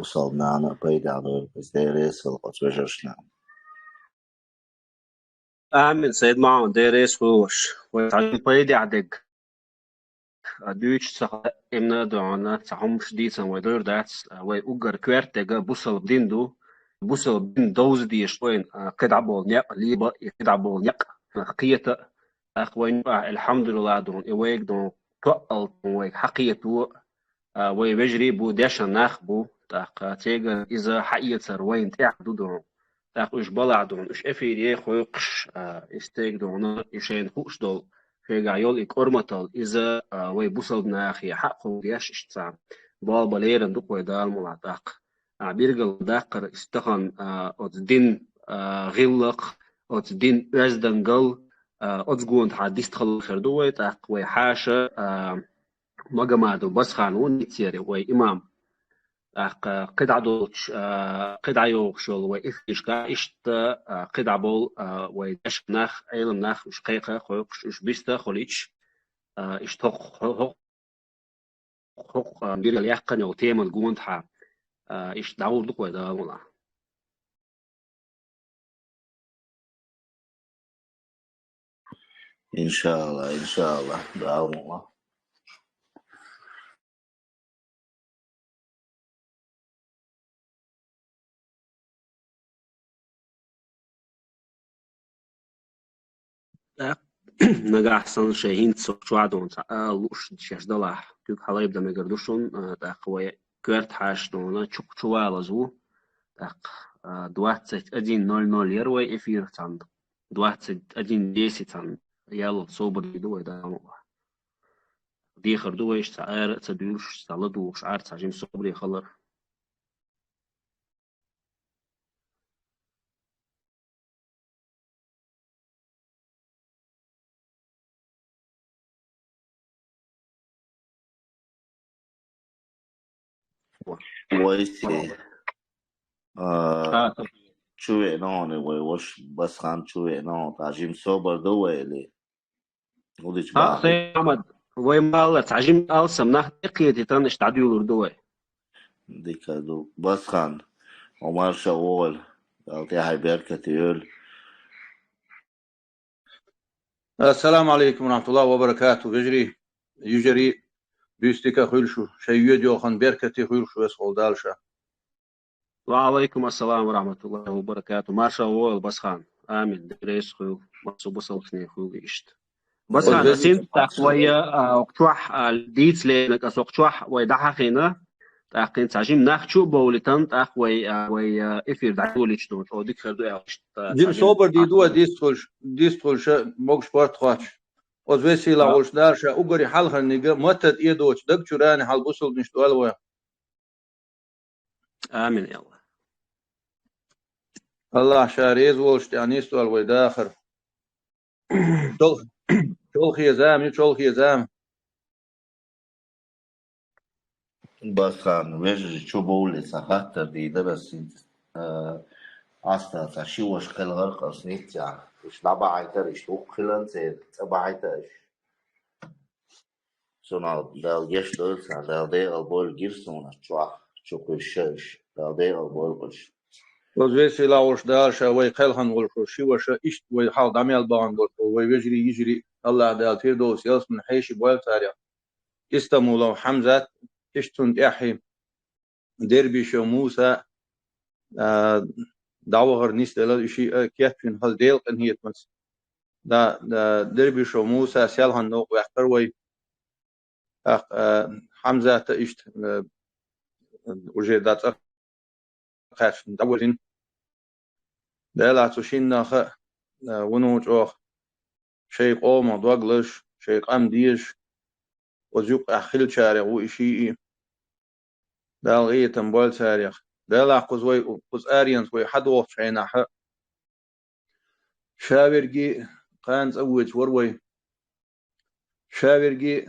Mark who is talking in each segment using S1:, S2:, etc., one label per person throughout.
S1: وصلنا أنا بيدا على إزديريس والقطوشنا.
S2: Amen سيد معون ديريس ووش ويتعلم بيدي عدق دويتش صح إمنا دعونا تعهم شديدا ويدور داتس ويأجر كوارتجا بوصل بدين بوصل بدين دوز دي شوين قد عبول نيق ليبا قد عبول نيق حقيقة أخوين الحمد لله دون إيويك دون تقل دون ويك حقيقة ويبجري بو داشا ناخ بو تاق تيجا إذا حقيقة وين تعدو دون تاق إش بلع دون إش أفيري خويقش إستيك دون إشين خوش دول فيجا يول إك أرمتال إذا ويبوصل ناخي حقه دياش إشتسام بال باليرن دوك ويدال ملا تاق بيرجل داقر استخن أتدين غلق أتدين رزدنجل أتجون حديث خل خردوي تاق ويحاشة مجمع بس خانون يتيري وإمام قد عدوش قد عيوق شغل وإفيش كايشت قد عبول ويدش ناخ علم ناخ مش قيقة خوش مش بيستا خليش اشتوق حق بير اليقن أو تيم الجون تها إيش داول دوك ويدا ولا
S1: إن شاء الله إن شاء الله دعوا الله.
S2: نجا أحسن شيء شو عدون لوش شاش دلاح تيك حلايب دم يقردوشون تاقوي كرت حاش دونا تشوك شوال زو تاق دواتت أدين نول يروي إفير تاند دواتت أدين ديسي تاند يلا صوبر يدوي دا دي خردويش تعار تدوش تعلدوش عار تعجيم صبري خلر
S1: ويسي شوي نون ويوش بس خان شوي نون تعجيم صوبر دويلي وديش باقي
S2: سي محمد وين مال تعجيم سمناه دقيقة تنش تعديو لردوي
S1: ديك دو بس خان عمر شغول قالت يا بركة تيول.
S3: السلام عليكم ورحمة الله وبركاته. يجري بيستيكا خلشو شيء يديوخن بركتي خلشو يسخل دالشا.
S2: وعليكم السلام ورحمة الله وبركاته ما شاء الله بس خان آمين دريس خو مصوب بصوتني خو إشت بس خان أسين تقوية وقتوح الديت لأنك أسوقتوح ويدحقينا تاقين تعجيم ناخشو بولتان تاق وي إفير دعوليش دون أو ديك خردو يعيش
S3: جيم صوبر دي دوا ديستخلش موكش بارت خاتش وزويسي لاولش دارشا أقري حالها نيجا متت إيدوش دك شراني حال بوصل نشتوال ويا.
S2: آمين يا الله.
S3: الله شاريز ولش يعني استوال ويا داخر. شول خيزام.
S1: بس خان ويش شو بقول سخات دي ده بس أصلا تشوش خل غرق أصنيت يعني إيش لعبة عيترش هو خلان زين تبع عيترش سونا دال يش دلس دال ده البول جيرسونا شو كوشش دال ده البول كوش
S3: وزويسي لاولش دارشا وي قلهن ولشو شوش إشت وي حال دميال بان ولشو وي يجري الله دال تيردوس يلس من حيشي بوال تاريخ استمولو حمزة إشتون إحي دربيش وموسى دعوة نيست لا شيء كيفين هال ديل إن هي تمس دا دربيش وموسى سيالهن نوق ويحتروي حمزة تإشت وجه دات أخاش دولين دلا تشين نخ ونوج أخ شيء قوم دوغلش شيء قام ديش وزيق أخيل شارع وإشي دا غية تنبول تاريخ دلا قزوي قز آريانس ويحدوه شينا حق شاورجي قانز أوج وروي شاورجي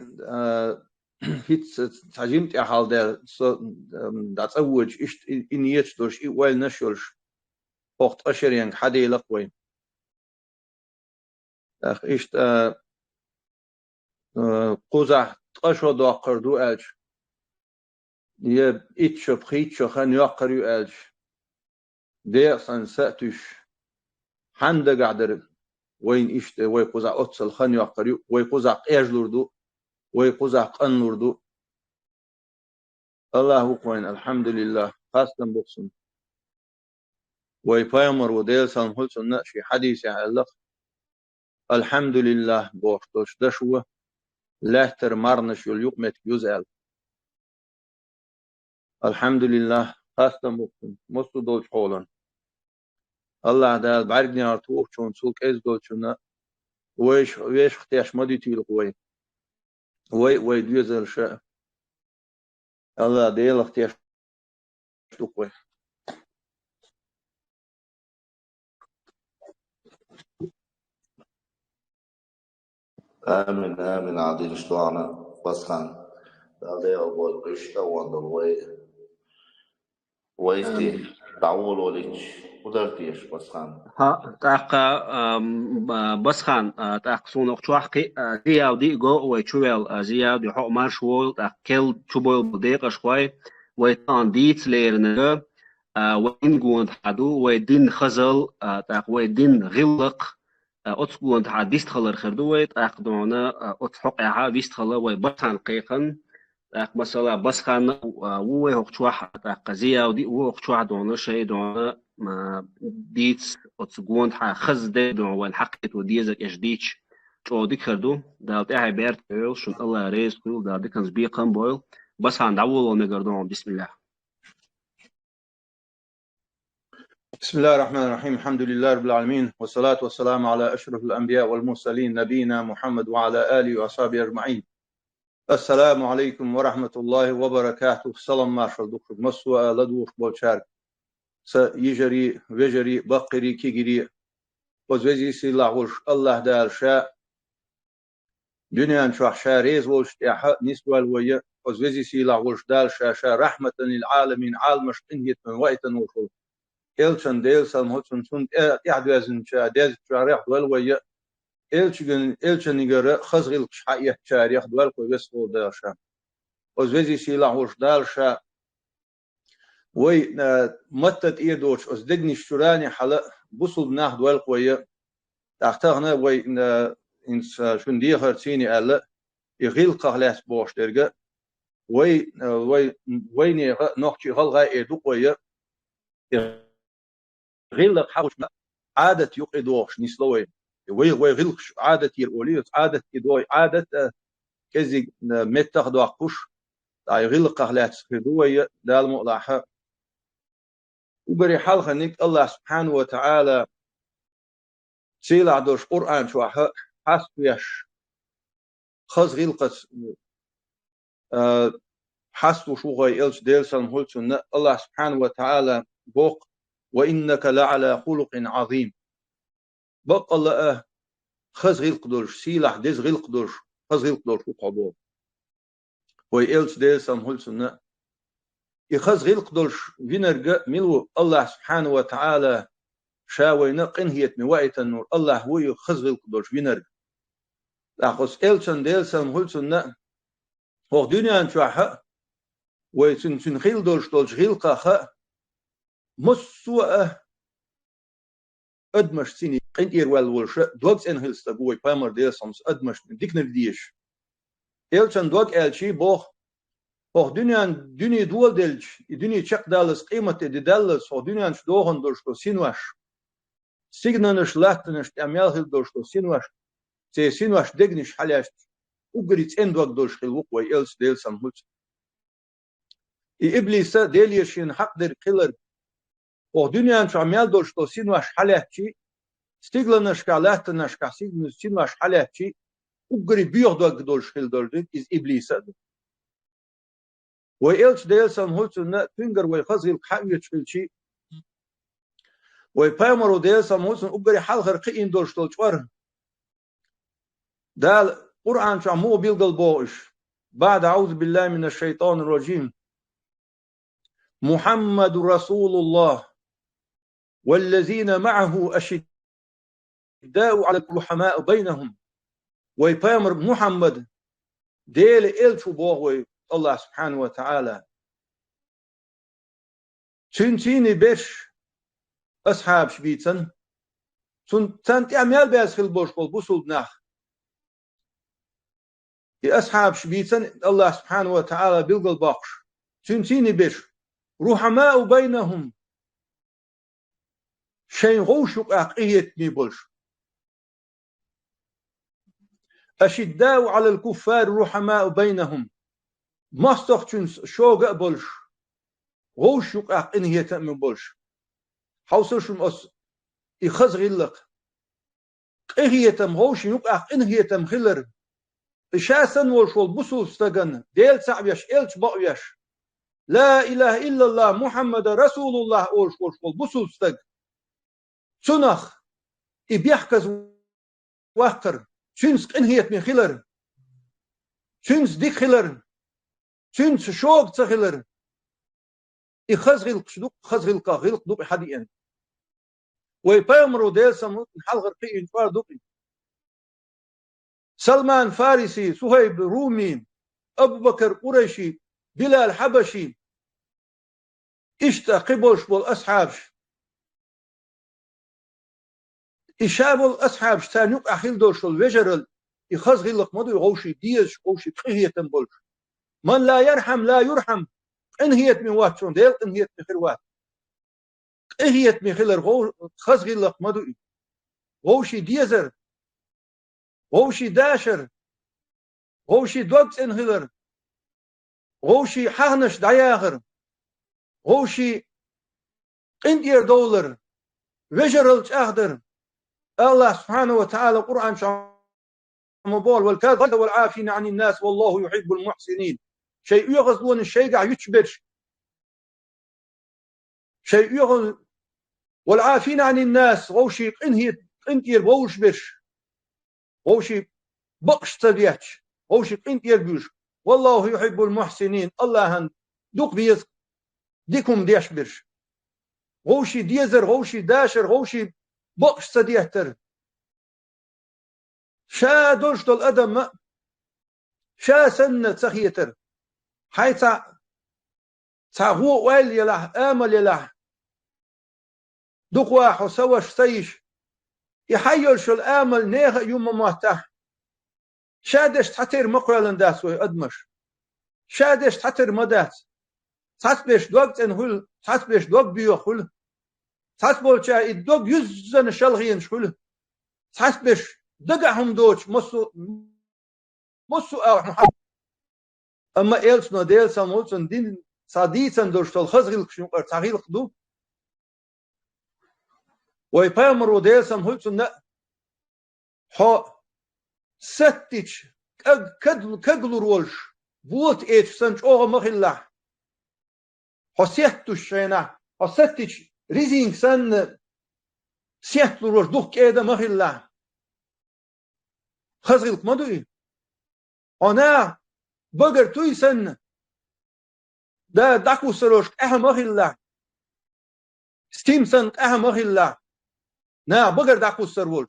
S3: هيت تعجمت يا حال ده دات أوج إشت إنيتش دوش إيوال نشولش وقت أشر ين حدي لقوي أخ إشت قزح تقشو دو قردو أج يب إتش بخيتش خان يقري ألش ديسان سأتش حند قعدر وين إشت ويقوزع أتصل خان يقري ويقوزع إيجلوردو ويقوزع قنلوردو الله كوين الحمد لله خاصة بقسم ويبايمر وديسان هلسن نأشي حديث يعلق الحمد لله بوشتوش دشوة لا ترمرنش يليق يزعل الحمد لله خاصة بقسم مستو دول حولا الله دال بعرقني أرتوح شون سوق إز دول شنا ويش اختياش مدي تيلق وي دوزر شاء الله ديل اختياش تقوي
S1: آمين آمين عادين شتوانا بس خان هذا أول قشطة وندر ويستي دعول وليش ودرتيش بس خان
S2: ها تاق بس خان تاق سون اختواحقي زياو دي جو ويتشويل زياو دي حق مارشوول تاق كيل تشوبويل بديق شوي ويتان ديت ليرنغ وين جوند حدو ويدين خزل تاق ويدين غلق أتسقون تاع ديستخلر خردوي تاق دونا أتحق عا ديستخلر ويبطان قيقن تاق مثلا بس خان ووي اختواح تاق زياو دي وو اختواح دونا شيء دونا ما ديتس أتسقون تاع خز دي دونا والحقيت وديزك إجديش شو دي خردو دالت إعي بيرت بيل شون الله ريز كل دال دي كان زبيقن بويل بس خان دعول ونقردون بسم الله
S3: بسم الله الرحمن الرحيم الحمد لله رب العالمين والصلاة والسلام على أشرف الأنبياء والمرسلين نبينا محمد وعلى آله وأصحابه أجمعين السلام عليكم ورحمة الله وبركاته سلام مارشال دكتور مسوى لدوش بولشارك سيجري وجري بقري كيجري وزوجي سيلاغوش الله دال شاء دنيا شو شاريز وش يحق نسوى الوية وزوجي سيلاغوش دال شاء رحمة للعالمين عالمش إنهيت من وقت وشل إلشن ديلسن هوتشن سون إعدازن شا داز شاريخ دول ويا إلشن يجرى خزغل شحيح شاريخ دول كويس هو دالشا وزوجي سيلا هوش دالشا وي متت إيدوش أصدقني الشراني حلا بوصل بناه دول كويا تحتاجنا وي إنس شون دي خرسيني ألا يغيل قهلاس بوش درجة وي نحكي غلغا إيدو كويا غيلق حوش عادة يقيدوش نسلوي ويغيلق عادة يروليوس عادة يدوي عادة كزي متخدو قش تاع غيلق قهلات سخدوي دال مقلاحة وبري حلقة نيك الله سبحانه وتعالى سيلا دوش قرآن شوحة حسبيش خز غيلقس حسب شو غي إلش ديلسن هولتون الله سبحانه وتعالى بوق وإنك لعلى خلق عظيم بق الله خز غيل قدرش سيلح ديز غيل قدرش خز غيل قدرش وقبول ويلش ديل سمهل سنة يخز غيل قدرش فينرجع ملو الله سبحانه وتعالى شاوينا قنهيت موائت النور الله هو يخز غيل قدرش فينرجع لأخص إلشن ديل سمهل سنة هو دنيا نشوحة ويسن غيل دولش دولش غيل قاخة مسوء أدمش سيني قنت إيروال ولش دوغس إنهل استقوي بامر ديل سمس أدمش ديك نفديش إلشان دوغ إلشي بوخ دنيا دول دلش دنيا تشق دالس قيمة دي دالس دنيا شدوهن دولشتو سينواش سيغنانش لاتنش تعميال هل دولشتو سينواش سي سينواش دقنش حلاش وقريت إن دوغ دولش خلوق وي إلش ديل سمهلش إبليسا ديل يشين حق در قلر دنيا تعميال دولشتو سينواش حلاش ستيغلانش كالاتنش كاسيغنش سينواش حلاش وقري بيوغ دوغ دولش خل دولش إز إبليسا وإلش ديل سمهلش تنجر ويخزل حاوية شلشي ويبامرو ديل سمهلش وقري حال غرقين دولش دولش دال قرآن شعمو بيلقل بوش بعد أعوذ بالله من الشيطان الرجيم محمد رسول الله والذين معه أشداء على الرحماء بينهم ويبامر محمد ديل إلشو بوغوي الله سبحانه وتعالى تشيني بيش أصحاب شبيتن تنت أعمال بيز في البوش والبوصل بناخ أصحاب شبيتن الله سبحانه وتعالى بيلقى الباقش تشيني بيش رحماء بينهم شين غوشك أقيت ميبولش أشداء على الكفار رحماء بينهم مستخدم شوق بولش غوشك أقيت ميبولش حوصلش مؤس يخزغ لك إهيتم غوش يقع إنهيتم خلر إشاسن وشول بسول استغن ديل سعبيش إلش بقيش لا إله إلا الله محمد رسول الله أولش وشول بسول استغ سنخ إبيحكز وقر شنس إنهيت من خلر شنس ديك خلر شنس شوق تخلر إخزغل قشدوق خزغل قاغل دوق حديئن ويبامرو ديل سموت حلغر قيئن فاردوقي سلمان فارسي صهيب رومي أبو بكر قريشي بلال حبشي إشتا قبوش بالأصحابش إشاب الأصحابش تانيوك أخيل دوش الوجرل يخزغي لك مدو يغوشي ديش غوشي تخيهية بولش من لا يرحم لا يرحم انهيت من واتشون ديل انهيت من خير وات انهيت من خير خزغي لك مدو غوشي ديزر غوشي داشر غوشي دوكس انهيلر غوشي حهنش داياغر غوشي اندير دولر وجرل اخدر الله سبحانه وتعالى قرآن شامبول والكاظم والعافين عن الناس والله يحب المحسنين شيء يغزلون الشيء قاع يتشبرش شيء يغزل والعافين عن الناس غوشي انتير بوش برش غوشي بقش تبيتش غوشي انتير بيش والله يحب المحسنين الله هن دوك بيز ديكم ديش برش غوشي ديزر غوشي داشر غوشي بقش تديهتر شا دولش دول أدم شا سنة تخيتر حي تعغو ويل يلاه آمل يلاه دوك واحو سوش سيش يحيل شو الآمل نيغ يوم مهته شادش تحتر مقرلن داسوي أدمش شادش تحتر مدات تحتبش دوغت انهول تحتبش دوغ بيوخول تحتبولشا الدوغ يزن شلغين شول تحتبش دقعهم دوش مصو أو محمد أما إلش ناديل سامولسن دين صديقاً دوش تلخزغل كشنقر تغيل قدو ويبامر وديل سامولسن نا حو ستيش كدلور ولش بوت إيش سنش أوغ مخلا حو سيحتوش شينا حو ستيش ريزينغ سن سيحتلور ولش دوخ كيدا مخلا خزغل مدوي أنا بقر توي سن دا داكو سروش أهم مخلا ستيم سن أهم مخلا نا بقر داكو سروش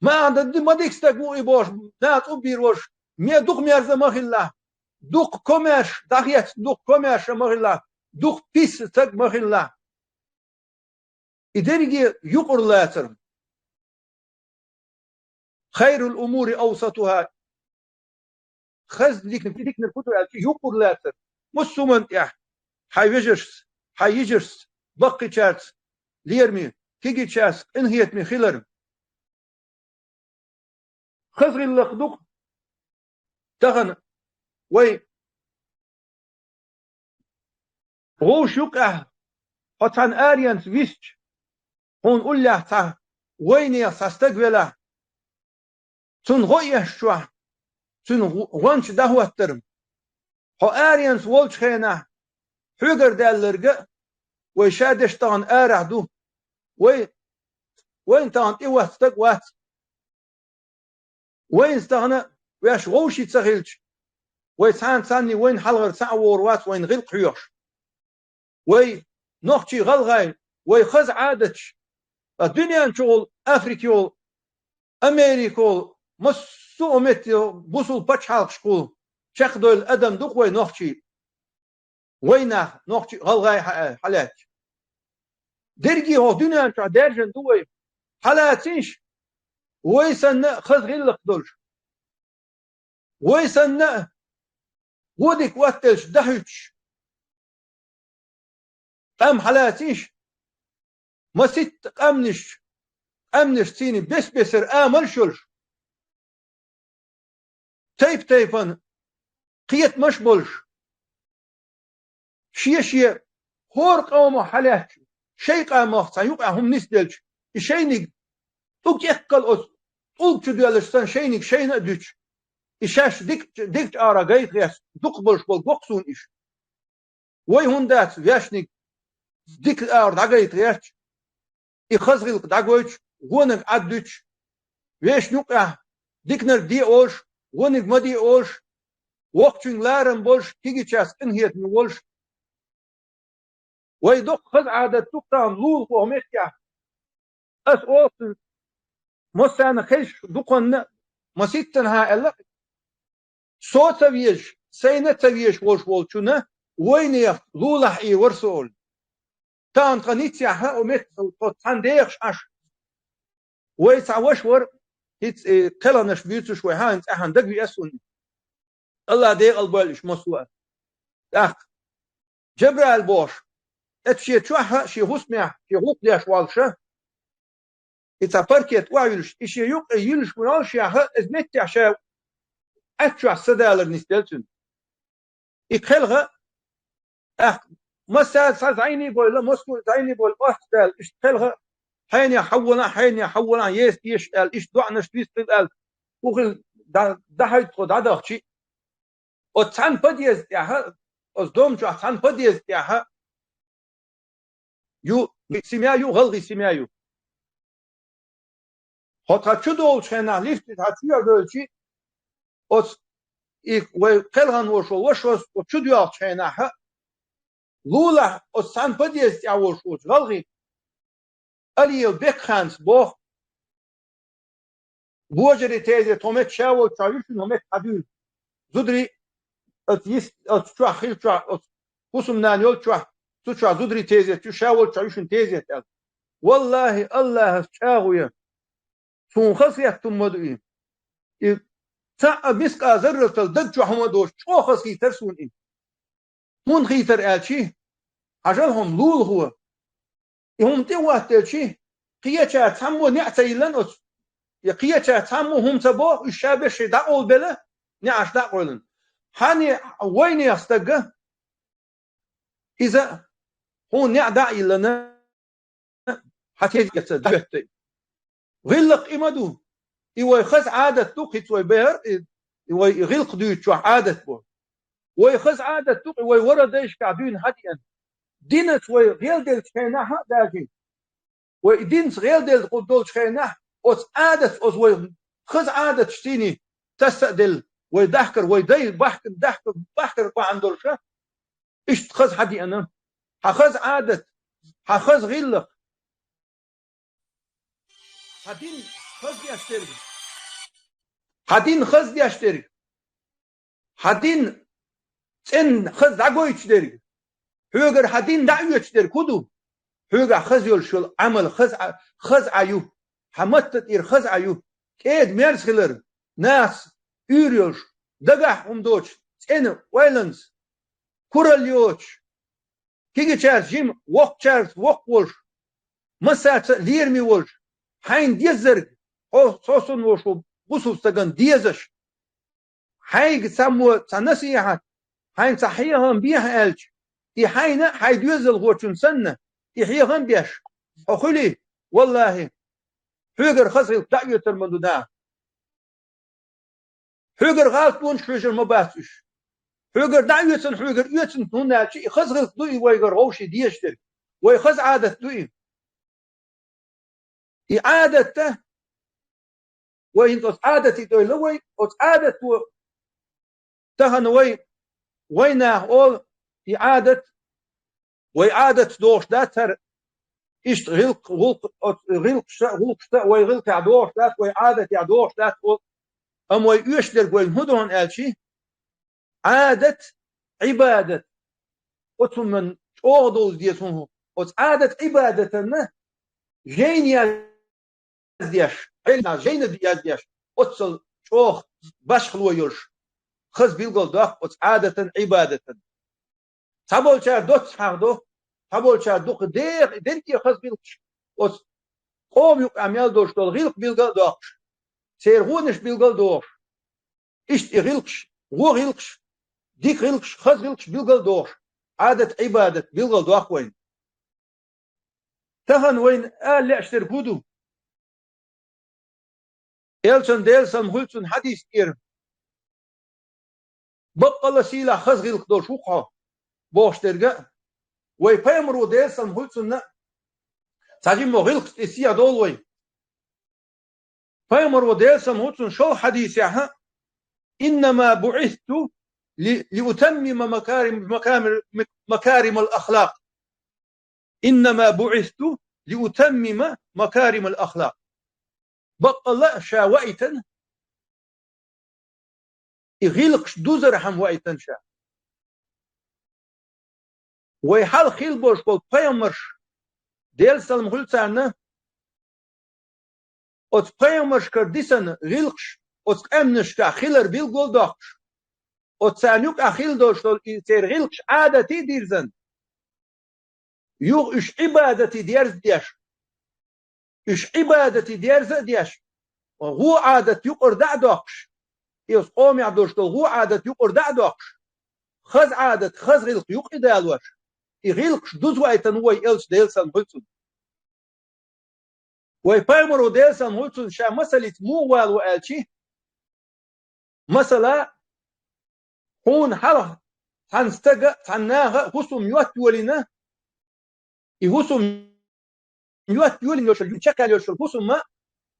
S3: ما عند ما ديك ستقو إبوش نا تبيروش مية دوخ ميرز مخلا دوخ كوميش داخيت دوخ كوميش مخلا دوخ بيس تق مخلا إدريجي يقر لاتر خير الأمور أوسطها خز ديك نفتو يقر لاتر مسومن يا حيجرس بقي تشارت ليرمي كيجي تشاس انهيت من خلر خزغي اللقدوق تغن وي غوش يقع حتان آريانس ويسج هون قول له تا ويني ساستقبله تون غوية شوه تون غونش دهوة ترم هو آريانس والش خينا حجر دالرقة ويشادش تان آرع دو وين تان إيوه تقوات وين استغنى ويش غوشي تسغيلش ويسان ساني وين حلغر سعور وات وين غلق حيوش وي نوختي غلغاي وي خز عادتش الدنيا نشغل أفريكيول أمريكول مسو أمتي بوصل باتش حالق شكول شخدو الأدم دوق وي نوختي وينه نوخ غلغاي حالات درجي هو دنيا تاع درجن دوي حالاتيش ويسن خذ غير دولش ويسن ودك وقتش دهش قام حالاتيش ما ست امنش سيني بسر امل شلش تيفن قيت مش بولش شي هور قوم حالات شيء قام سيوقع هم نسدلش شيني توك يقل أس توك تديالشتان شيني شينا دوش إشاش ديك آرا جايت غيس دقبلش بالقصون إيش وي هندات وياشني ديك آر دعجيت غيس إخزغل دعجوش ونك عدوش ويش نوقع ديكنر دي أوش ونك مدي أوش وقتين لارن بولش تيجي تشاس إنهيت من بولش وي دق خز عادة تقطع لول وهمتيا أس أوس مسانا خيش دقن مسيتنها إلا صوت ويش سينة ويش وش والشنا وين لوله إي ورسول تان قنيت يا ومت تان ديخش أش ويسع وشور هيت كلانش بيوتش وهانت أهان دقي أسون الله ديق البالش مسوا أخ جبريل بوش اتشي تشوها شي هسمع شي غوق ديش والشه إذا بركت وعيلش إشي يوق يلش منالش يا ها إزمت يا شاو أتشوح سدالر نستلتن إخلها أخ مسا سازعيني بولا مسكو زعيني بول أحتال إشتلها حين يحولنا يش قال إيش دعنا شتيس قال وغل ده خد هذا شيء وتسان بديز يا ها أصدوم شو تسان بديز يا ها يو سمايو غلغي سمايو هات شو دول شينا ليفت هات شو دول شيء أص وكلهن وش وشو دول شينا ها لولا أصان بديز يا وش غلغي أليو بيخانس بوه بوجري تيزي تومت شاو تشايش نومت حدود زدري اتيس اتشوا خيل تشوا قسم نانيول تشوا زدري تيزي تشاو تشايش تيزي والله الله شاوية سون خصية تمدوين تا مسك ازرت الدج حمدوش شو خصي ترسون ان من خيتر الشي عجلهم لول هو هم تي وقت الشي قيا تسمو نعتيلن يقيا تسمو هم تبو الشابش داول بلا نعش داولن هاني وين يستجه إذا هو نعدع لنا حتى يتصدق غلق إمدو يخز عادة توقيت ويبهر يغلق دوت شو عادة بو ويخز عادة توقي ويورد إيش كعدين هديا دينت ويغير دل شيناها داجين ودينت غير دل قدول شيناه أس عادة أس ويخز عادة شتيني تستدل ويدحكر ويدي بحكر بعندولشة إيش تخز حدي أنا هخز عادة هخز غلق هدين خز دي أشتري هدين خز دي أشتري هدين إن خز دعوة يشتري هوجر هدين دعوة يشتري كودو هوجر خز يلشل عمل خز عيو حمت تير خز عيو كيد ميرسخلر ناس يوريوش دقح دوش إن ويلنس كوراليوش كيجي تشارس جيم وق تشارس وق وش مسات ليرمي وش حين ديزرق أو صوصن وشو بوسو استغن ديزش حين سمو تنسيحات حين صحيحهم بيها ألج حين حيدوزل غوتشن سنة حيهم بيش أخلي والله حجر خسر دعوة المدودة حجر غالطون حجر مباسش حجر دعوة حجر يوتن هنا شيء خسر دوي ويجر غوشي ديشتر ويخز عادة دوي إعادته وإن عادتي دوي لوي عادة تهنوي وينه أول إعادة دوش داتر إيش غلق ويغلق عدوش دات وإعادة عدوش دات أم ويشتر وين هدون ألشي عادة عبادة أتون من أوغدوز ديتون أت عادة عبادتنا جين يزديش علنا جين يزديش أتصل أوغ بشخلو يلش خز بيلقل دوخ أت عادة عبادة تابول شار دوت حاردو تابول شار دوخ دير دنتي خز بيلش أت قوم يق أميال دوش دول غيلق بيلقل دوخ سير غونش بيلقل دوخ إشت غيلقش غو غيلقش ديك غيلقش خز غيلقش بيلقل دوخ عادة عبادة بيلقل دوخ وين تهن وين لا اشتر بودو إلسن ديلسن هلسن حديث إير بقى سيلا خز غيلق دوش وقع بوشترجا ويبيمرو ديلسن هلسن تاجم غيلق إسيا دولوي بيمرو ديلسن هلسن شو حديث ياها إنما بعثت لأتمم مكارم الأخلاق إنما بعثت لأتمم مكارم الأخلاق بقى لا شاوئتا يغيلقش دوزر هم وئتا شا ويحال خيل بوش قول بيامرش ديل سلم غلتانا ات بيامرش كرديسن غيلقش ات امنش كا خيلر بيل قول داقش ات سانيوك اخيل دوش دول يتير غيلقش عادتي ديرزن يوغ اش عبادتي ديرز ديش اش عبادتي ديرز ديش وهو عادت يقر دعدوكش يوز قوم يعدوش دول هو عادت يقر دعدوكش خز عادت خز غيلق يق إدالوش يغيلقش دوز وايتن هو يلش ديلسان هلسون ويبايمرو ديلسان هلسون شا مسألة موال وآلشي مسألة هون حرح تنستقى تناغا هسوم يوات يولينا يهسوم يوات يولين يوشل يتشكال يوشل هسوم ما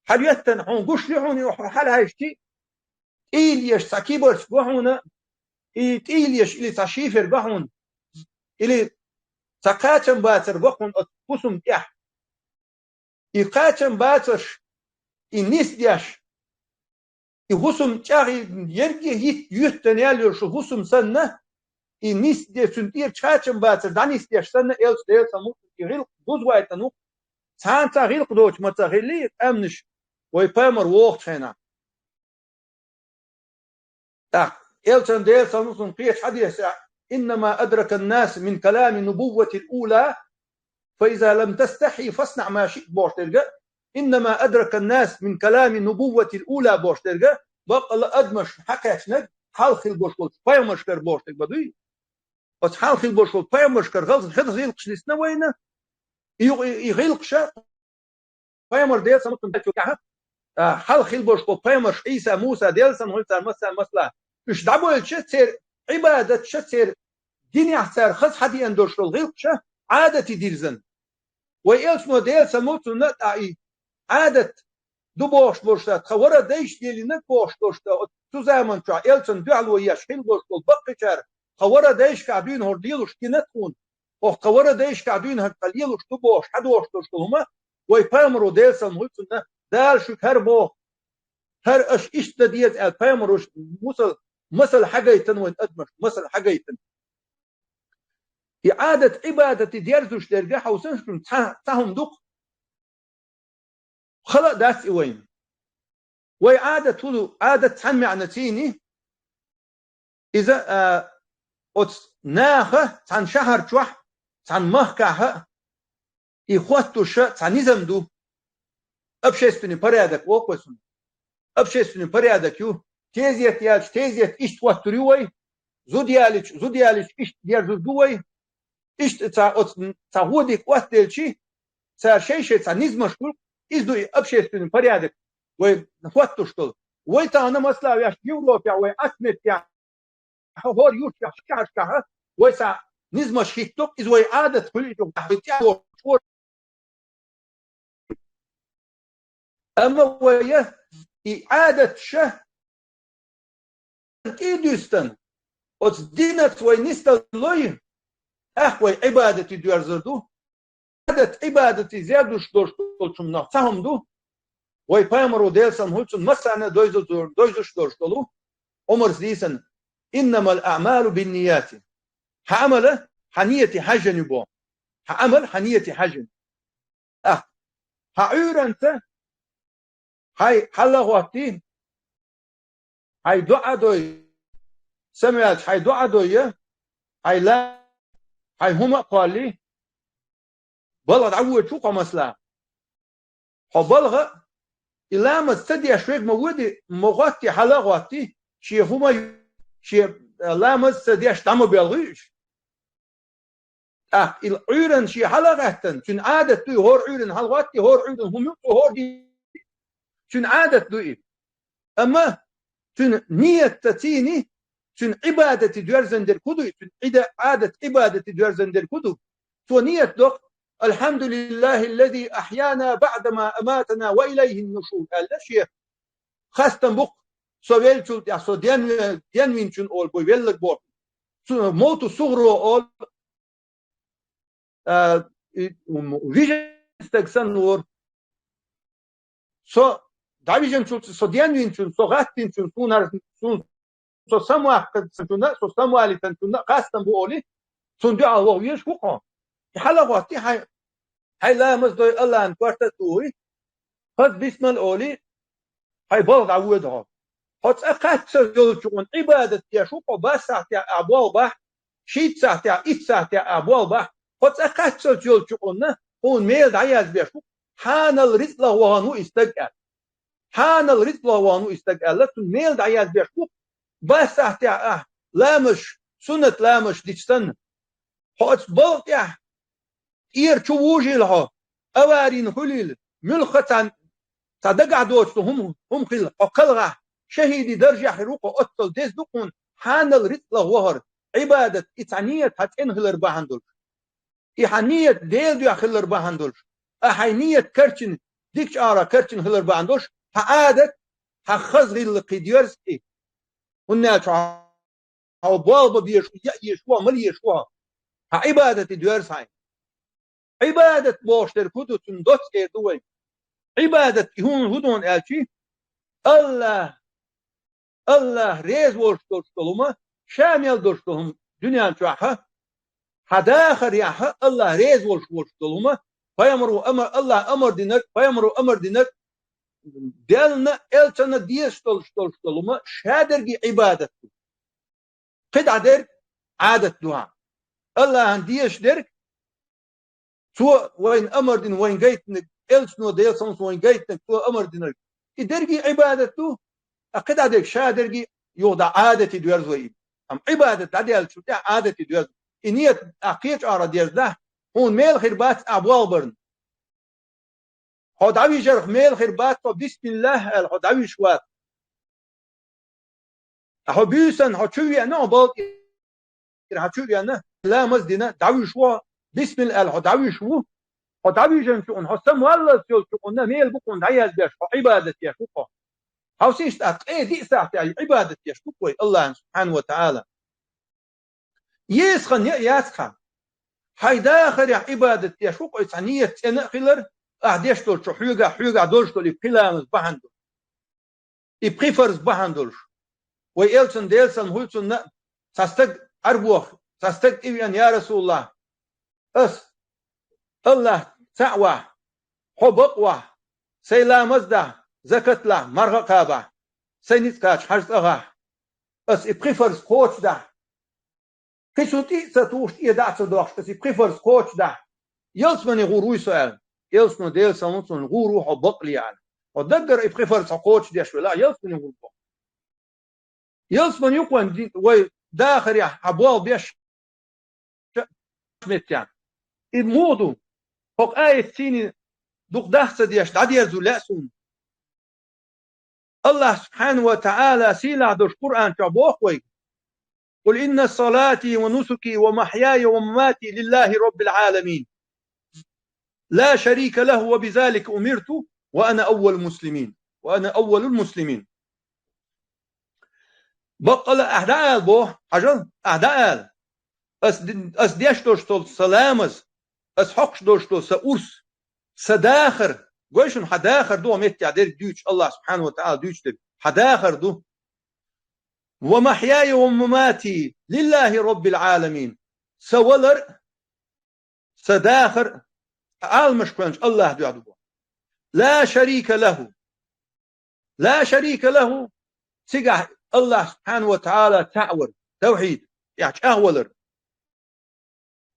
S3: حريتن هون قش لحون يوحل هايشتي إيليش ساكيبرش بحونا إيليش إلي تشيفر بحون إلي تقاتم باتر بحون هسوم تيح يقاتم باتر الناس دياش يهسوم تياغي يرجي يهتن ياليوش هسوم سنة الناس دياش سنتير تقاتم باتر دانيس دياش سنة إلس ديال سموك يغيلق بوزواي تنوك سانتا غيلق دوش متغيلي أمنش ويبامر ووقت هنا إلسن ديل سنوك قيش حديث إنما أدرك الناس من كلام النبوة الأولى فإذا لم تستحي فاصنع ما شئت بوشترجا إنما أدرك الناس من كلام النبوة الأولى بوشترجا بقى لا أدمش حكاشنج حالخ بوشكل بايمشكر بوشترج بدوي بس حالخ بوشكل بايمشكر غلط خد غيلقش لسنا وينه يغيلقش بايمر ديل سنوك تكاها حالخ بوشكل بايمش عيسى موسى ديل سنوك مثلا مش دعوة شتير عبادة شتير ديني أحسار خص حدي أندوش الغيلقش عادة ديرزن وإلس موديل سموتو نتاعي عادة دو بوشتات خورا ديش ديالي نت بوشتات تو زمان شو إلسن دعلو يشحيل بوشتات بقشار خورا ديش كعدين هرديلوش كنتخون أو خورا ديش كعدين هرديلوش تو بوش حدوش توشتهما ويبامرو ديل سموتو دال شو هربو هر أش إشتا ديت البامروش مثل حاجيتن وين أدمش مثل حاجيتن إعادة عبادة ديرزوش ترجعها وسنشكم تهم دق خلق داس وين وإعادة هلو عادة تحن معنتيني إذا أتس ناخة تحن شهر شوح تحن مهكاها إخواتو شا تحن نزمدو أبشيستني بريادك وقوسن أبشيستني بريادك يو تيزيت يالش تيزيت إشت واتريوي زوديالش إشت ديرزو دوي إيش تعودك وقتلشي صار شيء نزمش كل إزدو أبشر في البريادك ونفوتش كل ويتا أنا مثلا ياش يوروب يا وأسمت يا هور يوش يا شكاها ويسا نزمش هيتوك إز وعادة كل يوم أما ويا إعادة شه كيدوستن أتصدينت وينستل لوي أحوي عبادتي ديار زردو عبادتي زيادوش دوشتولشم نحتهم دو ويبامرو ديلسن هلسن مسانا دوزوش دوشتولو عمر زيسن إنما الأعمال بالنيات حاملة حنية حجن بو عمل حنية حجن هعورنت هاي حلقواتي هاي دعا دوي سمعت هاي دعا دوي هاي لا هاي هما قالي بلغ عود شو قمصلا بلغ إلا ما تستدي أشريك مودي مغطي حلقواتي شي هما شي لا ما تستدي أشتعمو بيلغيش العيرن شي حلقة شن عادة توي هور عيرن حلقواتي هور عيرن هم يقو هور دي شن عادة توي أما شن نية تتيني شن عبادة دوارزندر كدو شن عادة عبادة دوارزندر كدو تو نية دوق الحمد لله الذي أحيانا بعدما أماتنا وإليه النشور هذا شيء خاصة بق سويل شو يا سو ديان وين شن أول بوي بيلك بور موت صغره أول فيجن استكسن نور سو دايجن شو سو ديان وين شن سو غاتين شن سونار سون سو سموا قد سنتنا سو سموا اللي تنتنا خاصة بقولي سون دعاء الله يشوقه حلقاتي هاي لا مصدر الله أن كورتتوي هاد بسم الأولي هاي بلغ عودها هاد أقات يلجون عبادة يشوق بس ساعتي أبوال بح شيت ساعتي إت ساعتي أبوال بح هاد أقات يلجون هون ميل دعياز بيشوق حان الرزق وهانو استقال حان الرزق وهانو استقال لكن ميل دعياز بيشوق بس ساعتي لامش سنة لامش ديستن هاد بلغ إير شووجي لها أوارين خليل ملخة صدق دوت هم خل أقلغة شهيد درجة حروق أطل ديز دقون حان الرزق وهر عبادة إتعنية هتين خلر باهندول إحانية ديل دو خلر باهندول أحينية كرتن ديكش آرا كرتن خلر باهندول عادة خزغي القديرز إيه هناك أو بالب بيشوا يشوا مل يشوا عبادة دوارس هاي عبادة بوشتر كدو تندوت إيدوي عبادة هون هدون ألشي الله ريز ورشتولما شامل درشتولهم دنيا شوحة حداخر يحة الله ريز ورشتولما فيمروا أمر الله أمر دينك فيمروا أمر دينك دلنا إلتنا ديستولما شادرقي عبادة قد عدر عادة دعاء الله هنديش درك سو وين أمر دين وين جيتنك إلسنو ديل سونس وين جيتنك سو أمر دينك إدرجي عبادته أقد عدك شادرجي يوضع عادة دوارزوي أم عبادة عديل شو تاع عادة دوارز إنية أقيت على ديرز ده هون ميل خربات أبوال برن هدعوي جرخ ميل خربات بسم الله هدعوي شوات هو بيسن هتشوي أنا بالك هتشوي أنا لا مزدنا دعوي شوا بسم الله هدعوي شو هدعوي جنشون هسم والله شو ميل بكون دعيال بيش عبادة يشوفه هاوسيش تأقي دي ساعتي عبادة يشوفه الله سبحانه وتعالى يسخن يسخن هاي داخل عبادة يشوفه إسانية أنا خلر أهديش دول شو حيوغا دولش دول يبقلامز بحندول يبقفرز بحندولش ويلسن ديلسن هولسن تستق أربوخ تستق إبيان يا رسول الله الله تعوى حبقوى سيلا مزده زكت له مرغ كابا سينيتكاش حرز أغا إبقفرز كوش ده كيسوتي ستوش إيداع صدوخش إبقفرز كوش ده يلسمني غوروي سؤال يلسمني ديلسن هولسن غورو حبق لي يعني ودقر إبقفرز كوش ديش ولا يلسمني غورو يلسمن يقوان داخل يا أبوال بيش متيان الموضوع فوق آية سيني دوق داخل ديش تعدي زلاسون الله سبحانه وتعالى سيلا دوش قرآن شابوخوي قل إن صلاتي ونسكي ومحياي ومماتي لله رب العالمين لا شريك له وبذلك أمرت وأنا أول المسلمين بقى أهداء بو حجل أهداء أس ديش دوشتول سلامز أس حقش دوشتول سأورس سداخر قويشن حداخر دو ميت يعدير ديوش الله سبحانه وتعالى ديوش تب حداخر دو ومحياي ومماتي لله رب العالمين سولر سداخر المشكلة الله جعله لا شريك له لا شريك له سجع الله سبحانه وتعالى تعور توحيد يعني أهولر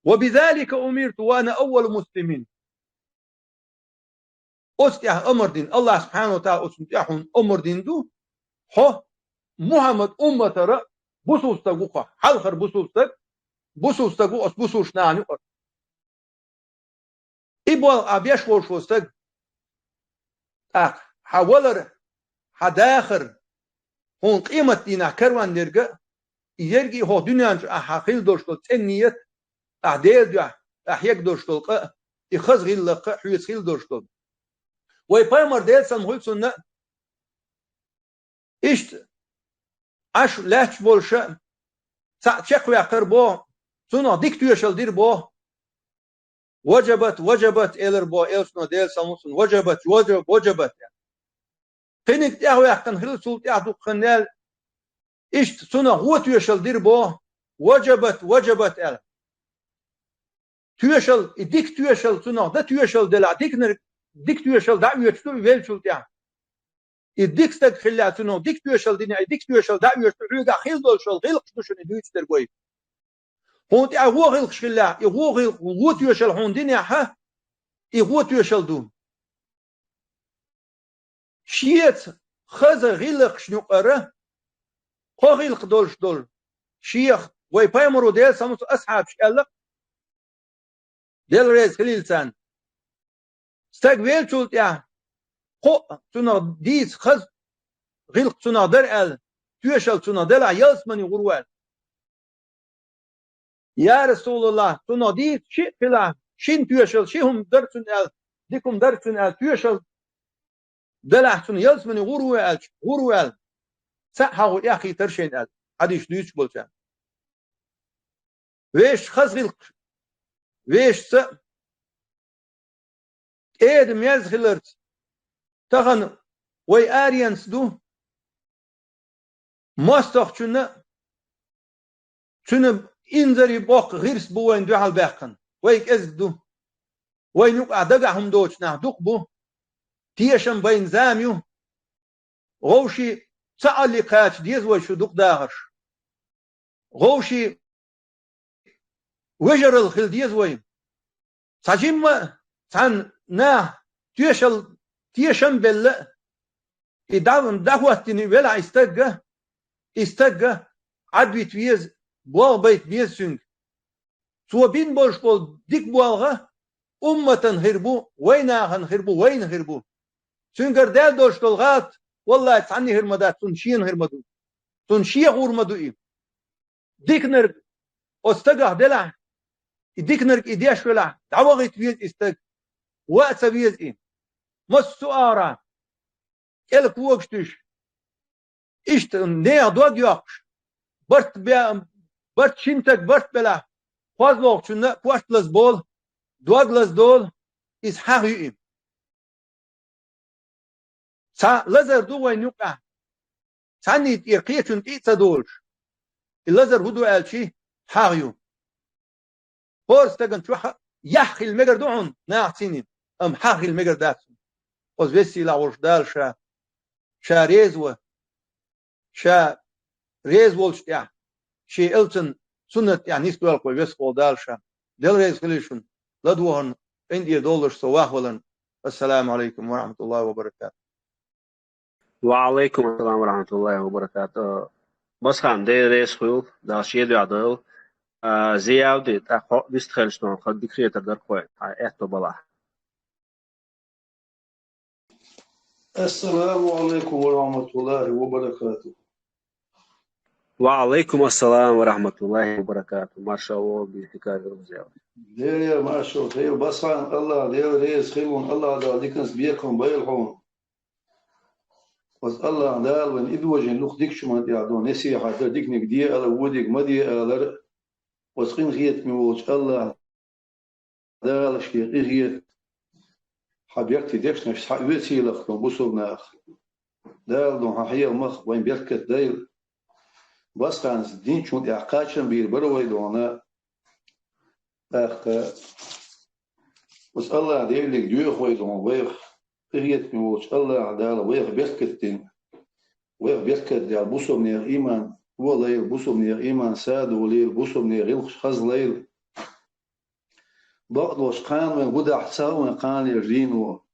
S3: وبذلك أمرت وأنا أول مسلمين أستيح أمر دين الله سبحانه وتعالى أستيحون أمر دين دو هو محمد أمة رأ بسوس تقوقع حلخر بسوس تقو بسوس نعني إبوال أبيش وشوستق حولر حداخر هون قيمة دينا كروان نرجع يرجع هو دنيا حقيل دوشتل تنيت أحدير جا أحيك دوشتل يخز غيل لق حيس غيل دوشتل ويبايمر ديل سنقول سنة إشت أش لاتش بولشة شكوى قربو سنة ديكتويشل دير بو وجبت إلر بو إلسنا ديل سموسن وجبت قينك تأهو يحقن خلال سلط يحدو خنال إشت سنة هو تويشل دير بو وجبت إلر تويشل ديك تويشل سنة دا تويشل دلع ديك تويشل دا يوشتو ويل سلط يحد ديك ستك خلال سنة ديك تويشل دينا ديك تويشل دا يوشتو ريقا خيل دولشل غيلق شتوشن دويش ترقوي هون تأهو هو غيلق شخلال هو تويشل هون دينا ها هو تويشل دون شيت خز غيلق شنو قره خو غيلق دول شيخ وي بايمرو ديل سموس أصحاب شقلق ديل ريز خليل سان استقبل شلت يا خو تنا ديس خز غيلق تنا درال تويشل تنا دلع يلسمني غروال يا رسول الله تنا ديس شيء فلا شين تويشل شيهم درسن ال ديكم درسن ال تويشل دلع تنا يلسمني غروال سحاو يا أخي ترشين ال حديش ديش بولشان ويش خز غيلق ويش س إيدم يزخلرت تغن وي آريانس دو مستخ چونه إنزري بوق غيرس بوين دو هالباقن ويك إز دو وين يقع دقعهم دوش دوق بو تيشن بين زاميو غوشي سألي قاتش ديز ويشو دوق داغرش غوشي وجر الخل ديز وين ساجيما سان تيشن بل إدام دعوتني ولا استجا عدوي تيز بوال بيت بيز سنج سو بين بولش بول ديك بوالغا هربو وين هربو سنجر دال دوش دولغات والله تعني هرمدات تنشين هرمدو تنشيه غورمدو إيه ديكنر استجا دلع ديكنر إدياش ولا دعوغيت بيز استج وقت بيز إيه مسؤارا إلك وقتش إشت نيا دوغ يوقش برت شنتك برت بلا خواز وقت شنة قوشت لزبول دوغ لزدول إز حقيقي سا لزر دو وين يقع ساني يقيتون تيتا دولش اللزر هدو قالشي حقيقي فورس تغن شوحا يحقي المجر دعون ناعتيني حقي المجر داتون وزبسي لاوش دال شا ريزوه شا ريزولش يا شي إلتن سنة يعني نسبة القوي بسقول دال شا دل ريز خليشون لدوهن $20 سواح ولن السلام عليكم ورحمة الله وبركاته.
S2: وعليكم السلام ورحمة الله وبركاته. بس خان دي ريز خيول دا شيء يعدل زيادة تأخذ بيستخلصون خد دكريتر در قوي إحتو بلا.
S4: السلام عليكم ورحمة الله وبركاته.
S2: وعليكم السلام ورحمة الله وبركاته. ما شاء الله بيحكي الرزاق.
S4: دير ما شاء الله خير بس عن الله دير ريز خيرون الله دا ديكنس بيكم بيلحون. بس الله دال وين إدوجن لوخ ديكش ما ديعدون نسي حتى ديكنك دي على وديك ما دي على وسقين غيت ميوج الله دال شيء غيت حبيبتي ديكش نفس حبيبتي لختم بوصلنا دال دون حيا مخ وين بيركت دايل بس كان الدين شون إعقاشن بيربروي دونا أخ بس الله عديل لك ديو خويزون ويخ قريت ميوش الله عدالة ويخ بيركتين ويخ بيركت ديال بوسو منير إيمان هو ليل بوسو منير إيمان ساد وليل بوسو منير يلخش خز ليل بعض وشقان من غدا حساو من قان يرينو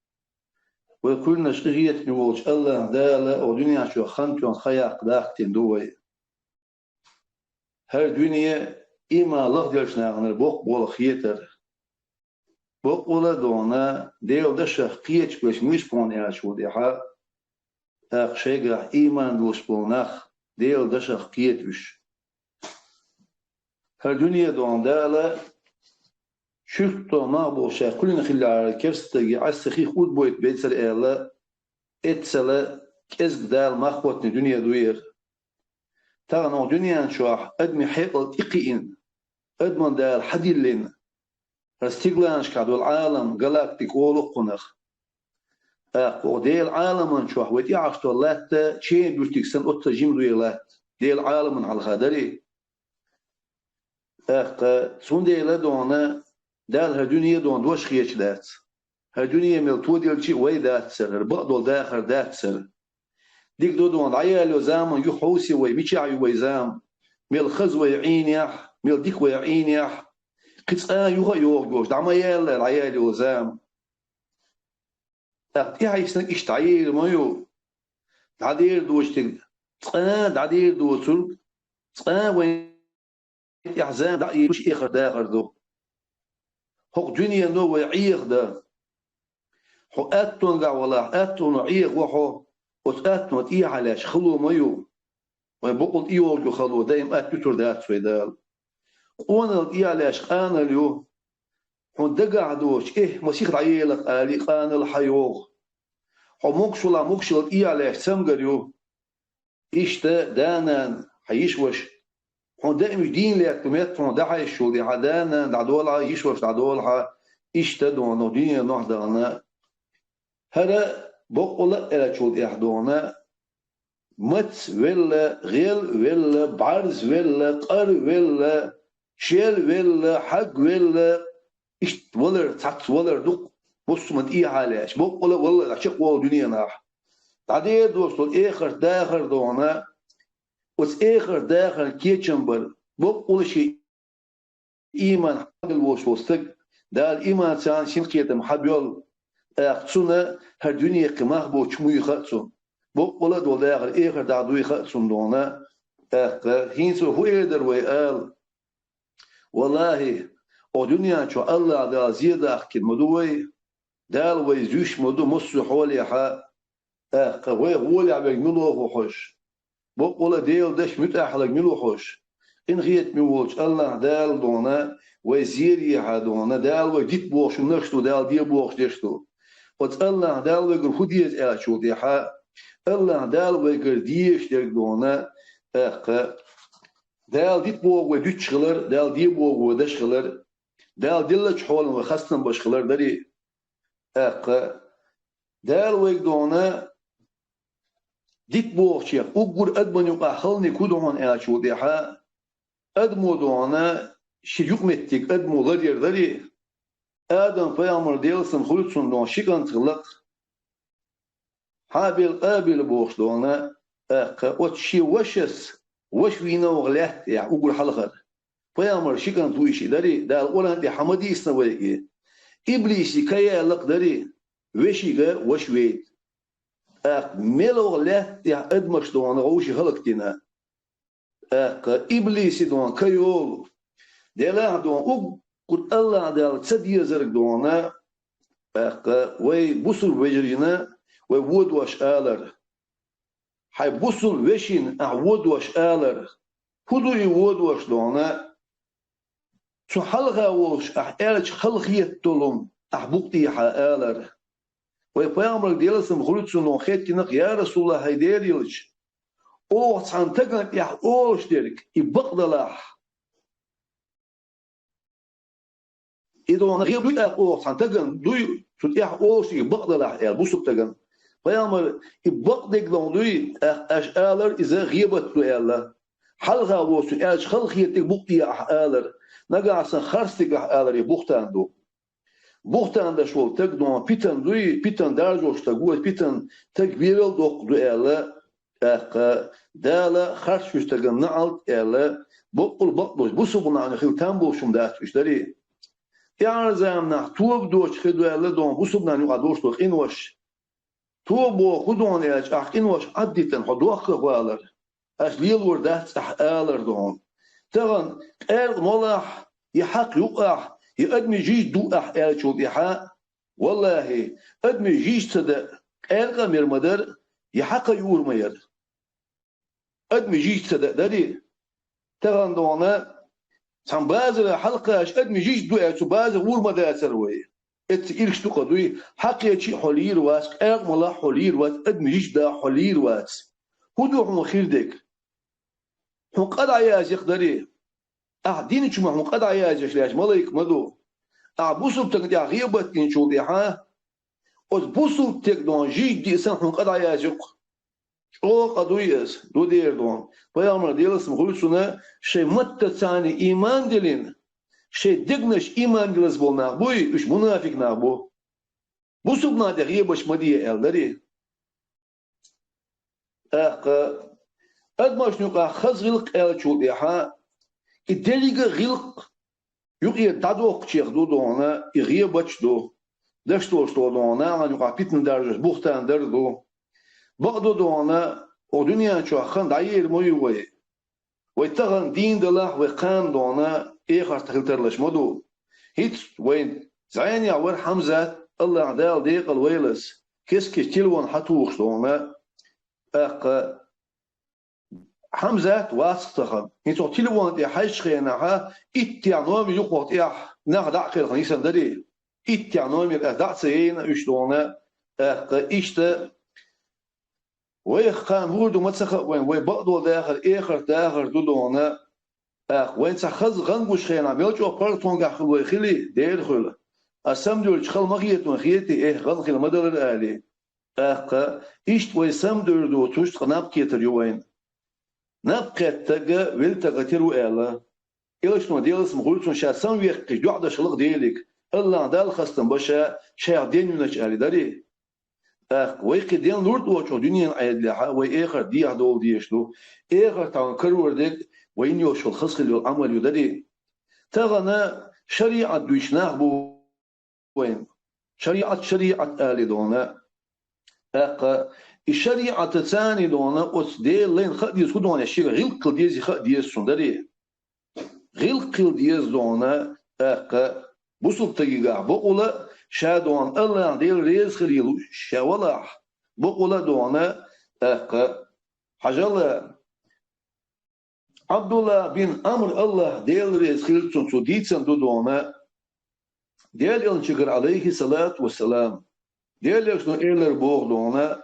S4: وكلنا شقريت ميوش الله عدالة ودنيا شو خنتون خياق داختين دوي هر دنيا إما الله ديالش ناغنر بوق بول خيتر بوق ولا دونا ديال دشخ قيتش باش مش بون ياشو ديها اخ شيغا إيمان دوش بوناخ ديال دشخ قيتش هر دنيا دون دالا شفتو ما بو شيخ كلنا خلال كرستي عسخي خود بويت بيتسر إلا اتسلا كزق دال مخوتني دنيا دوير تاغنو دنيا شوح ادمي حيقل إقيين ادمن دال حديلين رستيغلانش كادو العالم غلاكتيك اولو قنخ اقو ديل عالم شوح ويتي عشتو لات تشين دوشتيك سن اوتا جيم دوير لات ديل عالم على الخادري اق سون ديل دونا دال هدنيا دون دوش خيش لات هدنيا ميل تو ديل شي وي دات سر بقدول داخر دات سر ديك دون عيال وزام يحوسي وي بيشعي ويزام ميل خز ويعينيح ميل ديك ويعينيح قص يوغا يوغوش دعما يالا العيال وزام اقتي عايشنك اشتعيل مايو عدير دوشتك عدير دوشتك وين يحزان دعي مش اخر داخر دو حق دنيا نو ويعيق دا حق اتون قع ولا اتون عيق وحو وتاتون تي علاش خلو مايو وين بقول ايوغو خلو دايم اتتر دات سويدال وانا يالاش قانا اليوم هون دقع دوش مسيخ عيالك قالي قانا الحيوغ هو مكشولا مكشل يالاش سمقريو إشتا دانا حيشوش هون دائم دين لك تمت هون دعي شو دي عدانا دعدولها يشوش دعدولها إشتا دونو دين نحضانا هذا بقولا إلا شو دي أحدونا مت ولا غيل ولا بعرز ولا قر ولا شيل ولا حق ولا إشت ولا تعت ولا دق بص من إيه علاش بق ولا والله عشق ولا دنيا ناح بعدين دوستو آخر داخل دونا وس آخر داخل كيتشمبر بق ولا شيء إيمان حق الوش وستق ده الإيمان سان شين قيتم حبيول أقصنا هر دنيا قماح بوش مي خاتون بق ولا دول داخل آخر دعوي خاتون دونا هينسو هو يقدر ويقال والله الدنيا شو الله ده زيادة أحكي مدوي دال ويزوش مدو مصر حولي حا قوي غولي عبق ملو خوش بقولا ديل دش متأحلق ملو خوش إن غيت ميوش الله دال دونا ويزيري حا دونا دال ويديت بوش نشتو دال دي بوش دشتو وت الله دال ويقر خديت أشو دي حا الله دال ويقر ديش ديك دونا دال ديت بوغ وديت شغلر دال دي بوغ ودش شغلر دال دلش حول وخصنا بشغلر دري دال ويك دونا ديت بوغ شيخ أقول أدمن يقع خلني كودهون أشو دي حا أدمو دونا شيوخ متك أدمو غير دري آدم فيامر ديلسن خلصن دون شيكان تغلق حابل قابل بوغ دونا وتشي وشس وش وينا وغلات يعني أقول حلقة فيامر شيكان تويشي دري دال أولا دي حمدي استويكي إبليسي كيا لق دري وشيغا وشويت ميلو غلات يعني أدمش دونا غوشي خلقتنا إبليسي دون كيول ديلا دون قلت الله دال تسدي زرق دونا وي بوصل وجرينا وود واش آلر حي بوصل وشين أعود واش آلر هدو يود واش دونا شو حلقة واش أحيالش خلقية تلوم أحبوقتي حا آلر وي بيامرك ديلسم خلوتسو نوخيتك يا رسول الله هيديريلش أوه تسعن تقنك يح أوش ديرك يبقدلاح إذا أنا غير دوي أوه تسعن تقن دوي شو يح أوش يبقدلاح يا بوسك تقن فيامر يبقدك دوي أشالر إذا غيبت له الله حلقة وش أش خلقيتك بقتي أحالر نقاسن خرستيق آلري بوختان دو بوختان دا شول تك دون بيتن دوي بيتن دارجوش تقول بيتن تكبيرل دوق دو آلا دالا خرش يشتغل نعلت آلا بقل بقلوش بوسو بنعني خيو تنبوشم دات وشتري يعني زمنا توب دوش خدو آلا دون بوسو بنعني قدوش دوخ إنوش توبو خدون إيش إنوش عديتن حدوخ خوالر أش ليل وردات تح آلر دون تغن قال ملاح يحق يقع يقدم جيش دوقع آل شو يحق والله قدم جيش صدق قال قمير مدر يحق يور مير قدم جيش صدق داري تغن دونا سام بازر حلقة أش قدم جيش دوقع شو بازر ور مدر سروي ات إلش تقدوي حق يشي حلير واس قال ملاح حلير واس قدم جيش دا حلير واس هدوح مخير ديك هم قد عياز يقدري ديني شو هم قد عياز يشلاش ملايك مدو بوسوب تك دي غيبت إن شو بيها أز بوسوب تك دون جيج دي سن هم قد عياز يق شو قدويس دو دير دون بيامر ديلس مخلصنا شيء متى ثاني إيمان دلين شيء دقنش إيمان دلس بول نابوي إيش منافق نابو بوسوب نادي غيبش مديه ألدري أدمش نقع خزغلق أل شو بيها الدليل غلق يقي تدوق شيخ دو دونا يغيبش دو دشتوش دو دونا عن يقع بيتن درجة بوختان در دو بعضو دونا ودنيا شو خان داير موي ويتغن دين دله وقام دونا إخر تخلترلش مدو هيت وين زين ور حمزة الله عدال ديق الويلس كيس تلون حتوخ دونا حمزة واسطخن يتو تلوان دي حيش خيناها اتيانومي يقوط إيح نغدع قيل خنيسان داري اتيانومي الأهدع سيين يشتونا إشتا ويخان هودو متسخ وين ويبقدو داخل إيخر داخل دودونا وين سخز غنقوش خينا ميلجو بارتون قاخل ويخلي دير خل السمدول تخل مغيتون خيتي إيه غنخل مدر الآلي إشت ويسمدول دو توشت قناب كيتر يوين نبقى تجا ويلتقى تيرو إلا إيش نو ديالس مقولتون شاسان ويقش جوعد شلق ديالك الله دال خستن باشا شيع دين ينش أهل داري ويقي دين لورد وشو دنيا عيد لها ويأخر ديع دول ديشلو آخر تاون كرور ديك وين يوشو الخصخ اللي العمل يداري تغنى شريعة دويشناه بو وين شريعة آل دونا الشريعة الثانية دونا أصديل لين خديس خدونا الشيء غلق ديز خديس سندري غلق ديز دونا بوسط تجيجا بقولا شادون الله ديل ريز خليلو شاولا بقولا دونا حجلا عبد الله بن عمرو الله ديل ريز خليلو سوديتسن دونا ديل ينشكر عليه الصلاة والسلام ديل يشنو إيلر بوغ دونا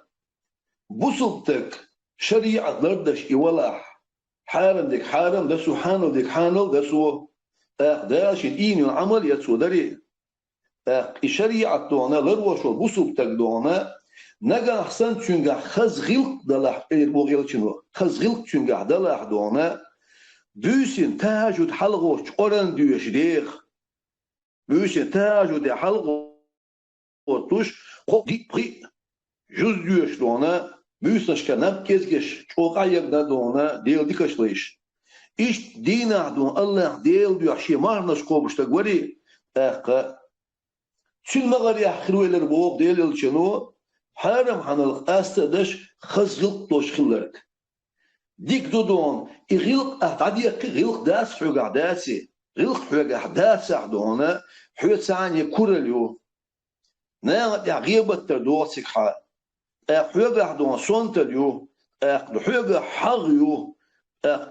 S4: بوسطك شريعة لردش إولاح حارم ديك حارم دسو حانو ديك حانو دسو داش الدين العمل يتسو داري الشريعة دونا لروشو بوسطك دونا نجا أحسن تشنجا خزغلق دلاح بوغيل شنو خزغلق تشنجا دلاح دونا بوسين تاجود حلقوش قرن دوش ديخ بوسين تاجود حلقوش توش خوب ديك بري جوز دوش دونا بوسنش كناب كيزكش شوق عيقدا دونا ديل ديكشليش إيش دينا دون الله ديل دو عشي مارنش كوبش تقولي شل مغري يحخلو إلى البوق ديل الشنو حرم حنلق أستدش خزلق دوش خلرك ديك دون إغلق أهداديك غلق داس حوق داسي غلق حوق أحداث دونا حوق سعني كورليو ناغد يغيبة تردوسك حال حوق أحدون صنتليو حوق حغيو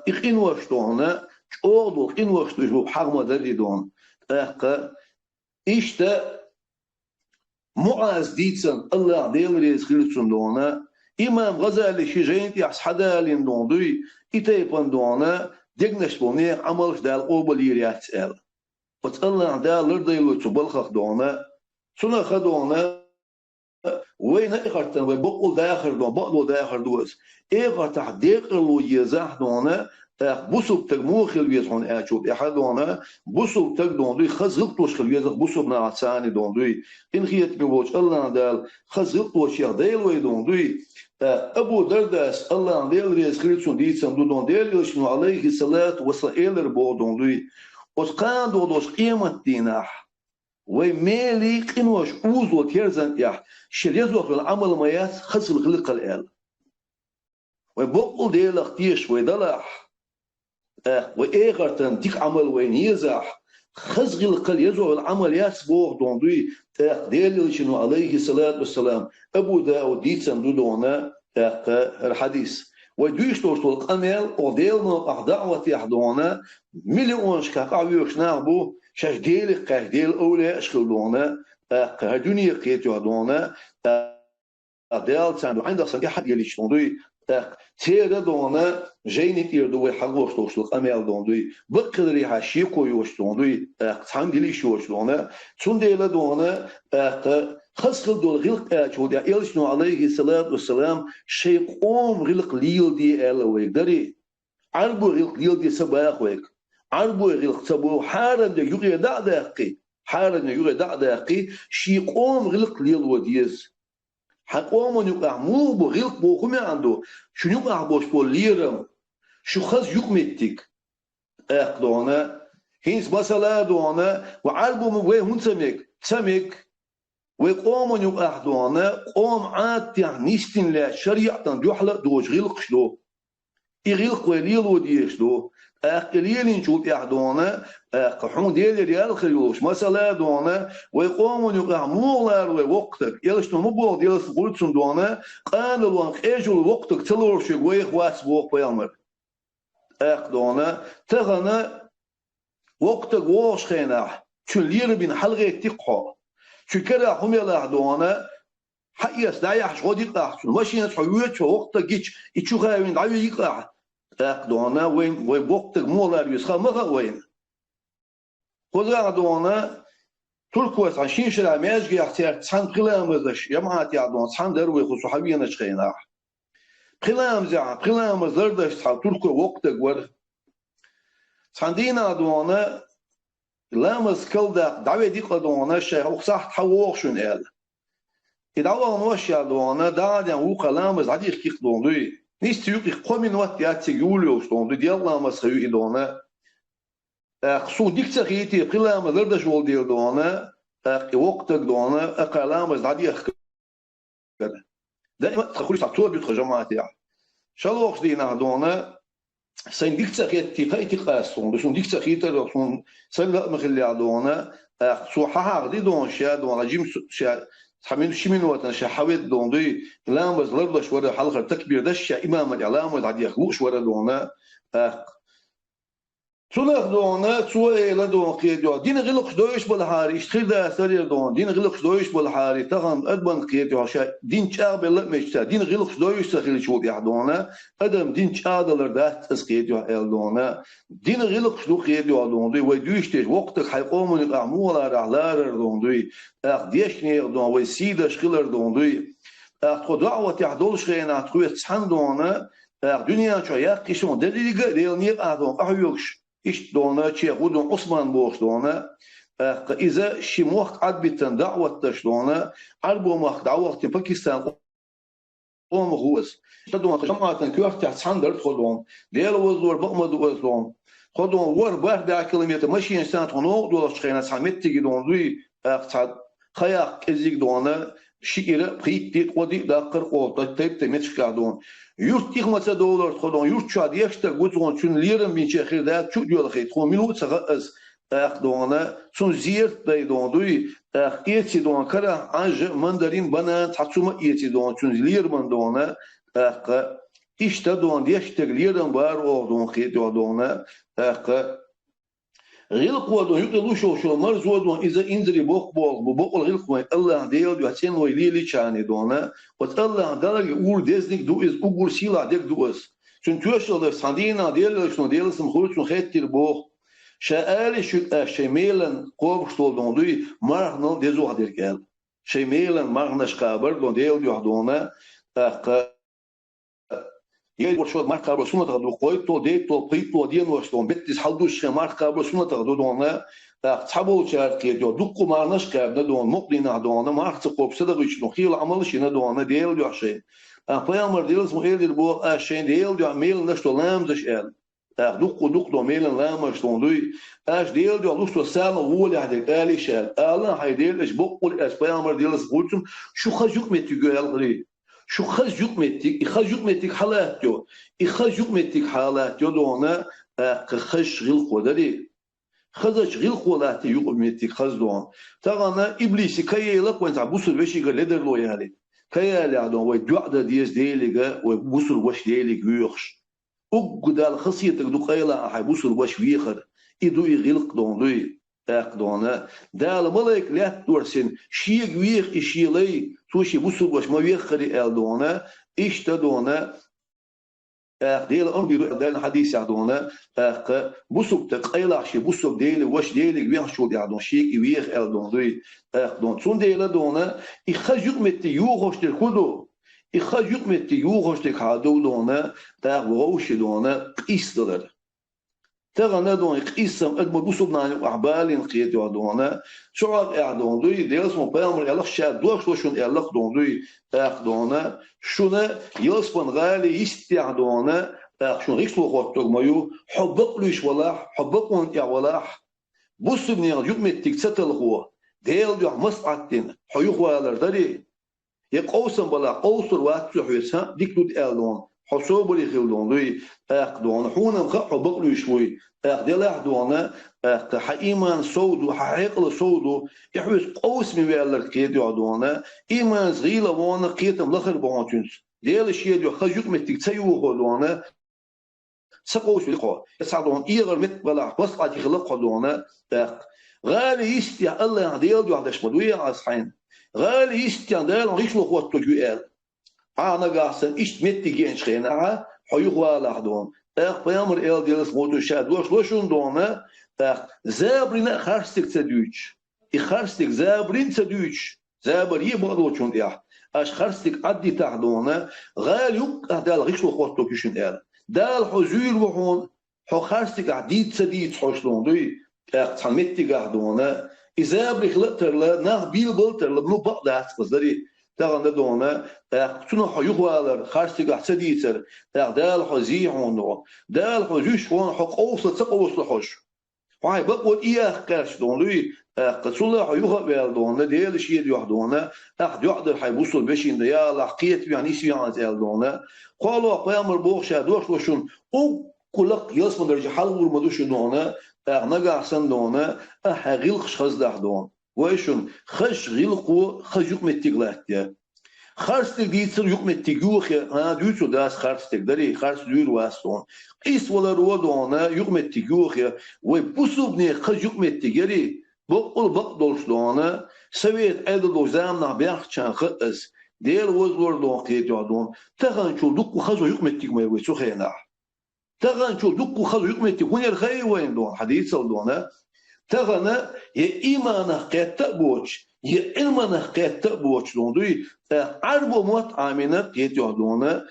S4: إخين وشتونا شوغدو إخين وشتو حغ مدري دون إشتا معاذ ديتسن الله ديل ريز خلصن دونا إمام غزالي شجين يحس حدالين دون دوي إتايبان دونا ديگنش بوني عملش دال قوبلي رياتسال وت الله دال لرديلو تبلخخ دونا سنة خدونا و وين إخرتن وبقول داخل دون بقول داخل دوس إخرت داخل يزح دونا بوسوب تجمو خلويز هون أشوف أحد دونا بوسوب تجدون دوي خزق توش خلويز بوسوب نعساني دون دوي إن خيت بوش الله ندال خزق توش يهديل ويدون دوي أبو درداس الله ندال ريز خليتون ديتسن دون دال يشنو عليه الصلاة والسلام ربو دون دوي وسقان دودوش قيمة ديناح ومالي قنوش أوزو تيرزن يح شليزو في العمل ميات خزق الخلق الآل وبقول ديال اختيش ويدلح وإيغرتن ديك عمل وين يزح خزق القل يزوع العمليات بوغ دون دوي ديال شنو عليه الصلاة والسلام أبو داود ديتسن دودونا الحديث ودويش توصل القمل وديل نو دعوة يحضونا مليون شكاقع ويوشنا بو شاش ديل قاش ديل أولى أشكلونا هدوني قيت يحضونا ديل تاندو عندك صديق حد يليش دوي تيرا دونا جيني يردو حقوش توصل القمل دون دوي بقدر يحشيكو يوش دون دوي تاند يليش يوش دونا تون ديل دونا خسخل دول غلق أشود يا إلشنو عليه الصلاة والسلام شيء قوم غلق ليل دي ألويك دري عربو غلق ليل دي سباق ويك عربو غلق سبو حارن دي يغي دعداقي حارن يغي دعداقي شيء قوم غلق ليل وديز حقوم يقع مو بغلق بوخمي عنده شو يقع بوش بول ليرم شو خز يقمتك أقدونا هينس مسألة دونا وعربو مبوي هون سميك وقوم يقع دونا قوم عاد نيستن لا شريعة يحلق دوش غلق شلو يغلق وليل وديشلو قليل نشوف يحدونا قحون ديال ريال خيوش مسألة دونا ويقومون يقعمولار ووقتك يلشتو مبوغ ديال سقولتسون دونا قانلوا انقاجوا وقتك تلور شقويخ واسبوق بيامر دونا تغنى وقتك ووش خيناح شو لير بين حلقة تقحى شو كده حميلا دونا حقيس دايح شو ديقاح شو ماشيين شو وقتك جيش يتشو خاوين دعوي يقاح دونا وين وقتك مولار يسخا مغا وين خذ دونا تركوس عشين شرع ماجي احتيار تسان قلامزش يمعات يعدون تسان دروي خصو حبينا شخيناح قلامز دردش تسان تركو وقتك ور تسان دينا دونا لامز كلدا دعوي ديقا دونا الشيخ وقصاح تحووخ شون قال إدعوه نوشي دونا دعا وقا لامز عديق كيق دونوي نيست يوقي قومين وقت ياتي يوليوش دون دي الله ما سخيو إدونا خصو ديك تخيتي قلامة دردش والدير دونا وقتك دونا قلامة زادي دائما تخلي ساعتور بيتخ جماعتي شالوخ دينا دونا سين ديك تخيتي قايتي قاسون بشون ديك تخيتي رسون سين لا مخلي دونا خصو حاها دي دون شا دونا جيم شا حمين شمين وطن شحويت دون دي لامز لردش ورا حلقة تكبير دش إمام الإعلام ودعدي يخلوش ورا دونا تلاخ دونا تسوي لا دون قيدو دين غلق دويش بالحاري اشتخيل ده سرير دون دين غلق دويش بالحاري تغم أدبن قيدو شا دين شاب بلا مشتا دين غلق دويش سخيل شو بيحدونا أدم دين شادلر ده تسقيدو ال دونا دين غلق دو قيدو دون دي ودويش تيج وقتك حيقومون يقعموا على رحلار دون دي ديشني دون ويسيد شخيلر دون دي خد دعوة يحدولش خينا تخوي تسحن دونا دنيا شو يقيشون دليل ديل نيق أدون أحيوكش إيش دونا شيء غودون عثمان بوش دونا إذا شي موقت عاد بيتن دعوة تشدونا عربو موقت دعوة باكستان قوم غوز تدونا جماعة كيف تحسن درت خدون ديال وزور بقمد وزون خدون ور بار بيع كيلومتر ماشي إنسان تنو دولا شخينا سامت تيجي دون دوي اقتصاد خياق كزيك دونا شيء بريتي قدي دقر قوت تيب تمشي كادون يورت $20 خدون يورت شاد يشتا قدرون شون ليرن بين شخير ده شو ديال خيط خو ملو تغز دونا شون زيرت دون دوي إيتي دون كره عنج مندرين بنا تحسوما إيتي دون شون لير من دونا إيشتا دون يشتا ليرن بار أو دون خيط دونا غير قوة يقولوا شو مرزوا دون إذا إنزري بوق غير قوة الله ديال يحسن ويلي شاني دونا وتالله دارك أول دزنك دو إز أقول سيلا ديك دو إز شن توش الله صندينا ديال شنو ديال سمخوت شنو خيتير بوق شاء شو شميلا قوب شتول دون دوي مرحنا دزو هدير قال شيء ميلان مغنش قابر دون ديل يحضونا يقول شو ما قابل سنة تغدو قويتو ديتو قيتو دين وشتون بتس حدوش ما قابل سنة تغدو دونا تحبوا شارك يدو دقوا ما نشكاب ندون مقلنا دونا ما أخذ صدقش نخيل عمل شيء ندونا ديل يحشين أقيام ديل اسمه إيد البو أشين ديل يعمل نشتو لام دش إل دق دو ميلن لام شتون دوي أش ديل دو لوستو سالم وول هذيك آلي شال آلا هاي ديل إيش بقول أقيام ديل اسمه شو خجوك متجول غري شو خجوك متك يخجوك متك حالاتيو يخجوك متك حالاتيو دونا خش غير قدري خزش غير قولاتي يقول متك خزدون ترانا إبليس كيالك وانت عبوسر بشي قلدر لو يهالي كيالي عدون ويدعد ديز ديليغا ويبوسر وش ديليغ ويخش أقدال خصيتك دو قيلا أحي بوسر وش ويخر إدو يغلق دون دوي أقدونا دال ملايك لا تورسين شيق ويخ إشيلي توشي بوسر وش ما ويخري ألدونا إشتدونا ديل أمبيرو ديل حديث يعدونا بوسوب تقيلا شي بوسوب ديل وش ديل ويخ شو يعدون شيك ويخ ألدون دوي أقدون تون ديل دونا يخجوك متي يوغوش تلكودو يخجوك متي يوغوش تلكادو دونا تاغوش دونا قيس دلر تغنى دون قيسم أدم بوسوب ناني وعبالين قيت يعدونا شعار أعدون دوي ديل اسمه بيامر يلخ شاد دوش وشون يلخ دون دوي أقدونا شونا يلسبن غالي يستعدونا شون ريكسلو خوتوك مايو حبق ليش ولاح حبقون يا ولاح بوسوب نيال يقمتك ستلخوا ديل يح مسعتين حيوخ والر داري يقوسن بلا قوسر واتسو حيسا ديكدود ألدون حسوب لي خيلدون دوي أقدون حونم حبق ليش وي ديل أحدونا إيمان سودو حقيقة سودو يحوز قوس من والر كيد يعدونا إيمان زغيلة وانا قيتم لخر بانتونس ديل شيء ديو خجوك متك تسيو خدونا سقوش لقوا يسعدون إيغر مت بلا وسقط يخلق خدونا غالي يستيع الله ديل ديو عدش مدوية عصحين غالي يستيع ديل ريش لقوة تجوال أنا قاسم إيش مت جين شخينا حيوخوا لحدون بيامر إل ديل سموتو شاد وشون دونا زابرين خارستك تدوش خارستك زابرين تدوش زابر يبغى شون يا اش خارستك عدي تحدونا غاليوك دال غيشلو خوتو كيشن ال دال حزول وحون حو خارستك عديد سديد حوشلون دوي تحمتي قاعدونا اذا بخلتر لا نغ بيل بلتر لبنو بقدات قصدري تاغنا دونا تنو حيوالر خارستك سديتر دال حزيحون دال حزوش هون حق اوصل تقوصل حوش واي بقول إياه قرش دون لي قصلا حيوها بالدون ديال شيء يحدونا أحد يحضر حيبوصل بشين ديا لحقيت يعني شيء عن الدون قالوا قيام البوخ شادوش وشون أو كلك يسمى درجة حل ورمدوش دونا نجا حسن دونا حغيل خش دون ويشون خش غيل قو خجوك متقلات خارستك ديتر يوم التجوخ دوتو داس خارستك دري خارست دور واستون قيس ولا رودونا يوم التجوخ وبوسوبني خج يوم التجري بقول بقدرش دونا سويت أيضا دوزامنا بيحشان خقس دير وزور دون قيد يعدون تغن شو دقو خزو يوم التجمع ويسو خينا تغن شو دقو خزو يوم التجمع الخي وين دون حديث دونا تغن يا إيمانه قيد تبوش يلمنا قيت تبوش لوندوي عربو موت عامنا قيت يعدونا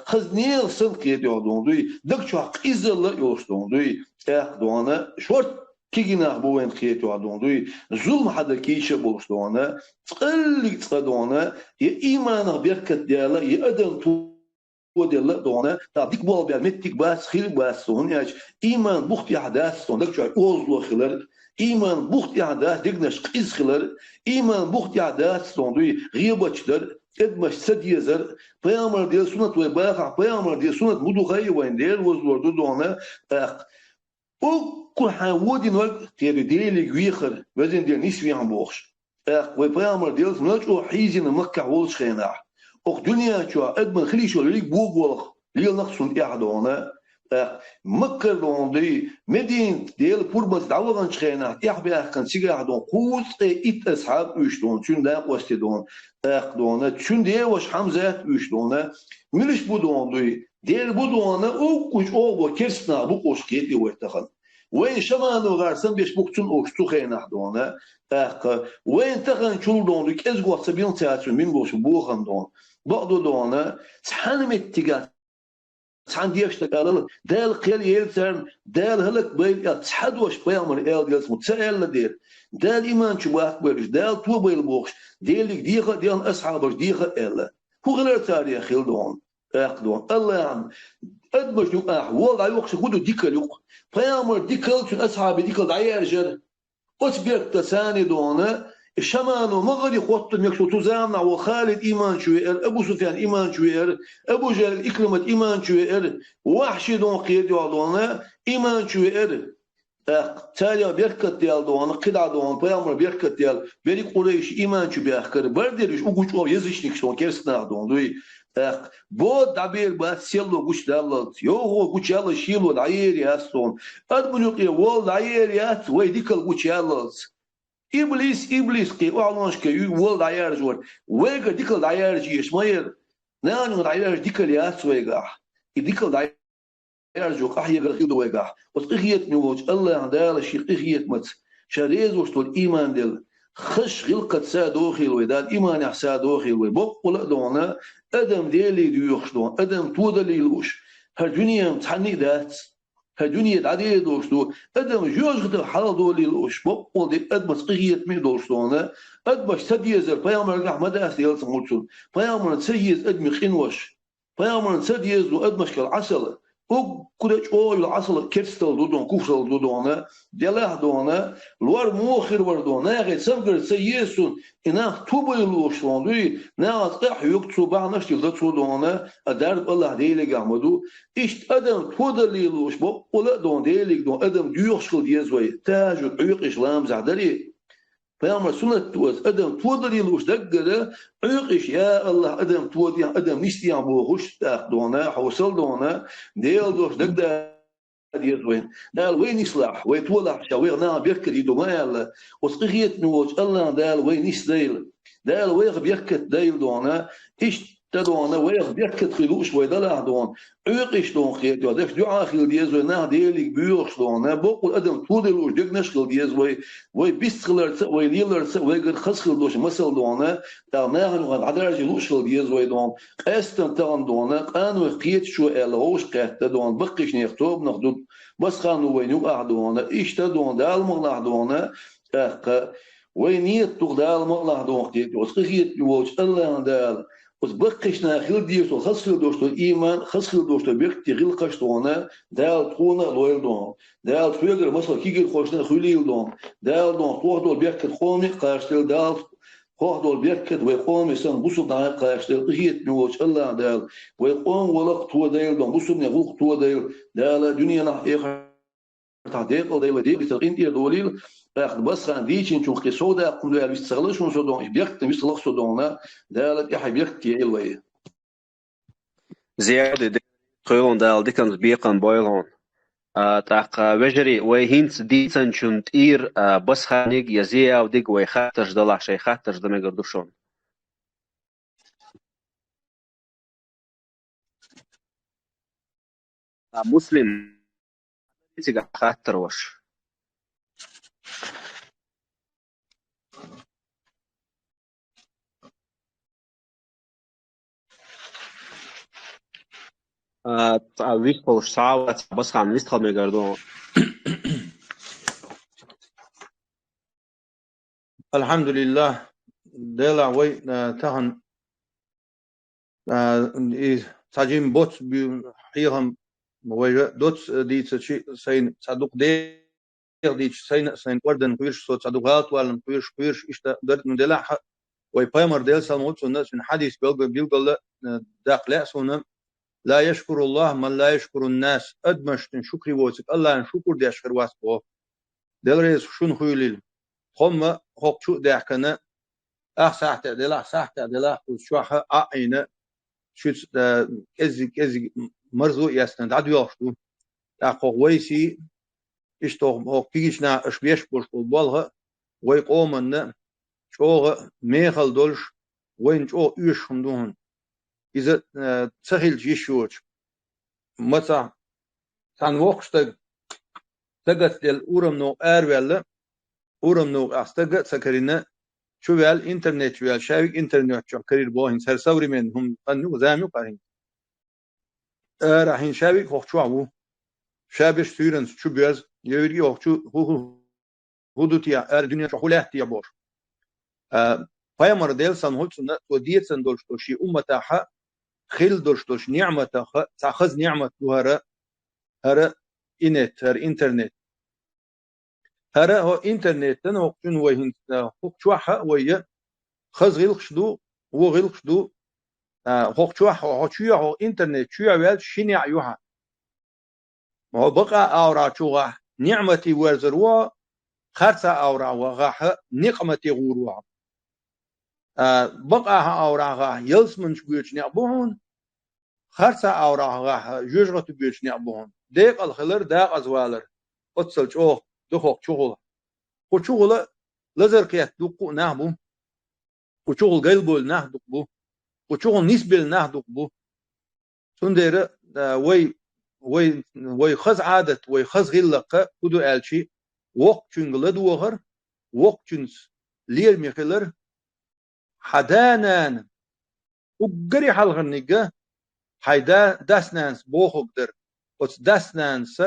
S4: خزنيل سن قيت يعدوندوي دك شو قيزل يوشلوندوي دونا شورت كيجينا بوين قيت يعدوندوي ظلم حدا كيش بوشلونا تقلي تقدونا يا إيمان بيركت ديالا يا أدم تو وديلا دونا تابيك بول بيرمتك باس خير باس هونياش إيمان بوختي حداث دك شو أوزلو خلال إيمان بوخت يعداس دقناش قيس خلال إيمان بوخت يعداس صندوي غيبتشدر إدمش سديزر بيامر ديال سنة وباقع بيامر ديال سنة مدو خي وين ديال وزور دونا وكل حاودين وقت تيري ديالي غيخر وزن ديال نسوي عن بوخش وبيامر ديال سنة حيزين مكة ولش خينا أخ دنيا شو أدمن خلي شو ليك بوق ولخ ليل نقصون إعدونا مكر دوندي مدين ديال بوربس دعوان شخينا يحبي أخن سيجا دون قوس إت أصحاب وشلون شون ده قوستي دون أخدونا شون ده وش حمزة وشلونه ملش بدوندي ديال بدونا أو كوش أو بكرسنا بقوش كيتي ويتخن وين شمانو غارسن بيش بوكتون اوكستو خينح دونا وين تغن شول دون لك از قوات سبيل تاتون من قوش بوخن دون بعضو دونا تحن متقات تحن ديش تقالل دال قيل يلترن دال هلك بيل تحد وش بيامر ايل ديلس متسائل لدير دال ايمان شو اكبرش دال تو بيل بوخش ديلك ديخه ديال اصحابش ديخه الا هو غير تاريخ دون دون الله عم ادمج نوك والله يوقش خدو ديكل يوق بيامر ديكل شو اصحابي ديكل دعيرجر أتبيك تساني دونا الشمانو مغري خوت ميكسو تزامنا وخالد إيمان شوير أبو سفيان إيمان شوير أبو جهل إكرمة إيمان شوير وحشي دون قيد دونا إيمان شوير تالي بيركت ديال دونا قدع دونا بيامر بيركت ديال بيري قريش إيمان شو بيأخر برديرش أقوش أو يزيشنك شون كيرسنا دون دوي بود دبير بات سيلو قوش دالت يو هو قوش يلا شيلو دعير ياستون أدمنو قي وول دعير يات ويديكل قوش يالت إبليس قي وعلانش كي وول دعير جور ويقر ديكل دعير جيش ماير نانو دعير ديكل يات ويقع ديكل دعير جو قحي غرقيدو ويقع وتقيت نوج الله عندال الشيخ قيت مت شريز وشتو الإيمان دل خش غلقت سادوخي الوداد إيمان يحسادوخي الوداد بقول دونا أدم ديلي ديوخش دون أدم تودلي لوش هالدنيا متحني ذات هالدنيا عديد دوش دو أدم جوج غتر حال دولي لوش بقول دي أدم تقيت مي دوش دونا أدم تديز البيامر رحمة أسيال سموتشون بيامر تسيز أدم خنوش بيامر تديز وأدم كالعسل وكلش أول العسل كرستل دودون كوفل دودونا دلاه دونا لور موخر وردونا غير سمجر سيسون إنه توبل لوشلون دوي ناس قح يكتسو بعناش تلتسو دونا أدارب الله ديلي قامدو إشت أدم تودل لوش بو ولا دون ديلي دون أدم ديوخشل ديزوي تاجو عيق إسلام زعدري فيامر سنة توز أدم تودل لوش دقة عيقش يا الله أدم تودي أدم نستيان بوخش تاخدونا حوصل دونا ديل دوش دقة ديزوين دال وين يصلح ويتولح شاويرنا بيركد يدو مال وسقيت نوج الله دال وين يسديل دال ويغ بيركد ديل دونا إيش تدونا ويغ بيركد خلوش ويدلع دون عيقش دون خيت يودف دعاء خيل ديزوي نا ديلك بيوخش دونا بقول أدم تودلوش دقنش خيل ديزوي وي بيستخلرت وي ليلرت ويغر خس خيل دوش مسل دونا تا ناهن عدرج لوش خيل ديزوي دون قاستن تان دونا قانو قيت شو الهوش قات دون بقش نيختوب نخدود بس خانو وينو أعدونا إيش تدون دال مغلح دونا وينيت تغدال مغلح دون تيت وسقيت يوش الله دال وسبقشنا خيل ديوش وخسخيل دوش الإيمان خسخيل دوش بيرك تغيل قشتونا دال تخونا لويل دون دال تفيقر مثلا كيجر خوشنا خليل دون دال دون توح دول بيرك تخومي قاشتل دال خوح دول بيرك ويقوم يسان بوسو دعاء قاشتل قيت نوش الله دال ويقوم ولق تو دايل دون بوسو نغوق تو دايل دال دنيا نح إيخر تعديق دايل ديل تلقين دير دوليل أخذ بس عن ديشين شو خي سودا قم له بيستغلش من سودان بيرك بيستغلق سودانا دالك يحب بيرك يلوي
S2: زيادة خيرون دال ديكن بيقن بويلون تاق وجري وهينت ديتن شنت إير بس خانيق يزيا وديق ويخاتش دلع شي خاتش دمي قردوشون مسلم تيجا خاتر وش ويخبوش ساعة بس خان نستخل مي قردون
S3: الحمد لله دلع وي تهن تاجين بوت بيهم وي دوت دي سين صدوق دي دي سين وردن كويش صوت صدوقات ولا كويش إشتا درت ندلع وي بايمر ديل سالموت الناس من حديث بيلقى داخل سونم لا يشكر الله من لا يشكر الناس أدمش شكري ووتك الله شكر دي أشكر واسبه دل ريس شون خويليل هم خوك شو دي أحكنا ساعة دلا ساعة دلا وشوحة عينة شو كزي مرزو يسند عدو يوشتو أخو ويسي إشتو هو كيشنا أشبيش بوشتو بالها ويقومن شوغ ميخل دولش وين شو يشهم دون إذا تسهل جيشوش متى كان وقت تجت الأورم نو ولا أورم نو أستجت سكرنا شو الإنترنت شو شابك إنترنت شو كرير بوهن سر سوري منهم قنو زامي قارين راهين شابك هو شو عبو شابش سيرن شو بيز يوري هو شو هو هدوتيا الدنيا شو خلاه بور فيمر ديل سنهولسن وديت سندولش توشي أمتها خيل دولش نعمة تأخذ نعمة هرا هرا إنت هر إنترنت هرا هو إنترنت تنو وقتن وين هوكشوحة ويا خز غيلخشدو وغيلخشدو هوكشوحة هوشيا هو إنترنت شويا ويل شيني عيوها هو بقى أورا شوغا نعمتي ورزروا خرصة أورا وغاها نقمتي غوروا بقى أورا غا يلس من شبيش نعبون خرصة أورا غاها جوجغة بيش نعبون ديق الخلر داق أزوالر أتصل شوه دخوك شغل وشغل لزر قيات دقو نهبو وشغل قلبول نهدق بو وشغل نسبل نهدق بو سندير وي خز عادة وي خز غلقة كدو ألشي وقت شنغلد وغر وقت شنس لير ميخلر حدانان وقري حلغنقة حيدا داسنانس بوخو قدر وس داسنانس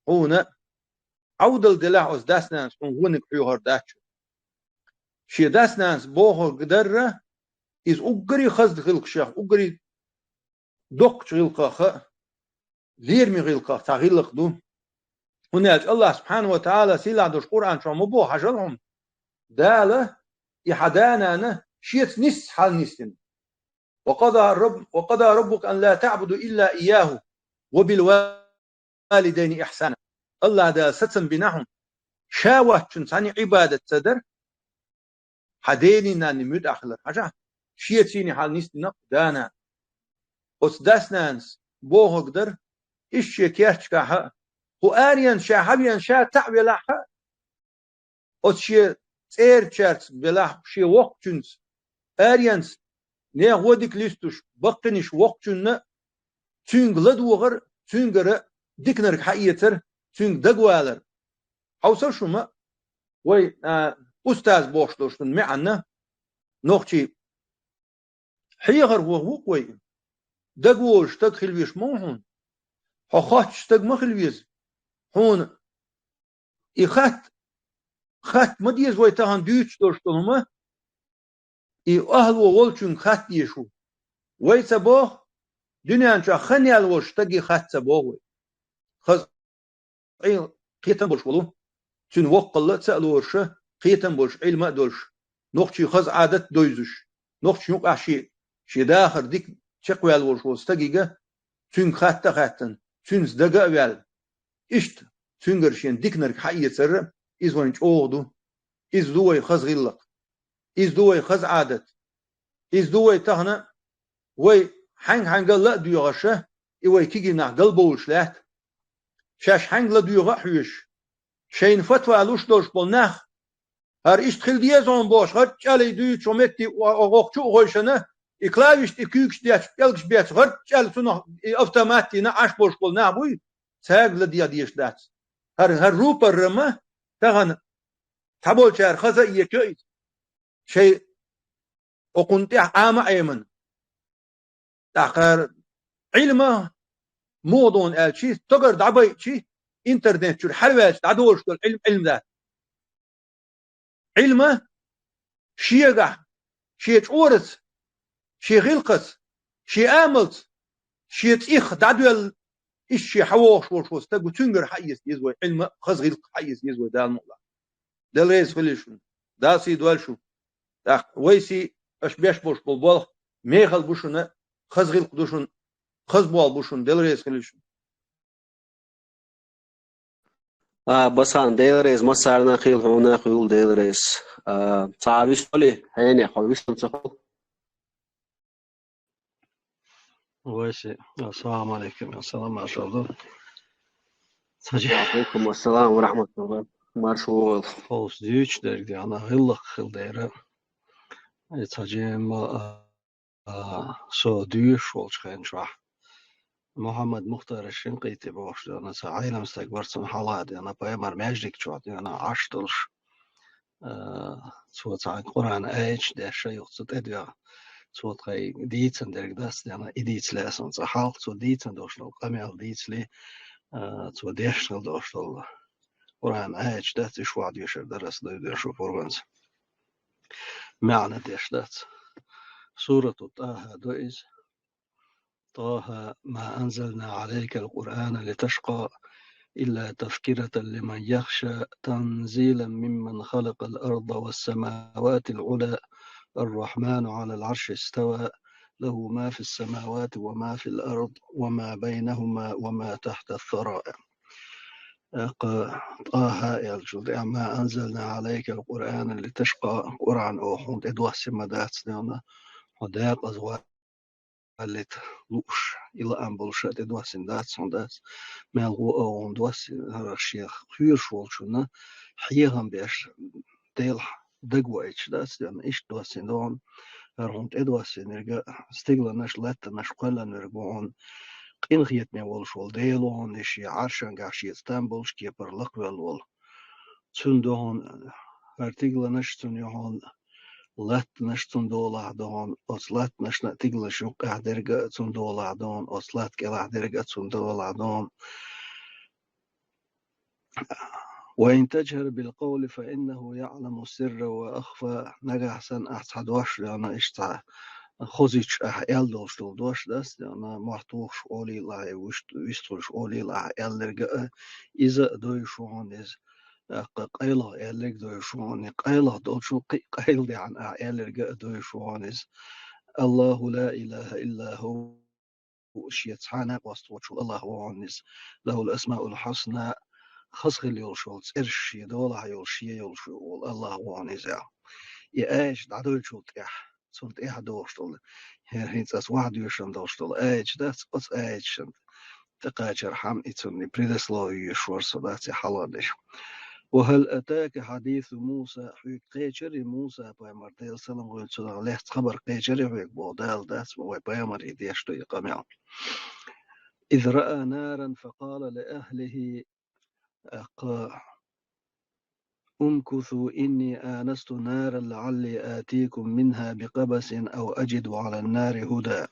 S3: هونا عودل دلاع وس داسنانس هونك حيوهر داتشو شي داسنانس بوخو قدر إز أقري خز غلق شيخ أقري دق غلقة لير مغلقة تغلق دو هناك الله سبحانه وتعالى سيلا دوش قرآن شو مبو حجرهم دالة يحدانا شيت نس حال نسن وقضى ربك أن لا تعبدوا إلا إياه وبالوالدين إحسانا الله دا ستن بناهم شاوة تنساني عبادة تدر حديني ناني مد أخلر حاجة شيت سيني حال نسن دانا وسداسنانس بوه قدر إيش كيرتكاها هو آريان شاهبيان شا تعبي لها أتشي تير تشارت بلا شي وقتنس آريانس نه وديك ليستوش بقنش وقتن تونغ لدوغر تونغر ديكنر حقيتر تونغ دغوالر حوصل شوما وي أستاذ بوش دوشتن معنا نوختي حيغر هو وي دغوش تدخل ويش موهون خاتش تگ مخلويز هون خات مديز ويتهان ديوش دوشتنما أهل وولشون خات يشو ويتبوه دنيا شا خنيال وش تجي خات سبوه خز قيتن بوش ولو تون وقل تسألوش قيتن بوش علم دولش نوختي خز عادت دويزش نوختي نوقع شي داخر ديك شقوال وش وستجيجا تون خاتن تون زدقا ويال إشت تونغرشين ديكنر حقية سر إز وينش أوغدو إز دوي خز غلق إز دوي خز عادت إز دوي تهنا وي حنگ لا ديوغشه إوي كيجي نح قلبوش لات شاش حنگ لا ديوغ حيش شين فتوى لوش دوش بولناخ هر إشت خل ديزون باش هر چالي ديو چومتي وغوخچو غوشنه إكلاويشت إكيوكش ديش يلقش بيت هر چال سنو أوتوماتي نا عش بوش بولناه بوي ساق لديا ديش لات هر روبر رما تغن تبول شهر خزا يكيد شيء وقنتي عام أيمن تأخر علمه موضون الشيء تقدر دعبي شيء إنترنت شو حلوات تعدوش العلم ده علمه شيء شيء أورث شيء غلقت شيء آملت شيء إخ تعدول إيش حواش وش تقول تنجر حيز يزوي علم خز غلق حيز يزوي ده الموضوع ده ليس فليشون ده سيد والشو ده ويسي أش بوش بالبال ميخل بوشنا خز غلق دوشون خز بوال بوشون ده ليس فليشون
S2: بس عن ديلريز ما صارنا خيل هنا خيول ديلريز تعرفش ليه هيني حويش تنصحوا
S5: ويسي السلام عليكم السلام ما شاء الله
S2: وعليكم السلام ورحمة الله مرشول
S5: فوز ديوش درجة أنا غلق خل ديرة تجي ما سو ديوش والش خين شرح محمد مختار الشنقيطي بوش أنا سعيلم استكبرت حالات أنا بأمر ماجدك شوات أنا عشتلش صوت عن قرآن آيش ده شيء صوت أدوى صوت خي ديتن درك داس أنا إديت لاسن صحال صوت ديتن دوشل قميل ديت لي صوت ديشل دوشل قرآن آيش ده تشواد يشر درس ده شو فرنس معنى ديش ده سورة طه دوئز طه ما أنزلنا عليك القرآن لتشقى إلا تذكرة لمن يخشى تنزيلا ممن خلق الأرض والسماوات العلى الرحمن على العرش استوى له ما في السماوات وما في الأرض وما بينهما وما تحت الثرى طه يلجد ما أنزلنا عليك القرآن لتشقى قرآن أوحون إدوه سمدات سنونا وداق أزوال قالت لوش إلى أن بلشت إدوه سندات سندات ما الغو أوون دوس الشيخ خير شول شنا حيهم بيش ديل دقوا إيش داس يعني إيش دوس سندون هرهمت إدوس نرجع استقلا نش لات نش قلا نرجعون قين خيتنا وول شول ديلون إيش عارشان قاشي اسطنبولش كيبر لقبل وول تندون هرتقلا نش تنيهون لات نش تندولا دون أصلات نش نتقلا شو قاعدرجع تندولا دون أصلات قاعدرجع تندولا دون وإن تجهر بالقول فإنه يعلم السر وأخفى نجح سن أحد واش لأنا إشتع خزيش يلدوش دوش دست لأنا محتوش أولي لا ويستوش أولي لا يلرجع إذا دويشون إز قيلا يلرج دويشون قيلا دوشو قيل دي عن يلرجع دويشون إز الله لا إله إلا هو شيتحانا واستوش الله وعنز له الأسماء الحسنى خص اللي يلشول إرش يدولا يلشي يلشول الله وعنزع يأش دعوة شو تيح صرت إيه دوشتول هينس أس واحد يشون دوشتول أيش ده أس أيش تقاجر حم إتسوني بريدسلو يشور صداتي حلالش وهل أتاك حديث موسى في قيجر موسى بامر سلام قلت له ليه خبر قيجر في بودال داس بامر يديشتو يقمع إذ رأى نارا فقال لأهله امكثوا إني آنست نارا لعلي آتيكم منها بقبس أو أجد على النار هدى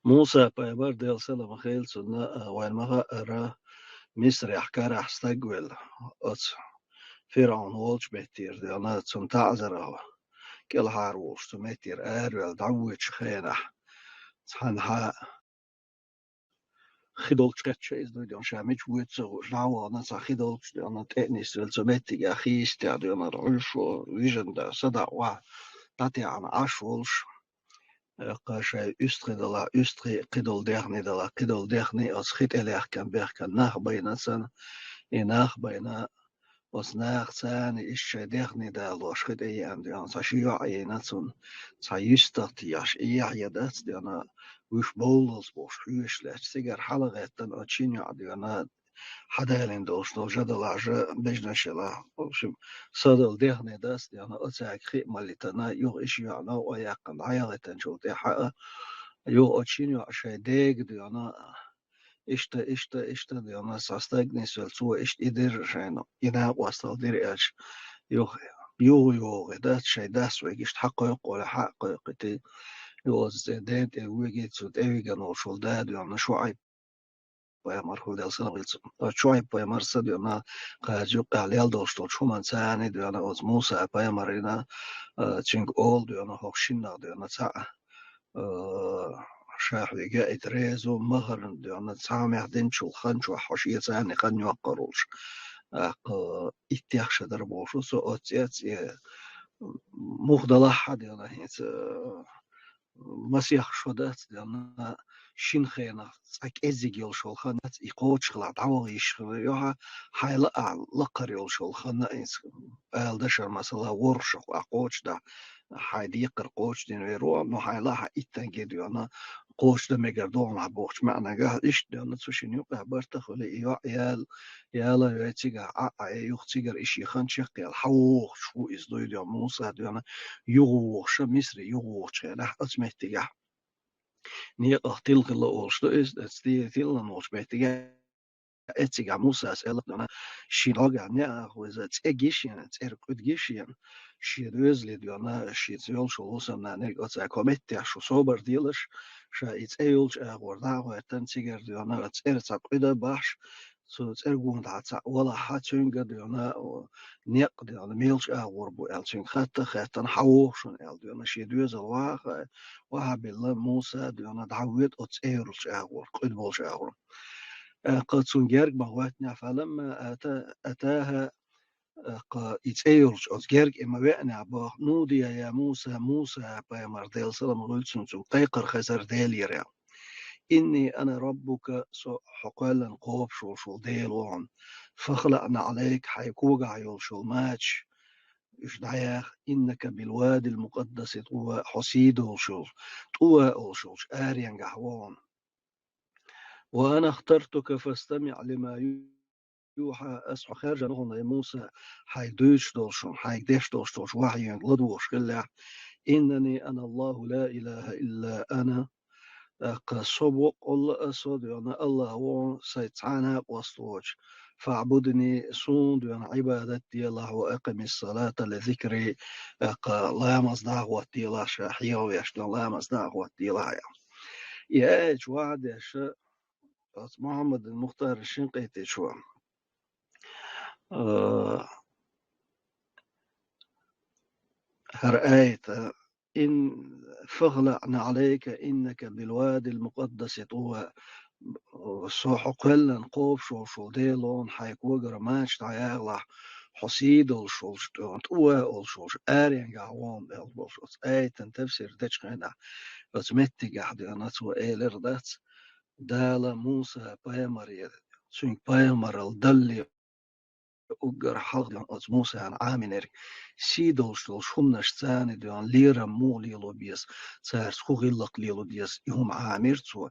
S5: موسى بيبر ديل سلام خيل سنة وين ما أرى مصر يحكار استقبل أتس فرعون وولش بيتير دي أنا تسن تعذره كل هاروش تميتير أروال دعوش خينح تحنها خدولش كتشيز دي أنا شامج ويتسو جاوا أنا خدولش دي أنا تأنيس والتميتي أخيس دي أنا رعوش ويجن دا صدع واحد تاتي عن عشولش قاشا يستري قدول ديخني أسخيت إليح كان بيخ كان ناخ بينا سن إناخ بينا وسناخ ساني إيش ديخني دا لوشخيت إي عندي أنا ساشيو عينا سن سايسترتياش إي عيادات دي أنا وش بولز بوش ويش لاتش سيجار حلقة تن أتشيني عدي أنا حدالين دوش نو جدل عجا بجنا شلا وشم صدل ديخني داس دي أنا أتاك خيق مالتنا يو إيش يعنى وياقن عيالتن شو دي حقا يو أتشيني عشا ديك دي أنا إشتا دي أنا ساستاقني سوالسو إشت إدير شاينو إنا واستال دير إلش يو داس شاي داس ويجيشت حقا ولا حقا قتي يو زيدات ويجيت سود إيجان وشول داد يعني شو عيب بيامر هو دل سنة بيلسون شوي بيامر سد يونا قاجو قاليال دوشتول شو من ساني ديانا أز موسى بيامرنا تشينج أول ديانا هوشينا ديانا تاع شاح ويجا إدريزو مهرن ديانا سامع دينشول خنشو حشية ساني خنيو قرولش إتياخ شدر بوشو سو أتيات مخدلا حد ديانا هيت مسيح شدات ديانا شين خينا ساك إزيج يول شول خنا يقوتش خلا دعويش يوها حيلا لقر يول شول خنا إنس دشر مثلا ورش قوتش دا حيدي يقر قوتش دين ويرو نو حيلا إتنجد يونا قوتش دا مقردون عبوش معنا قاعد إيش ديانا تسوشين يوقع برتخلي يالا يتيجا يختيجر إيش يخان شقي الحوخ شو إزدو ديان موسى ديانا يوغ شمسري يوغ شينا أتمهتيجا نيق تلقي الله أولشتو تستي تلنا نوش بيتجا اتسيجا موسى أسألك أنا شيراجع نيا وإذا تأجيشين تأرقد جيشين شيروز لدينا شيزيول شلوسا نانيك أتأكمتي شو صبر ديلش شا إتأيولش أغوردا ويتنسيجر دينا أتأرقد باش so it's ergun dat wala hatsunga dona niq dona milch agorbu elsin khatta hawo shon el dona sheduz wa habilla musa dona dawit ots erus agor qudbolsh agor قدسون جرج بغواتنا فلما أتاها إتسيرش أز جرج إما وقنا با نودي يا موسى با مرديل سلام غلسون سو قيقر خزر ديل يريا إني أنا ربك سو حقالا قوب شو ديلون فخلقنا عليك حيكوغا يول شو ماتش إشدعياخ إنك بالوادي المقدس طوى حسيد طوى آريان قحوان وأنا اخترتك فاستمع لما يوحى أسحو خارجا نغنى موسى حي دوش دوشون حي ديش دوش وحي لدوش كلا إنني أنا الله لا إله إلا أنا قصبق الله أسود يعني الله هو سيتعانا وصلوج فاعبدني صون يعني عبادتي الله وأقم الصلاة لذكري لا مصدع وتي الله شاحية ويشتغل لا مصدع وتي الله يا جواد يا شا محمد المختار الشنقيتي شو هرأيت إن فغلعنا عليك إنك بالوادي المقدس طوى صوحو كلن قوب شو ديلون حيك وقر ماش تعيالح حسيد الشوش طوى الشوش آرين قعوان البوشوس آيتن تفسير دجخنا وتمتي قحدي أنا تو إيلر دات دالا موسى بايمر سوين بايمر الدلي أجر حلق ديان أز موسى عن عامنر سيدوش شونش ثاني ديان ليرا مو ليلو بيس سارس خو غلق ليلو بيس يهم عامر تو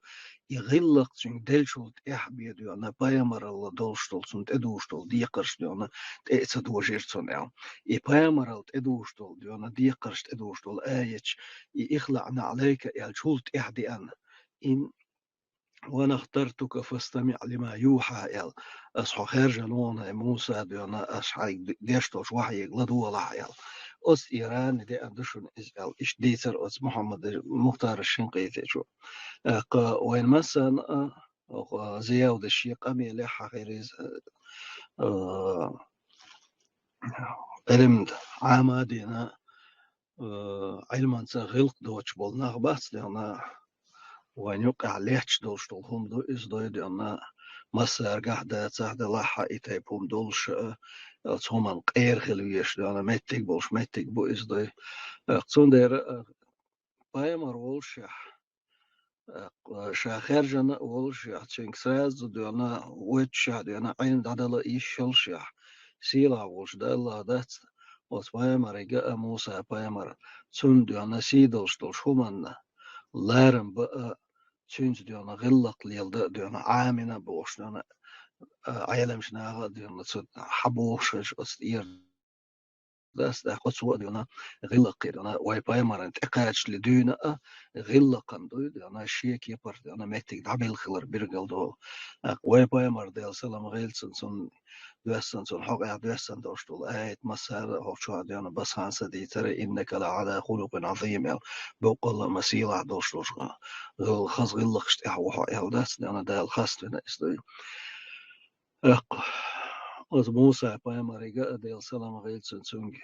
S5: يغلق تين دلشول إحبي ديان بايمر الله دولشتول سنت إدوشتول ديقرش ديان تأتس دوجيرتون يعني بايمر إدوشتول ديان ديقرش إدوشتول آيتش يخلعنا عليك يالشولت إحدي أنا إن وأنا اخترتك فاستمع لما يوحى إل أصحو خارج لون موسى دينا أصحى ديشتوش وحي غلدو الله إل أس إيران دي أندشون إزال إش ديتر أس محمد المختار الشنقيتي شو وين مثلا زياد الشيق أمي لحا غيريز علم عامادينا علما غلق دوش بولنا بس لأنا وين يقع ليش دولش دولهم دو إز دويد أن مسار قاعدة تحت لحا إتايبهم دولش تصومن قير خلويش أنا ميتك بولش ميتك بو إز دوي قصون دير بايمر ولش شاخرجنا ولش تشينك سراز دو أنا ويتش دو أنا عين دادلا إيشلش سيلا ولش دالا دات وس بايمر إيجا موسى بايمر تون دو أنا سيدولش دولش همن لارن بقى تشينج ديانا غلق ليلدا ديانا عامنا بوش ديانا عيلم شناغا ديانا حبوش أستير داس دا قصوى ديانا غلق ديانا واي باي مرن تقاش لدينا غلقا ديانا شيك يبر ديانا ميتك دعبيل خلر بيرقل دو واي باي مر ديال سلام غيلسن سن دوستن سن حق دوستن دوشتول آيت مسار هوشوا ديانا بس هانسا دي ترى إنك لعلى خلق عظيم بوقل مسيلة دوشتوش غل خاص غلق اشتاح يا وداس ديانا دا الخاص دينا استوي از موسى باي مريقا ديال سلام غيلسن سنج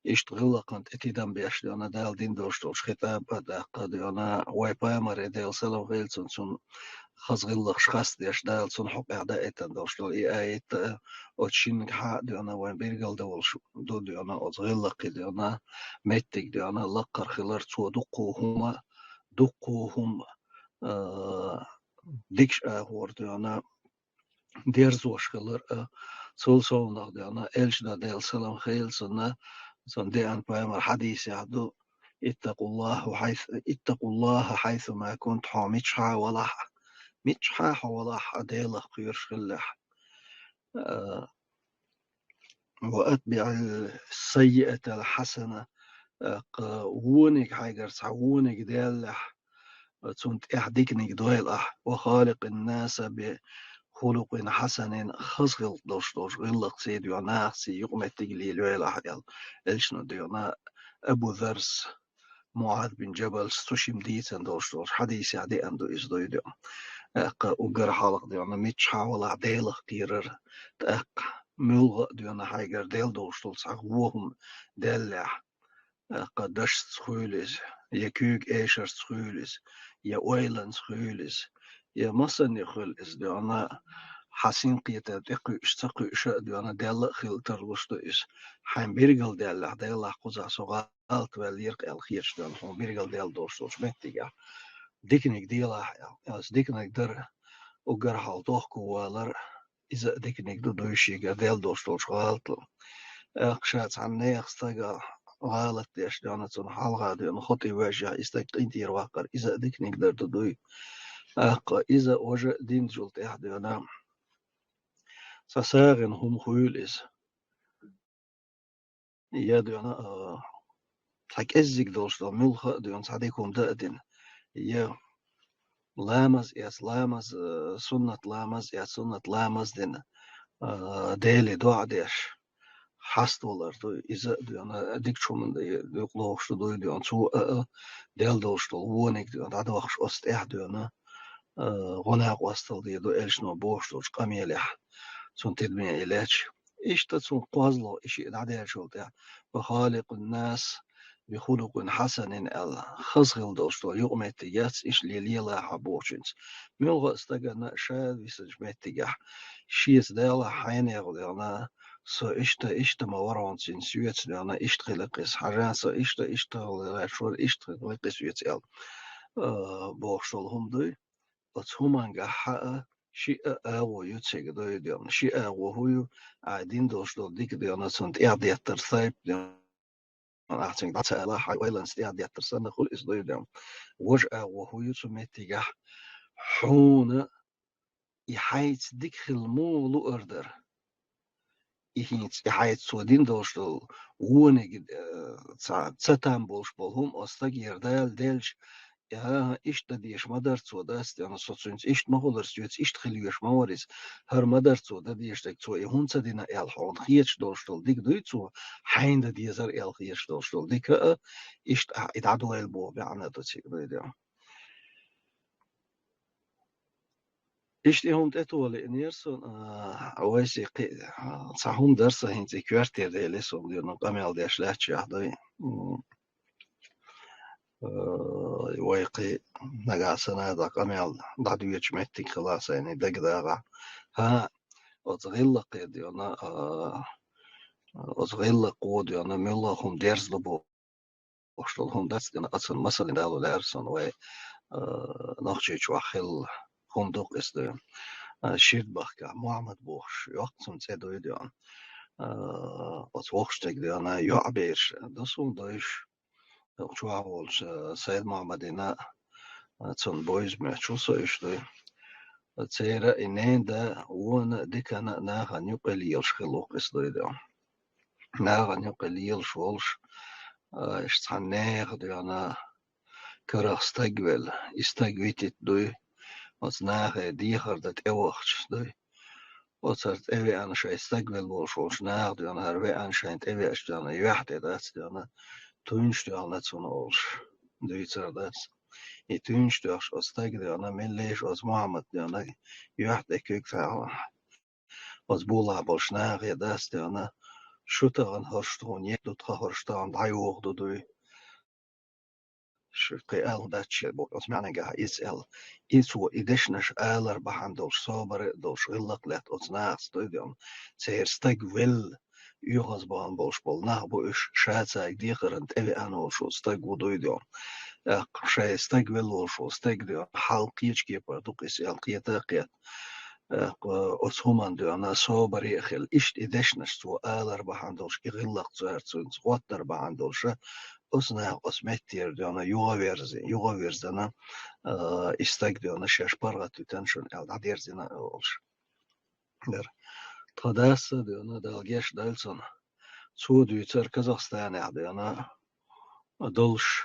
S5: اشتغل قنت اتيدم بيش ديانا دال دين دوشتوش خطاب دا ديانا واي باي مري ديال سلام غيلسن سن خاص غلق شخص ديش دال سن حق اعداء دوشتول اي آيت وتشين حق ديانا وين بيرقل دولش دو ديانا از غلق ديانا ميتك ديانا لقر خلر تو دقوهم ديكش اهور ديانا ديرزوش خلر سول سول ديانا إلش دا ديال سلام خيلسن سن ديان بايمر حديث يعدو اتقوا الله حيث ما كنت ميتشحا ولاح ميتشحا ولاح ديلا قيرش خلح وأتبع السيئة الحسنة وونك حيجر تعوونك ديالح تونت إحديكني دويل وخالق الناس بخلق حسن خصغل دوش غلق سيد يعناق سي يقوم تجلي لويل يل إلشنو ديونا أبو ذرس معاذ بن جبل ستوشيم ديتن دوش حديث عدي أندو إز دويدو وقر حالق ديونا ميتش حاول عديلق كيرر ملغ ديونا حاجر ديل دوش صح وهم دلع قداش سخوليس يا كوك ايشر سخوليس يا اويلان سخوليس يا مصن يخوليس ديونا حسين قيتا دقو اشتقو اشاء ديونا ديلا خلتر لشتويس حين بيرغل ديلا ديلا قوزا سوغالت واليرق الخيرش ديونا هم بيرغل ديل دوشتوش متيجا ديكنيك ديلا ياس ديكنيك در وقر حال دوخكو والر إذا ديكنيك دو دوشيغا ديل دوشتوش غالت اقشات عن نيخستاقا غالت ديش ديانا تون حالغا ديانا خطي واجه استيقين تير واقر إذا ديك نقدر تدوي إذا وجه دين جلت ديانا ساساغن هم خويلس يا ديانا حك ازيك دوش دو ملخ ديان صديقهم دادين يا لامز ياس لامز سنة لامز يا سنة لامز دين ديلي دو عديش hastalar då is det addiction det låst då det så del då står wonik det hade också ost då هنا وصل دي دو إلشنا بوشتوش قميلة سون تدمي إليش إيش تسون قازلو إيش العديد شو ده وخالق الناس بخلق حسن الخزغل دوشتو يوم تيجس إيش ليلا حبوشنس ملغ استجنا شاد ويسج متجح شيس دالا حين يغلينا سو إشت ما وران سين سويت لأنا إشت خلقس حاجة سو إشت غلاشور إشت خلقس سويت إل بوشتول هم دو وتهمانجا حق شيء أو يتسيق دو يديون شيء أو هو عادين دوشتول ديك ديونا سنت إعدي الترثيب ديون أحسن دات سألا حق ويلانس إعدي الترسنة خل إس دو يديون وجأ وهو يتسميتيجا حون يحيت ديك خلمو لو أردر يحيت سودين دوشتول ووني تساتان بولش بولهم أستاق يردال ديلش ja, ist da die Schmadar zu, das ja noch so zu uns ist mal jetzt ist khili schmawaris her madar zu da die ist zu hunza dina el hon khiech dostol dik du zu hein da dieser el khiech dostol dik ist idadu el bo beana da sich da ist die hund etwa in ersten awasi sahum darsa hin sie kwartier der lesson die noch amel der schlecht ja da ويقي نجا سنة دا قميل دعدو يجمعتك خلاص يعني دقداغا ها أتغلق ديونا أتغلق ديونا ملهم درس لبو وشتلهم درس دينا أصلا مثلا دالو لارسون و نخشيش وخل خندق استيون شيرد بخكا محمد بوخش يقسم تسيدو ديون أتوخشتك ديونا يعبيش دسون دايش Čuavol sedmā madinā cun boys meču soištui. Cera inenda una dikana naga nyuqeliel schilokis doideo. Naga nyuqeliel schwolsch isthanneeg diana karag stagwel istagwitit doi. Wat naga diger dat ewachts doi. Wat zart ewe aanschijn stagwel wol schwolsch naag diana harwe aanschijnt ewe as diana juachte dat diana Tuinstjal net zo'n als Duitser dat. I tuinstjals als tegen de andere milles als Mohammed de andere jacht ik ook wel. Als bola bolsnaar je dat de andere schutter en horston je doet horston bij oog doe. شفقي آل داتشي بوك أسمعناها إسأل إسو إدشنش آلر بحندل صابر دوش غلق لات أسناس دويديون سير ستاق يغز بان بوش بول نهبو إش شاتساك ديقرن تبي أنا وشو ستاق ودويديون شاي ستاق وشو ستاق ديون حالقيج كيبر دوك إسأل قيتاقيت أسهمان ديون صابر يخل إشت إدشنش تو آلر بحندلش إغلق زارتسون سغوتر بحندلش أصنع أسمتير ديانا يوغا فيرزنا استاك ديانا شاش برغة تتنشن العدير زينا أولش تداس ديانا دالجيش دالسون سو ديوتر كازاخستان ديانا دولش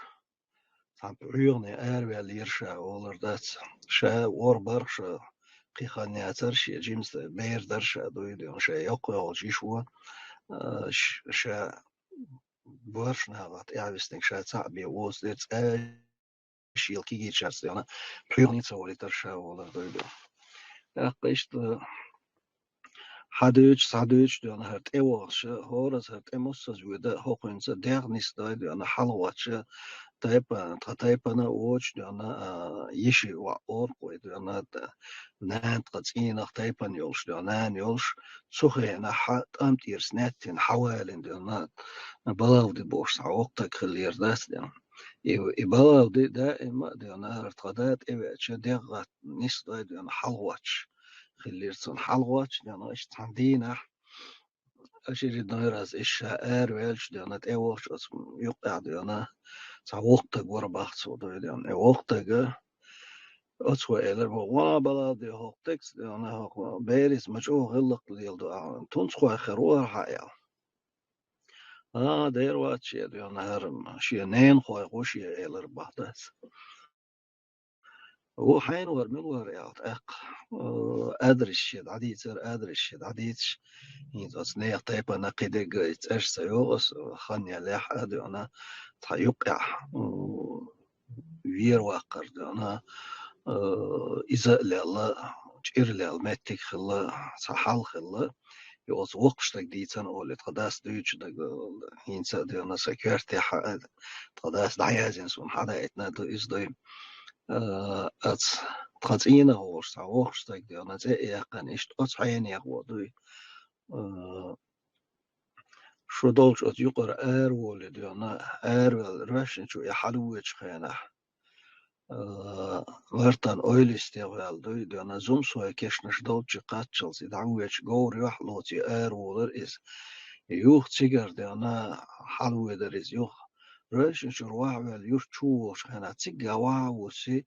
S5: عم بعيوني أروي ليرشا ولردات شا وربر شا قيخانياتر شي جيمس بير درشا دويدون شا يقوى جيشوا شا بورشنا غات إعبستنك شا تعبي ووزدت شيل كيجي شاس يعني بعيوني تسولي درشا ولردويدون قيشت حدوش صدوش دون هرت إيوش هورز هرت إموسز وده هوقنز ديغنيس دايد أنا حلواتش تايبنا ووش دون يشي وأور قوي دون نان قصينا تايبن يولش دون نان يولش سخي أنا حت أمتير سنتين حوالين دون بلاو دي بوش سعوقتك خلير داس دون يبلاو دي دائما دون هرت قدات إيوش ديغت نيس دايد دون حلواتش خليرتون حلواتش دون إيش تندينا أشير داير از إيش ويلش دون إيوش يقع دون وقتك ورباخت صدور دون وقتك أتوى إلر ووانا بلا دي هوقتكس دون هو بيريس مجو غلق ليل دو تنسخوا خروها حيا دير واتشي دون هرم شي نين خوي غوشي إلر بحدث هو حين ور من ور يعط أدرش شد عديتر أدرش شد عديتش يتوس نيا طيبا نقيدة قيت أش سيوغس خانيا لح أدونا تيقع وير واقر دونا إذا لله جير للمتك خلا صحال خلا يوز وقشتك ديتن أولي تقداس دوش دق هينسا دونا سكيرتي حق تقداس دعيازين سون حدا إتنا دو إزدوي أت تقطعينا هورس وقشتك دونا زي إيقان إشت أتحين يقودوي شو دولش أت يقر أولي دونا راشن شو يحلوش خينا ورتان أويل استغلال دونا زوم سوى كشنش دولش قاتشلز يدعوش جور يحلوتي ولر إز يوخ تيجر دونا حلوة دريز يوخ راشن شو رواعل يوخ تشوش خينا تيجا واوسي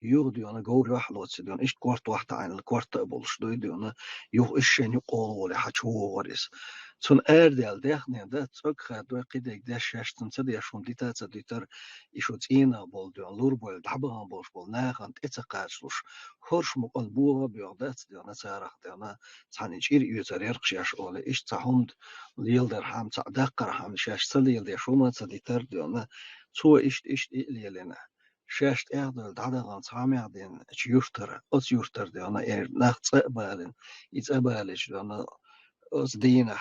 S5: يوغ دونا جور يحلوتي دونا إيش كوارت واحد عن الكوارت أبولش دونا يوخ إيشين يقول ولا حتشو وريس Zo'n aardeel degene dat ook gaat door kidek desjesten te de schon dit dat diter isot ina bol de lurbol dabahan bol bol nagan etaqaslus horsh muqal buga biodat de na sarach de na sanijir user erqshash ole ish tahund yilder ham tadaqar ham shashsal yilder shuma diter de na so ish ilelena شاشت اغدل دعدغان سامعدين يشتر أس يشتر دي أنا ناخد سقبالين يتقبالش أنا أس دينا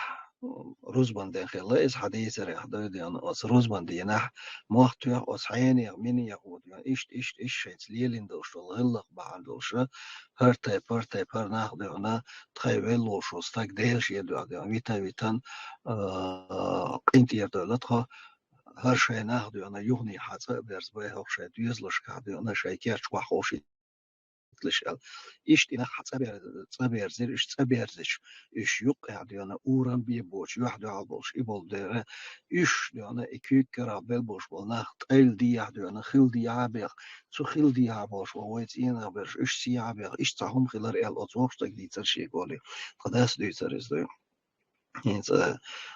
S5: روزبان دين خلا إس حديث ريح دي أنا أس روزبان دينا موقتها أس عيني مني يقود يعني إيش شيء ليلين دوش الغلق بعد دوش هرتي بر ناخد أنا تخيل وش وستك ديش يدو يعني ويتان قيمت يردولتها هر شيء ناخد أنا يغني حتى برز بيه شيء يزلش كعد أنا شيء كيرش وحوشي لشال إيش تنا حتى برزير إيش تبرزش إيش يقع أنا أوران بيبوش يحدو عبوش يبول ده إيش أنا إكيك كرابل بوش بالنخت أيل دي أنا خيل دي عبير سو خيل دي عبوش وويت إنا برش إيش سي عبير إيش تهم خلر إل أطوش تقدي ترشي قولي قداس دي ترز ده يعني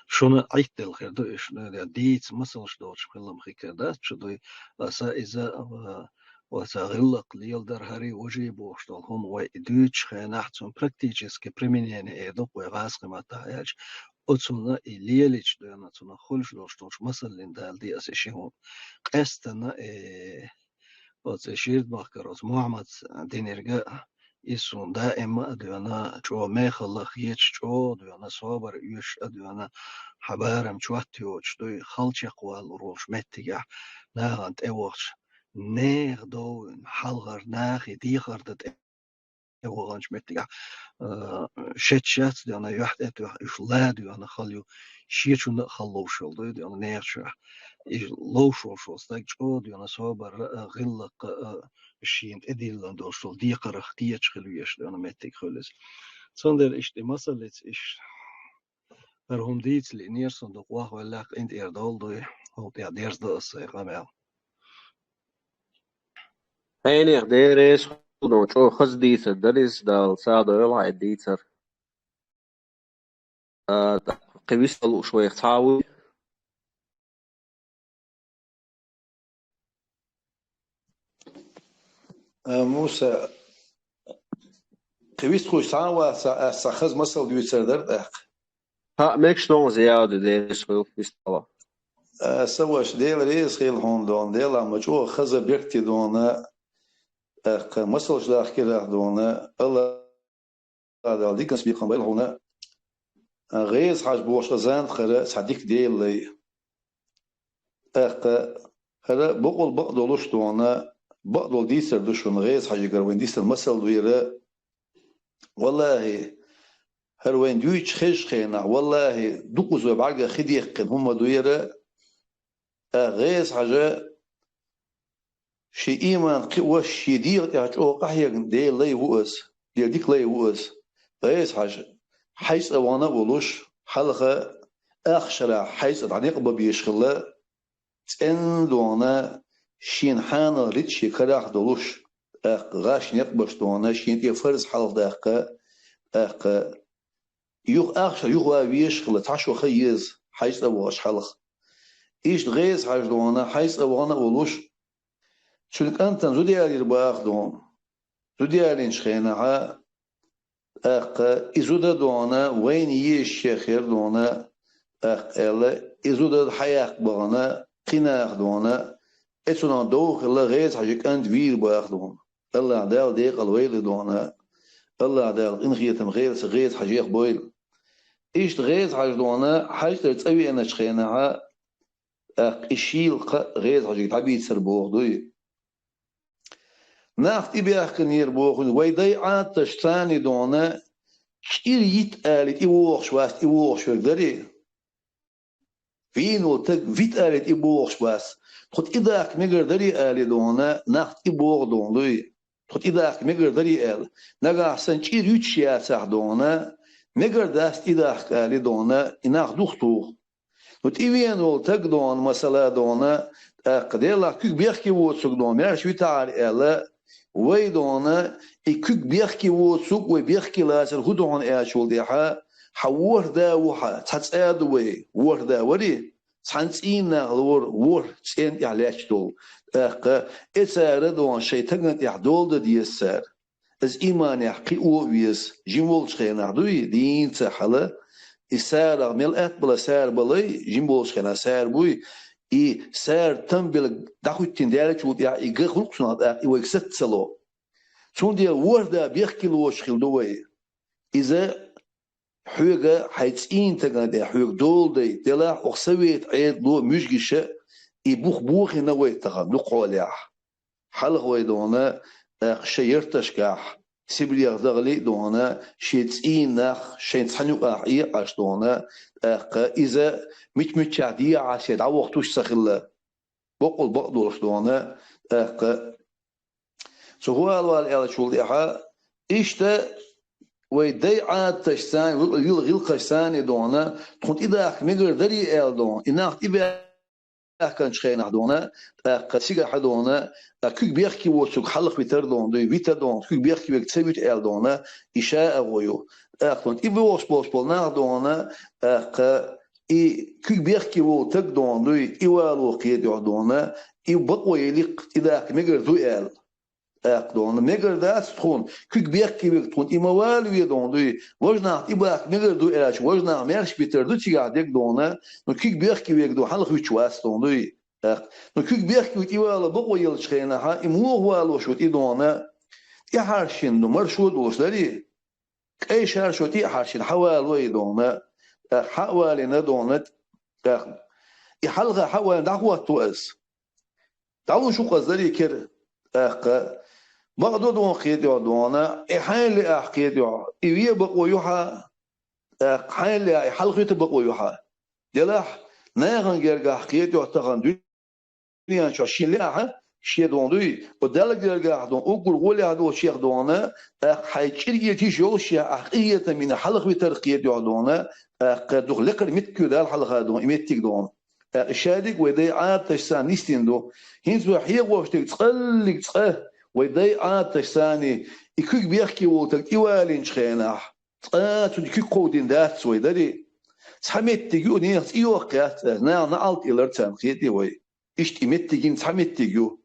S5: شون عيت الخير ده إيش ده ديت مثلا شدوش خلهم خير ده شدوي بس إذا وتغلق ليلدر هاري وجي بوشتال هم ويدوش خيناحتون практически применение эдок وغاسق ما تاعج أتونا إليليش دونا تونا خلش دوشتوش مثلا دال دي أسيشيهم قستنا وتشيرد بخكروت محمد دينيرجا يسون دائما دونا جو ميخلخ يتش جو دونا صابر يش دونا حبارم جواتيوش دوي خلش يقوال روش متجع ناغانت اوش neer doen halgar nagi digar dat evolans metiga shet dan yacht et is lad dan khalju shirchun khallo shol dan neer is loshol shol stak od dan sober gillaq shient edillan do shol digar khtiach khluyesh dan metig khules sonder is de masalet is hum dit li neer son do wa wala int erdol do hoop ja ders do gamel
S2: Heinig deres no cho khas dieter dat is dal saado يلع ديتر قبيس شوي تعاوي
S4: موسى قويست خوش تعاوى ساخذ مصل ديو سردر
S2: ها ميكش دون زيادة ديرس خيل فيستوا
S4: سواش ديل ريس خيل هون دون ديل مجو خذ بيرتي دون مصل جداخ كده دون الله هذا ديك نسبي قبل هنا غيز حاج بوش غزان خير صديق ديل لي خير بقول بقدلوش دون بقدل ديسر دوشون غيز حاج قروين ديسر مصل ويرا والله هروين دويتش خيش خينا والله دوقوز وبعرق خديق هم دويرا غيز حاجة شي إيمان وش يدير يعجو قحيق دي لي وقس دي ديك لي وقس غيز حاجة حيث أوانا ولوش حلقة أخشرة حيث أدعنيق ببيشغلة تن دونا شين حانا ريتشي كراح دولوش غاش نقبش دونا شين يفرز حلق داقة يوخ أخشر يوخ وابيشغلة تعشو خيز حيث أواش حلق إيش غيز حاج دونا حيث أوانا ولوش شلك أنت زودي علي الباخ دون زودي علي نشخينا إزودا دونا وين يش خير دونا إلا إزودا حياة بانا قناع دونا إتسونا دوخ الله غيز حاجك أنت وير باخ دون الله عدال ديق الويل دونا الله عدال إن خيتم غيز حاجيق بويل إيش غيز حاج دونا حاج ترتسوي أنا شخينا إشيل غيز حاجك تعبيد سربوغ دوي ناختي بيأخنير بوخن ويدي عاد تشتاني دونا كير يتقالت إيوخش واست إيوخش وقدري فينو تك فيتقالت إيوخش واست تخد إداك مقر داري آلي دونا ناخت إيوخ دون لوي تخد إداك مقر داري آل نقا أحسن كير يتشياتح دونا مقر داست إداك آلي دونا إناخ دوختوخ تخد إيوينو تك دون مسألة دونا قديلا كيك بيخكي ووتسوك دون ميرش ويتعالي آلا ويدونا إكوك بيحكي ووتسوك وبيحكي لازر هدوهن إيشول ديحا حوور دا وحا تاتساد وي وور دا وري سانسين نغلور وور تسين إعلاش دول إتسار دوان شيطان إعدول دا ديسار از إيمان يحقي أوبيس جيمول شخينا دوي دين تحلا إسار ملأت بلا سار بلاي جيمول شخينا سار بوي إي سار تنبل دخوتين دارك ود يا إيجا خلقنا إيوكست سلو شون دي وردا بيحكي لوش خيل دوي إذا حوجة حيتين تجد حوج دول دي تلا أخسويت عيد لو مشجشة يبوخ نوي تغم نقولح حلق ويدونا شيرتش كح سبلي غدغلي دونا شيتين نخ شين تحنو أحيي عش دونا إذا متشعدية عشان عوقتوش سخلة بقول بقدرش دونا سهوا الوالي شو ليها إيشتا ويدي عاد تشتان غيل قشتان دونا تكون إذا مقر دري إل دون إنها إذا كان شخينا دونا قسيقة حدونا كيك بيحكي وشوك حلق بيتر دون دوي بيتر دون كيك بيحكي بيكتسبيت إل دونا إشاء أغويو تكون إذا وش بولنا دونا كيك بيحكي وتك دون دوي إيوالو قيد دونا إيبقوا يليق إذا مقر دوي إل دون مقر داس تكون كيك بيحكي بيكتون إموال ويدون دوي وجنا إباك مقر دوي إلاش وجنا ميرش بيتر دو تيجا ديك دونا نو كيك بيحكي بيكدو حلق ويتشواس دون دوي نو كيك بيحكي ويتيوالا بقوا يلشخينا ها إموه والو شوت إدونا إحارشين دو مرشود وشدري أي شهر شوت إحارشين حوال ويدونا حوالنا دونا إحلقة حوال دعوة توأس دعوة شو قصدري كر بقدو دون قيد دونا إحيان لي أحقيد إيوية بقوا يوحى حيان لي حلقة بقوا يوحى دلاح ناغن جرجع قيد تغن دنيا شاشين لي أحد شيء دون دوي ودلك جرجع دون أقول ولي هذا شيء دونا حيكير يتيجو شيء أحقية من حلقة ترقيد دونا قد لقر متكو دال حلقة دون إمتك دون الشادق ويدي عاد تشسان نيستين دو هنز وحيق وفتك تقلق تقه ويدي عاد تشساني يكوك بيحكي وتك إيوالين شخيناح تكوك قودين دات ويدري تحميت تجيو نيخت إيوقيات نعلت إلرتان خيتي وي إشت إمت تجين تحميت تجيو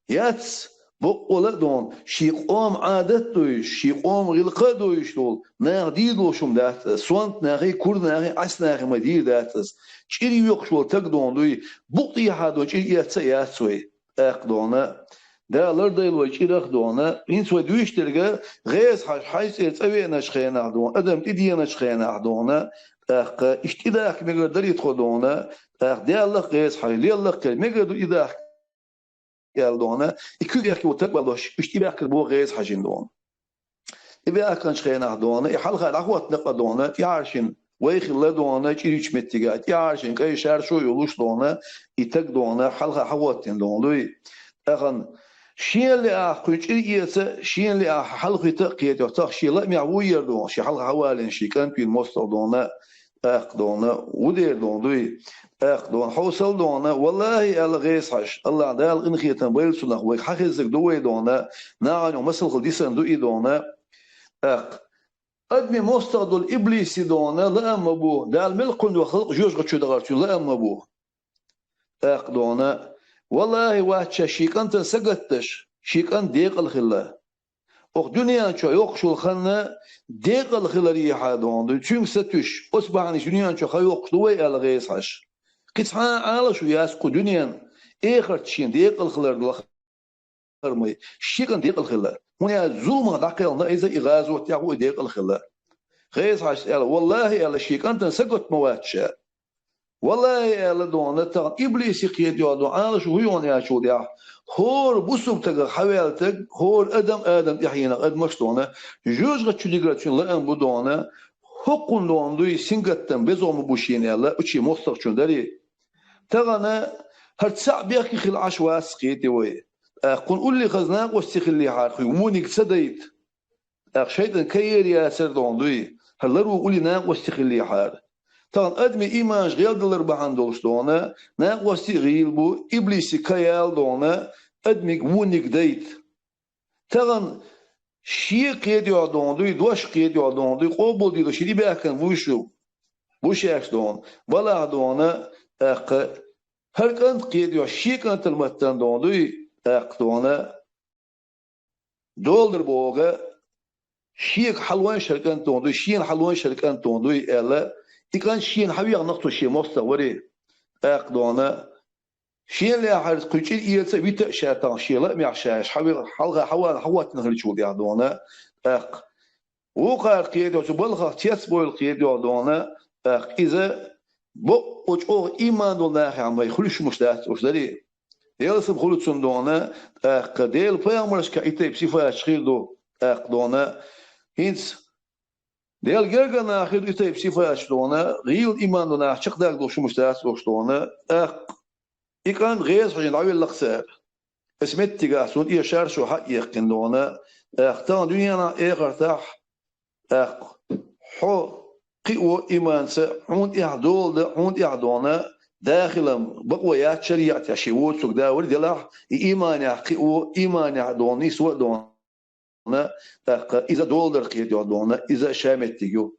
S4: ياتس بقولا دون شي قوم عادت دويش شي قوم غلقة دويش دول ناغ دي دوشم دات سوانت ناغي كور ناغي عس ناغي مدير داتس چيري يوقشول تك دون دوي بقطي حادو چيري ياتسا ياتسوي اق دونا دالر ديلو چيرخ دونا این سوي دويش ترغا غيز حيث يتسوي نشخينا دون ادم تدي نشخينا دونا اق اشتداك مقدر يدخل دونا اق دالله غيز حي لله كلمه قدر اذا يالدونا يكون يحكي وتقبلوش اشتباك بو غيز حجين دون يبقى كان شخينا دونا يحلق العقوة نقى دونا يعرشن ويخلا دونا يريش متجات يعرشن كاي شهر شو يولوش دونا يتق دونا حلق حواتين دونا أخن شين اللي أخوش إيسا شين اللي حلق تقيت يعتق شي لا معوير دون شي حلق حوالين شي كان في المستر دونا أخ دونا ودير دونا أخ دون حوصل دونا والله الغيس حش الله دال إن خيتن بيل سنة وحخزك دوي دونا نعني ومثل خديسن دوي دونا أخ أدمي مستقدل إبليس دونا لا أما بو دال ملقن وخلق جوج قد شو دغرتو لا أما بو أخ دونا والله واتشا شيكان تنسقتش شيكان ديق الخلا أخ دنيا شو يوقشو الخنا ديق الخلا ريحا دونا تشون ستش أصبحني دنيا شو خيوقش دوي الغيس حش قطعا على شو ياسكو دنيا اخر تشين ديق الخلر الخرمي شيكن ديق الخلر هنا زوما دقيقنا اذا اغازو تاعو ديق الخلر غيز حاش والله يا شيكن تنسقط مواتشا والله يا دون تا ابليس يقيد يا على شو هيون يا شو ديا هور بوسوب تاع حوالتك هور ادم يحيينا قد مشتونه جوج غتشليغراتشن لا ان بودونه حقن دوندوي سينغتن بزوم بوشين يلا اتشي مستقشون داري تغنى هرتسع بيحكي خل عشواس قيتي وي قل قول لي خزناق واستخلي حارخي ومونيك سديت شيطان كير يا سردون دوي هلرو قولي ناق واستخلي حار تغن ادمي ايمانش غير دلر بحان دولش دونا ناق واستغيل بو ابليسي كيال دونا ادمي مونيك ديت تغن شي قيد يعدون دوي دوش قيد يعدون دوي قوبل دي شي بيحكن وشو بوشاكس دون ولا دونا هر كانت قيد يا شي كانت المتن دوندوي اقتونا دولار بوغا شيك حلوان شركان دوندوي شين حلوان شركان دوندوي الا يكان شين حبيغ نقطو شي مستوري اقدونا شين اللي حرس قيتشي ايلسا بيتا شاتان شي لا ميعشاش حبيغ حلغا حوات نهري شو دي دونا اق وقع قيد وبلغ تيس بويل قيد دونا اذا بو اوچو ایمان دو نه هم خلوش مشتات وشداري يلسم خلوتون دونا قديل پیامبرش که ایت بصفه اشخیل دو اقدونا هینس ديال جرجنا اخر ایت بصفه اش دونا غيل ایمان دو نه چق دال دو مشتات وشدونا يكان غير حين عويل لقسار اسمت تيغاسون اي شار شو حق يقين دونا اختان دنيانا اي غرتاح حو قيو إيمان عند إعدول عند إعدونا داخلا بقويات شريعة شيوت سوق داور دلح إيمان قيو إيمان إعدوني سوى دونا إذا دولار قيد دونا إذا شامت تيجو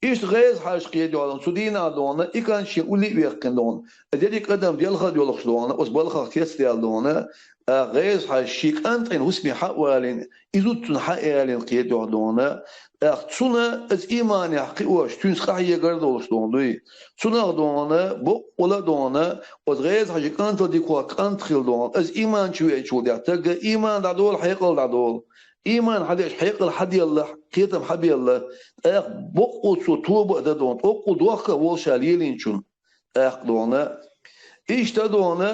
S4: إيش غيز حاج قيد دونا سودينا دونا إكان شيء ولي بيقين دونا أدري قدم ديال خد يلخش دونا أصبح خاطيس ديال دونا غيز حاج شيك أنت إن هسمي حوالين إذا تنحقالين قيد دونا تسونا از ایمان حقیقش تونس خواهی گردوش دوندوی تسونا دونا با ولا دونا از غیز حاجی کانت دیکوا کانت خیل دون از ایمان چوی چودی تگ ایمان دادول حقیقل دادول ایمان حدیش حقیقل حدی الله کیتم حبی الله اخ بقو سو توب دادون بقو دوخه ولشالیلین چون اخ دونا ایش دونا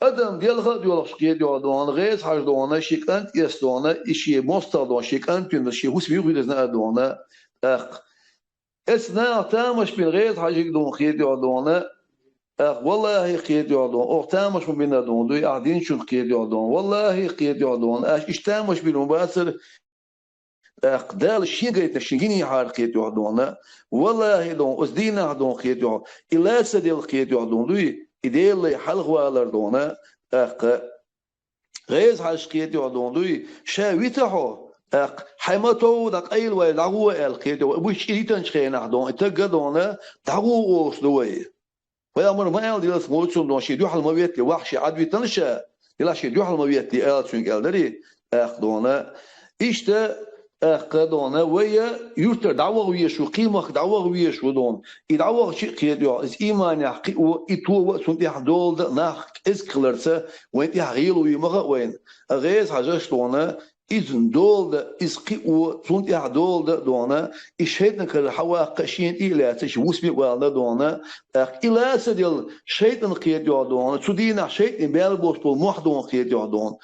S4: ادم ديالها ديالش قيد يودون غيز حاج دونا شيكانت يستونا اشي مستر دون شيكانت بين شي هوس بيغي لزنا دونا اخ اسنا تامش بين غيز حاج دون قيد يودون اخ والله قيد يودون او تامش بين دون دو قاعدين شو قيد يودون والله قيد يودون اش تامش بين مباشر اخ دال شي قيت شيغيني حار قيد يودون والله دون اسدينا دون قيد يودون الا سديل قيد يودون دوي إديل حلقوالر دونا غيز حشقيت يودوندوي شاويتهو حيمتو دق ايل وي لغو القيت وبوش إيتن شخينا دون اتقدونا دغو اوس دوي ويامر ما يال ديال سموتسون دون شي دو حل مبيت لي وحشي عدوي تنشا يلا شيء دوح المبيت دي çünkü elleri دونا işte دونا ويا يوتر دعوة ويا شو قيمة دعوة ويا شو دون يدعوة شيء كيدو إز إيمان يحقي وإتو وسنت يحدول ده ناخ إز كلرسه وين يحيل ويمغا وين غيز حاجة دونا إذن دول ده إز قي وسنت يحدول ده دونا الشيطان كل حواق شين إلى تشوس بيوالده دونا إلى سديل شيطان كيدو دونا تدينا شيطان بيلبوس محدون كيدو دون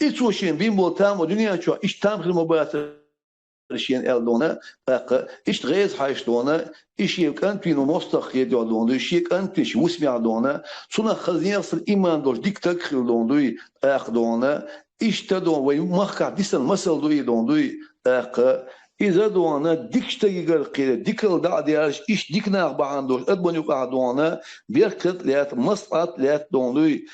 S4: إيشو شين بيمول تام ودنيا شو إيش تام خدمة باتر شين إلدونا إيش غيز حاش دونا إيش يكان فينو مستخ يدو دونا إيش يكان فيش وسمع دونا صنع خزينة الإيمان دوش ديك تكخل دونا دونا إيش تدون ويمخع ديسن مسل دوي دونا إذا دونا ديكش تيجر قيل ديكل دا ديارش إيش ديكنا بعندوش أدبنيو قعدونا بيركت ليات مسقط ليات دوندوي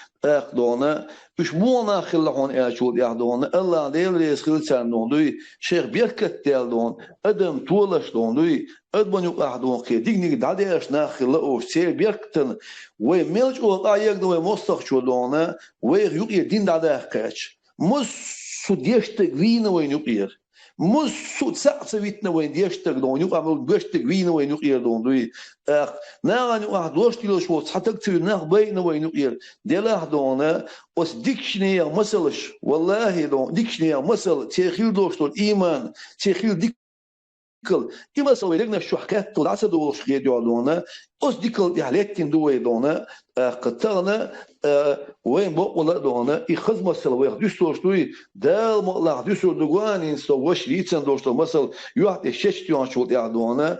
S4: دونا إيش مونا خلهم أشود يعدونا الله ديل ريس خلصان دوندوي شيخ بيركت ديال دون أدم طولش دوندوي أدبنيو قعدون قيل ديكني دا ديارش ناخله أوش سير بيركتن وملج أو قايق دوي مستخشوا دونا ويغيق دين دا داخش مس سوديشتك وين وين يقير مش ساعتنا وين ديشتك دون يقع مل ديشتك وين وين يقير دون دوي ناغن يقع دوش تلو شو حتى كتير ناغ بين وين يقير ديلا دونا وس ديكشنيا مسلش والله دون ديكشنيا مسل تيخيل دوش دون إيمان تيخيل ديكل إما سويلنا شو حكاية طلعت دوش خير دونا وس ديكل يحلتين دوي دونا قطعنا وين بقول دونا يخز مسل وياخد يستوش دوي دال مقلع يسور دوغان ينسوش ليتسن دوش مسل يوحد الشش تيان شو دونا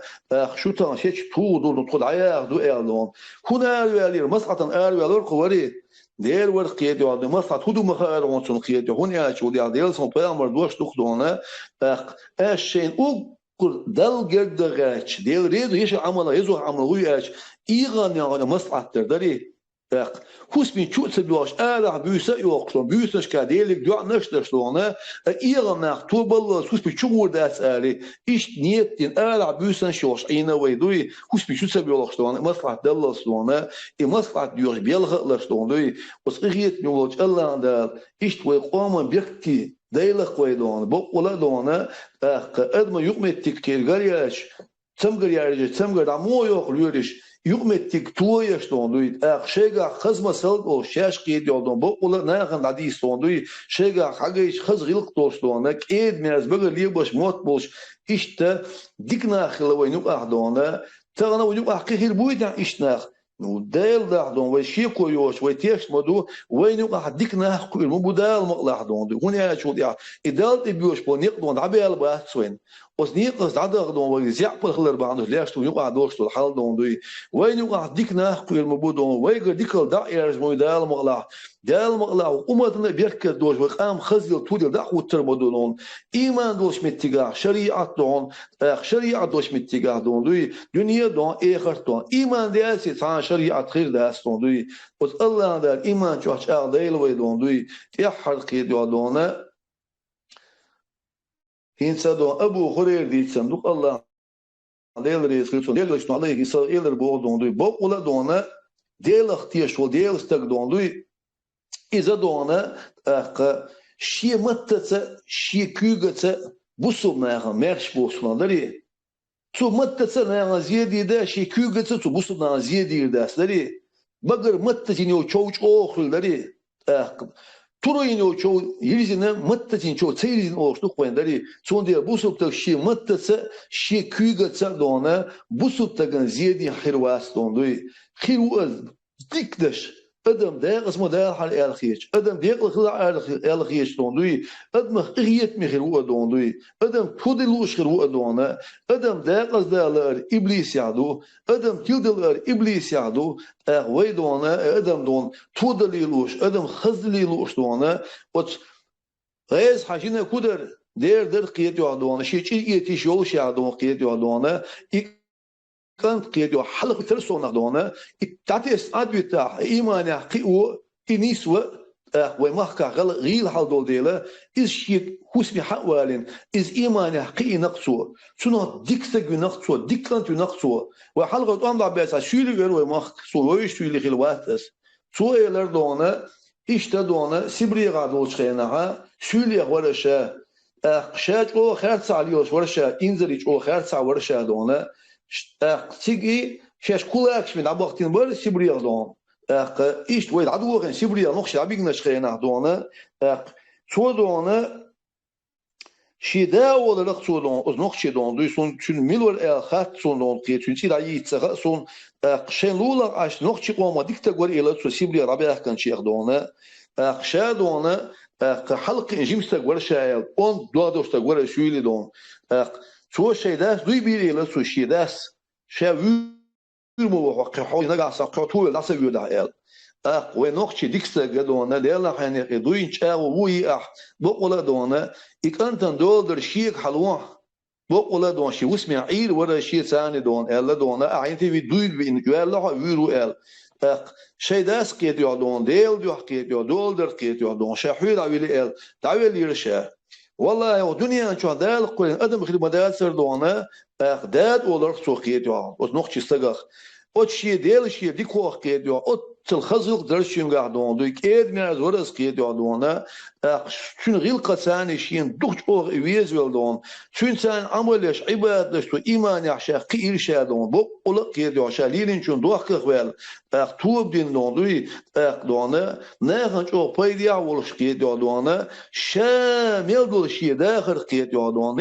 S4: شو تان شش تو دول ندخل عيار دو إيرلون هنا يالير مسقطا يالور قواري دير ورق قيادي وعد مسقط هدو مخاير وانسون قيادي هنا شو ديال سون بيامر دوش دوخدونا الشين دل جد غاش ديل ريدو يش عمله يزو عمله وياش إيران يعني مسقط تدري خوش بين شو تبلاش بيوسا يوقفون بيوساش كاديلك دعاء نشتش لونه إيران نختو بالله خوش بين شو وداس عليه إيش نيتين بيوسا شوش عينا ويدوي خوش بين شو تبلاش لونه مسقط دلس لونه مسقط ديوش بيلغلش لونه وصغيت نولج الله عند إيش ويقوم بيكتي دايلك ويدون بقولا دونه قدم يقمتك كيرغرياش تمغرياش تمغر عمو يقليورش يقمتك تويش دوندوي شيغا خزمه سلق او شاش قيد يودون بقولا ناخن دادي دوندوي شيغا حاجه خز غلق دوش دونك ايد ميز بغل ليبوش موت بوش اشتا ديكنا خلوي نوق دونا تغنا ونوق حقيقي بويدا اشناخ نو دايل داردون وشيكو يوش ويتيش مدو وين يوقع ديكنا كل مبودال مقلع دون هنا شو دي ادال تبيوش بو نيقدون عبيال باسوين os niqas dadaq don way ziaqpal khlar baando leesh tu yuqa dosh tu hal don doy way yuqa dikna qul mabudon way dikal da'ir moydal maqla dal maqla umatna berka dosh way qam khazil tu da qutter modon iman dosh mittiga shariat don shariat dosh mittiga don doy dünya don ekhar don iman deyasi ta shariat khir da don doy os Allah da iman choch ardayl way don doy ya halqi dona Hinsadon Abu Hurayra dit sanduk Allah deel reis khutson deel shno Allah Isa eler bo dondu bo ola dona deel khtiya shol deel stak dondu iza dona shi mattatsa shi kugatsa busumna mersh boslandari tu mattatsa na ziyadi da shi kugatsa tu busumna ziyadi dasleri bagar mattatini o chouch okhldari Turoyun o çoğu yerizine mıttacın çoğu çeyrizin oluştu koyandari son diye bu supta şi mıttası şi kügatsa dona bu supta ziyadi hirwas dondu hirwas dikdaş adam da qismu da hal el khiyç adam da qismu el khiyç dondu adam khiyet mi hirwa dondu adam tudiluş hirwa dona adam da qazdalar iblis yadu adam tildalar iblis yadu way dona adam don tudaliluş adam khazliluş dona ot gayz hajina kudar der qiyet yadu şey yetiş yol şey yadu qiyet yadu كانت قيادة حلقة ترسونا دونا تعطيس أدوية إيمان قيو إنيسوا ومحكا غيل حال دول ديلا إز شيء حسن حوالين إز إيمان قي نقصو سنة ديكتك نقصو ديكلانت نقصو وحلقة أمضى بيسا شويلي غير ومحك سووي شويلي خلواتس سويلر دونا اشتدونا سبري غادول شخينها سولي ورشا شاج او خرص عليوس ورشا انزريج او خرص ورشا دونا تيجي شاش كولاكش من عبقتين بر سبري غدون ايش ويد عدو غن سبري نقش عبينا شخينها دونا سو دونا شيدا ولا لقصودون از نقشدون دوسون تون ميلور خات سون كي تون سيدا يتسغ سون قشن لولا اش نقشي قوما ديكتا غور الى سو سيبري رابع كان شيخ دونا قشادونا حلق جيمستا غور شايل اون دو دوستا غور شويلي دون سو شيداس دوي بيري الى سو شيداس شا ويرمو وقع حول نغاسا قطول ناس يودا ال ونقشي ديكستا غدونا ليلا حني دوين تشاو وي بقولا دونا إكانتن دولدر شيك حلوان بقولا دون شي وسمع عيل ولا شي ثاني دون الا دون عينتي في دويل بين يلا ويرو ال شي داس كيت يودون ديل دو حكيت دولدر كيت يودون شحير عويل ال تعويل يرشا والله يا دنيا شو دال قول ادم خدمه دال سر دون داد اولر سوقيت يو os nog chistagar ot شي ديل شي ديكو حكيت يو ot الخزق درشين قاعدون دوك ايد من ازورس كيت يودون شون غيل قساني شين دوخ اور ويز ولدون شون سان عملش عبادش تو ايمان يحشا قير شادون بو اول كيت يو شالين شون دوخ كوال توب دين دون دوي دون نهن جو بايديا ولش كيت يودون شامل دول شي داخل كيت يودون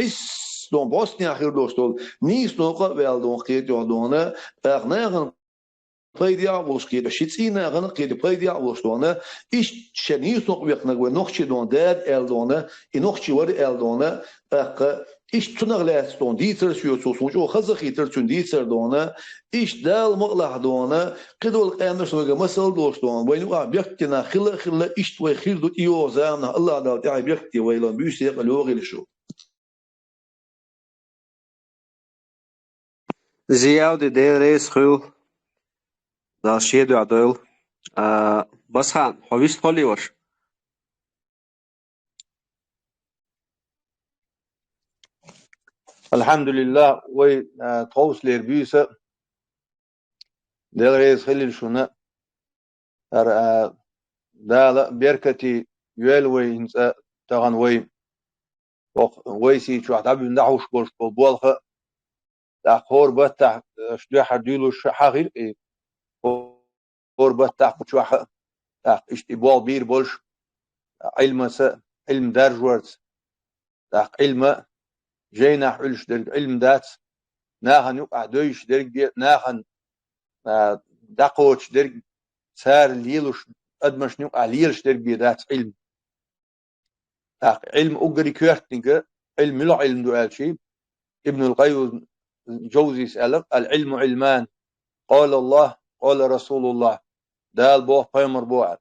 S4: دون بوسنيا خير دوستول نيس نوقا ولدون كيت يودون نهن بايديا ولش كيت شيتسينا غن كيت بايديا ولش دون إيش شنيس نوق بيقنا نوخشي دون داد الدون إنوخشي ور الدون إيش تنغلاس دون ديتر سيو سوسون جو خزخي ترتون ديتر دون إيش دال مغلح دون قدول قاندرس وجا مسل دوش دون وين بيحكينا خلا إيش توي خير دو إيو زامنا الله دال تعي بيحكي ويلون بيشتي قالوا غير شو
S2: زياد دير ريس خو دا شيدو عدل بس خان حويست قولي وش
S3: الحمد لله وي توس ليربيسا ديل ريز خليل شونا دا بيركتي يوال وي انسا تغن وي سي شو عتابي ندعوش بولش بولخ دا خور بتاع شدو حديلو حغير اي خور بتاع شو اشتبال بير بولش علم درجورت دا علم جينا حلش درج علم دات ناهن يقع دويش درج بي ناهن دقوش درج سار ليلوش ادمش يقع ليلش درج بي دات علم علم اقري كيرتنج علم لا علم دو شيء ابن القيم جوزي سأل العلم علمان قال الله قال رسول الله دال بوه بيمر بوعد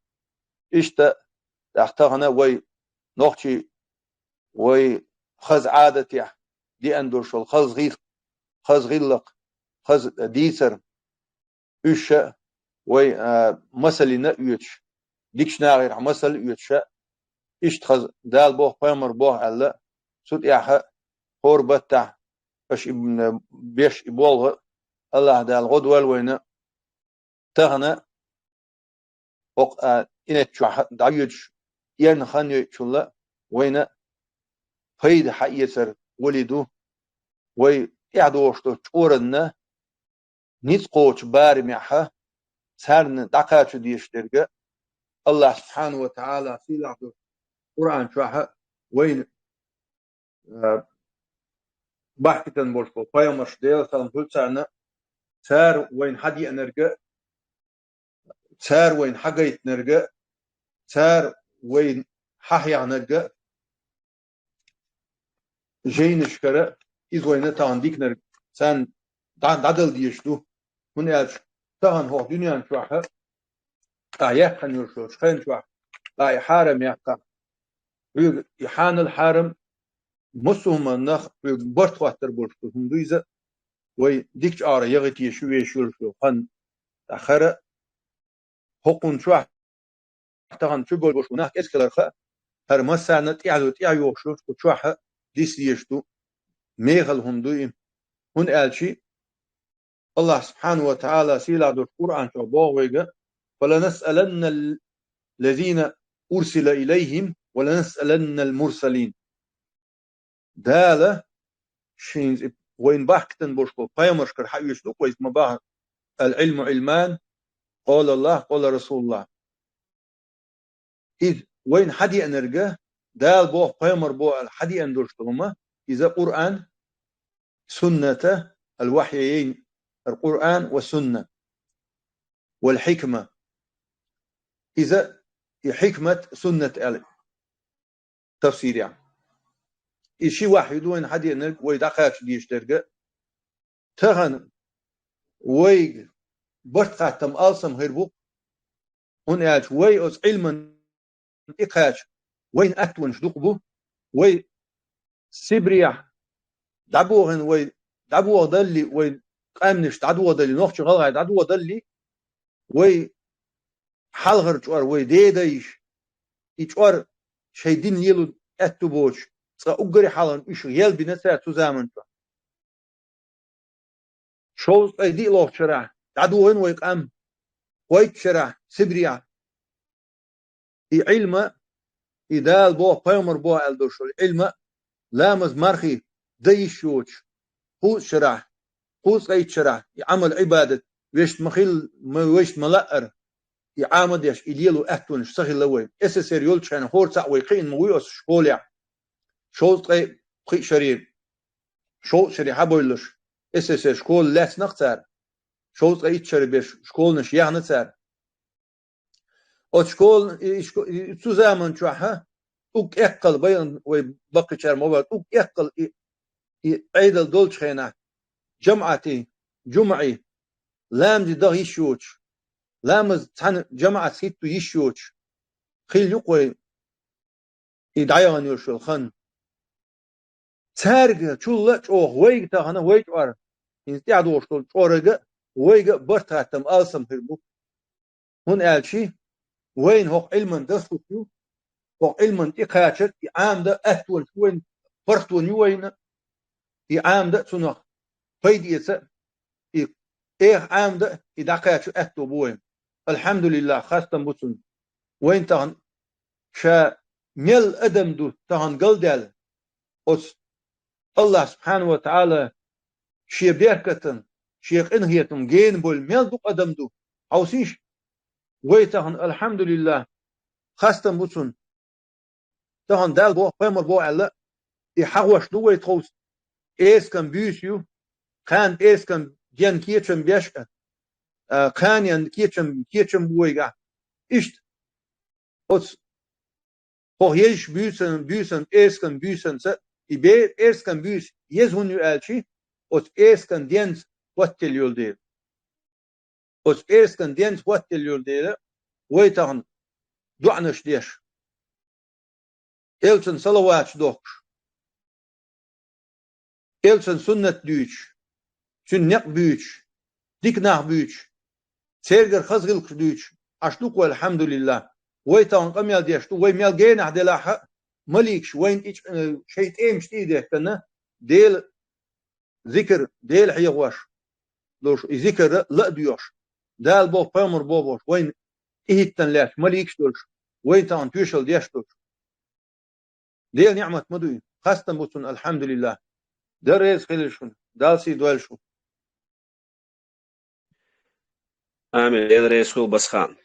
S3: اشتا اختغنا وي نوختي وي خز عادتي دي اندرش خز غيلق خز ديسر اش وي مثل نيوتش ديكشناري مثل يوتش اشت خز دال بوه بيمر بوه الله سود ياخ قربته اش ابن بيش يبولغ الله دال غدول وين تغنى وق إن دعيش ين خاني شلا وين فيد حيسر ولدو وي يعدوشتو تورنا نيتقوش باري معها سارن دقاتو ديشترقى الله سبحانه وتعالى في لعبه قرآن شوها وين بحكتن بولشو بايمش ديل سلام بلتانا سار وين حدي نرقى سار وين حقيت نرقى سار وين ححيا نرقى جين شكرا إذ وين تانديك نرقى سان دادل ديشتو من يالش تاهن هو دنيا شوحة آيه خنيرشو شخين شوحة لا حارم يحقا يحان الحارم مسهم النخ برت واتر بولشو هم دويزة وي ديكش آرا يغتي يشوي يشولشو خن أخرى حقن شوحة تاهن شو بولشو ناك إسكالرخة هر مسانة تعيو شو شوحة ديس ديشتو ميغل هم دويم هن آلشي الله سبحانه وتعالى سيلا دو القرآن شو باويغا فلنسألن الذين أرسل إليهم ولنسألن المرسلين دالة شين وين بحكتن بوشكو بايمرشكر حيوش لوك ويس مباه العلم علمان قال الله قال رسول الله إذ وين حدي أنرجع دال بوه بايمر بوه حدي أندوشتهما إذا قرآن سنة الوحيين القرآن والسنة والحكمة إذا حكمة سنة تفسير يعني إشي واحد وين حدي أنرجع ويدقاش ديش ترجع تهن وي برتقاتم ألسم هربوك هون قالش وي أس علما إقاش وين أتون شدقبو وي سبريح دعبوهن وي دعبوه ضلي وي قامنش دعبوه ضلي نوخش غلغاي دعبوه ضلي وي حلغر جوار وي ديدايش يجوار شيدين يلو أتبوش سا أقري حالن إيش يل بنسا تزامن شوز أيدي لوخ شرع دعبوهن وي قام ويت شرع سبريح علم إدال بوه بايمر بوه ألدوشو العلم لامز مرخي ديشوش هو شرع هو صيد شرع يعمل عبادة ويش مخيل ويش ملأر يعامد يش إليلو أهتونش سخيل لوي إسسير يولشان هورتع ويقين مويوس شكولع شو صيد خي شرير شو شري حبويلش إسسير شكول لاس نقتار شو صيد شري بيش شكول نش يهنتار أو شكول تزامن شوها أوك أقل بين وبقي شر مواد أوك أقل عيد الدولش خينا جمعتي جمعي لام دي ده يشوش لامز تان جمعة سيتو يشوش خيل يقوي يدعيان يرشل خن تارجة شو أوه ويج تهنا ويج أر ينتعد وشتول أورجة ويج برتاتم ألسم هربو هون قال شيء وين هو علما دستو هو علما إقاشت يعام ده أهتول وين برتون وين يعام ده سنخ فيدي يسأ إيه عام ده يدعكاش أهتو بوين الحمد لله خاصة بوتون وين تهن شا ميل أدم دو تهن قلدال أس الله سبحانه وتعالى شي بيركتن شيخ إنهيتم جين بول ميل دو أدم دو عوسيش وين تهن الحمد لله خاصة بوتون تهن دال بو فمر بو على يحوش دو ويتخوص إيس كان بيسيو كان إيس كان جن كيتشم بيشأ كان ين كيتشم بويجا إشت أس هو يش بيسن إسكن بيسن س يبي إسكن بيس يزون يالشي أس إسكن دينس واتل يولدير أس إسكن دينس واتل يولدير ويتهن دعنش ديش إلسن صلوات دوكش إلسن سنة دوش سنة بيش ديكناه بيش سيرجر خزغل دوش أشتوك والحمد لله ويتهن قميال ديشتو ويميال جينا دلاحة مليكش وين إيش شيء إيمش تيده كنا ديل ذكر ديل حيواش لوش ذكر لا ديوش دال بو بامر بوبوش وين إيهتن لاش مليكش دولش وين تان توشل ديشتوش ديل نعمة مدوي خاصة بوتون الحمد لله در ريز خليشون دال سي دوالشو
S2: آمين ديل ريسول بسخان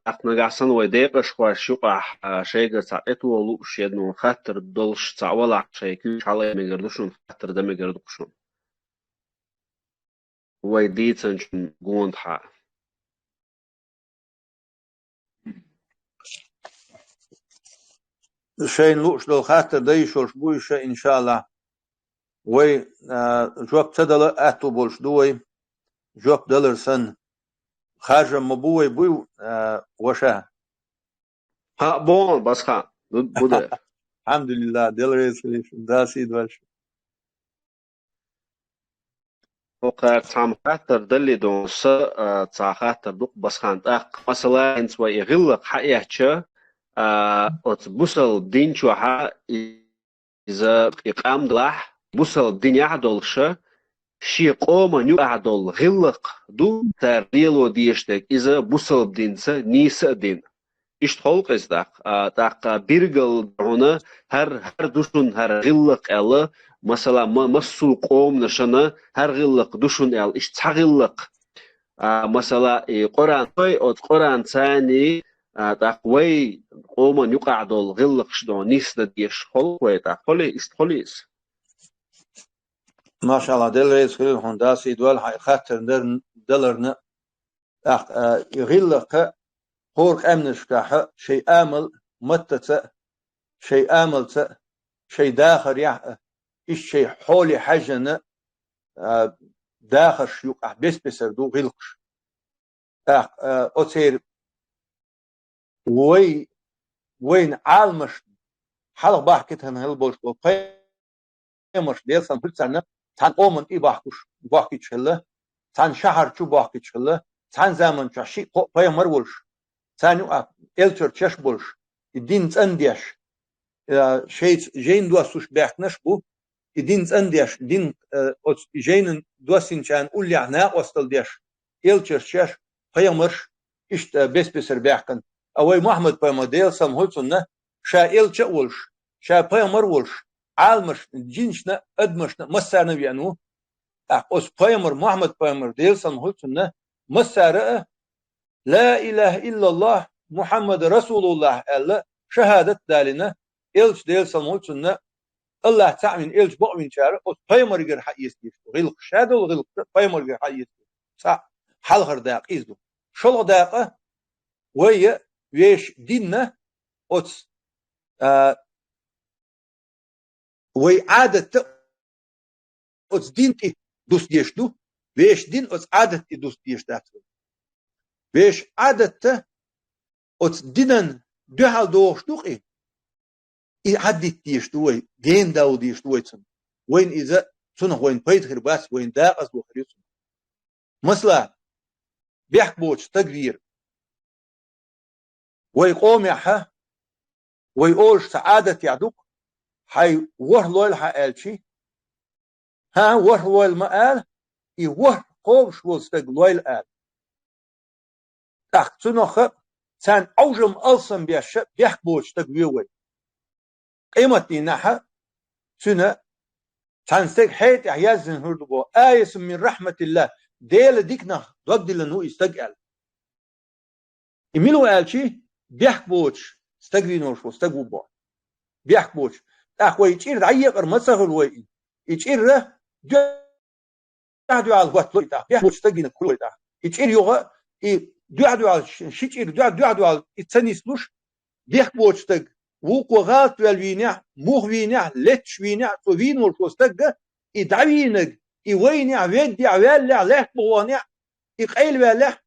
S2: تقنقعسن ويديق شخواش يقع شيء تعطيته ولو شيدنو خاطر دولش تعولع شيء كيش على ميقردوشون خاطر ده ميقردوشون ويديتن جون حا
S3: شيء لوش دول خاطر ديشوش بويش إن شاء الله وي جواب تدل أتو بولش دوي جواب دلر سن خارج مبوي بوي وشاه
S2: ها بون بسخان بوده
S3: الحمد لله دل ريز خليشون دال سي دوالشو
S2: وقع تعم خاطر دلي دون س تاع خاطر دوق بسخان اق مثلا انت ويغلق حقيقة بوصل دين شوها إذا إقام دلح بوصل دين يعدلش شي قوم نيو عدل غلق دو تريلو ديشتك إذا بوصل دين س نيس دين إيش خلق داق بيرجل هنا هر دوشون هر غلق ألا مثلا مسو قوم نشنا هر غلق دوشون أل إيش تغلق مثلا قرآن أو قرآن ثاني داق وي قوم يقعدوا غلق شدو نيس ديش خلق وي داق خليس
S3: ما شاء الله دل رئيس خليل هنداسي دول هاي خاطر دلرنا يغلق هورك أمنش كاحة شيء آمل متت شيء آمل شيء داخل يح إيش شيء حولي حاجة داخل شيوق بس بسردو غلقش أصير وين عالمش حلق باحكتها هالبوش وقيمش ديلسان بلسانة تان أومن إباحكش باحكي شله تان شهر شو باحكي شله تان زمن شاشي قيمر ولش تان يقع إلتر تشش بولش الدين تنديش شيء جين دوسوش بيحكنش بو الدين تنديش دين جين دوسين كان قول لي عناء وصل ديش إلتر تشش قيمرش إشت بس بسر بيحكن أوي محمد بيموديل سمهولتنا شا إلتر ولش شا قيمر ولش عالمش جينشنا أدمشنا مسارنا بيانو أقص قيمر محمد قيمر ديل سمهولتنا مسارة لا إله إلا الله محمد رسول الله ألا شهادة دالنا إلش ديل سمهولتنا الله تعمل إلش بؤمن شارع أقص قيمر يقر حيستيش غلق شادو غلق قيمر يقر حيستيش صح حلغر داق إزدو شلغ داقة وهي ويش ديننا أقص وي عادة أقص دينتي دوس ديشتو ويش دين أقص عادة دوس ديشتاتو ويش عادة أقص دينن دوحال دوشتوق إيه عادة ديشتو وي جين داو ديشتو ويتسن وين إذا سنة وين بيت خرباس وين داقص وخريسن مثلا بيحكبوش تقدير وي قوم يحا وي أولش سعادة يعدوك حي وهلول حقالشي ها وهلول ما قال وه قوش والستقلويل قال تحت خ سان أوجم ألسن بيش بيحكبوش تقويوي قيمتي نحا سنة سان ستق حيت احيازن هردبو آيس من رحمة الله ديل ديكنا ضد لنو يستقل إميلو قالشي بيحكبوش استقوينوش واستقوبو بيحكبوش أخوي يشير دعيق أرمسه الوي يشير دعدو على الوقت لويتا بيحكبوش استقوين كل ويتا يشير يوغا دعدو على شيشير دعدو على التنسلوش بيحكبوش استق وقو غالت والوينيع موغ وينيع لتش وينيع توين والكوستق يدعوينك يوينيع ويديع ويلع لح بوانيع يقيل ويلح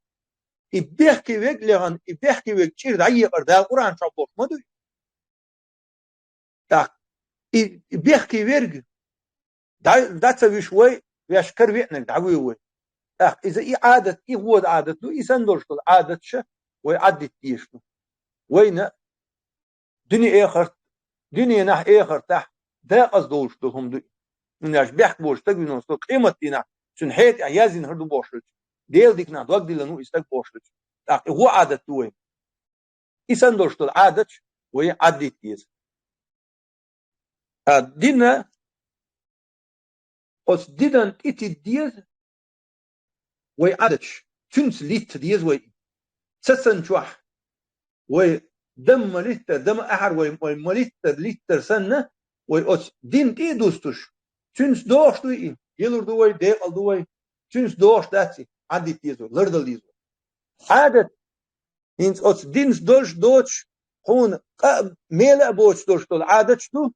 S3: يبيحكي ويك لغن يبيحكي ويك تشير دعيق أردال قرآن شعبوش مدو بيحكي ويرج داتس بشوي ويشكر وينك دعوي وي إذا عادة هو عادة له يسندرش عادة ش ويعدي تيشته وين دنيا آخر دنيا نح آخر تح ده قصدوش لهم دي مناش بيحكي بوش تقبل نص قيمة دينا شن حيت عيازين هردو بوشلج ديل ديك نا دوق دي لنو يستق بوشلج هو عادة وين يسندرش عادة ويعدي تيش دينا قص ديدن إتي ديز وي عادش تنس ليت ديز وي سسن شوح وي دم ليت دم أحر وي مليت ليت سنة وي قص دين تي دوستش تنس دوش دوي يلور دوي ديقل دوي تنس دوش داتي عادي تيز وي لردل ديز وي عادت إنس قص دينس دوش هون ميلا بوش دوش دول عادتش دو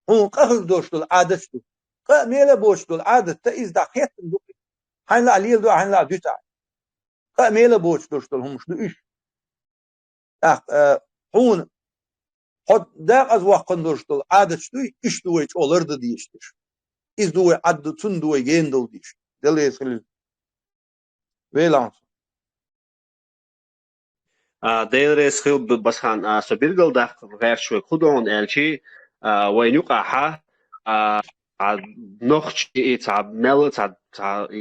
S3: هون قهر دوش دول عادتش دو ميلا بوش دول عادة تأيز دقيت دو حين لا ليل دو حين لا دوتا ميلا بوش دوش دول هم شنو إيش هون حد داق از وقت دوش دول عادة شنو إيش دويش أولرد ديشتش إيش دوي عد تون دوي جين دول ديش دل يسخل ويلانس
S2: ديل ريسخيل بسخان سبيرجل داق غيرشوي خدون ألشي وين يقع نوخش تعب مل تعب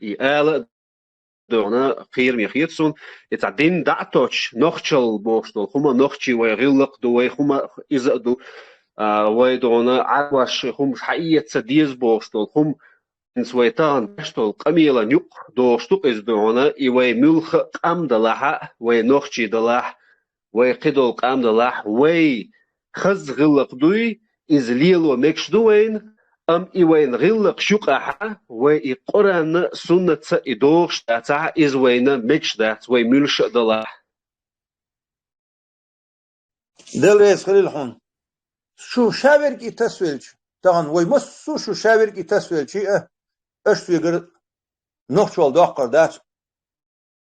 S2: يقال دونا خير ميخيتسون يتعدين دعتوش نخشل بوشتول خما نخشي ويغلق دو ويخما إزدو ويدونا عواش خم حقيقة تسديز بوشتول خم نسويتان بشتول قميلة نيق دوشتوك إزدونا إيوي ملخ قام دلاحة وينخشي دلاح ويقدول قام دلاح وي خز غلق دوي إزليلو مكش دوين أم إيوين غلق شقاحة وإقران سنة إدوش داتا إزوين مكش دات ويملش دلاح
S3: دل رئيس خليل حون شو شاور کی تسویلچ تاغن وی مسو شو شاور کی تسویلچی اشتو يقر نخشوال دوقر دات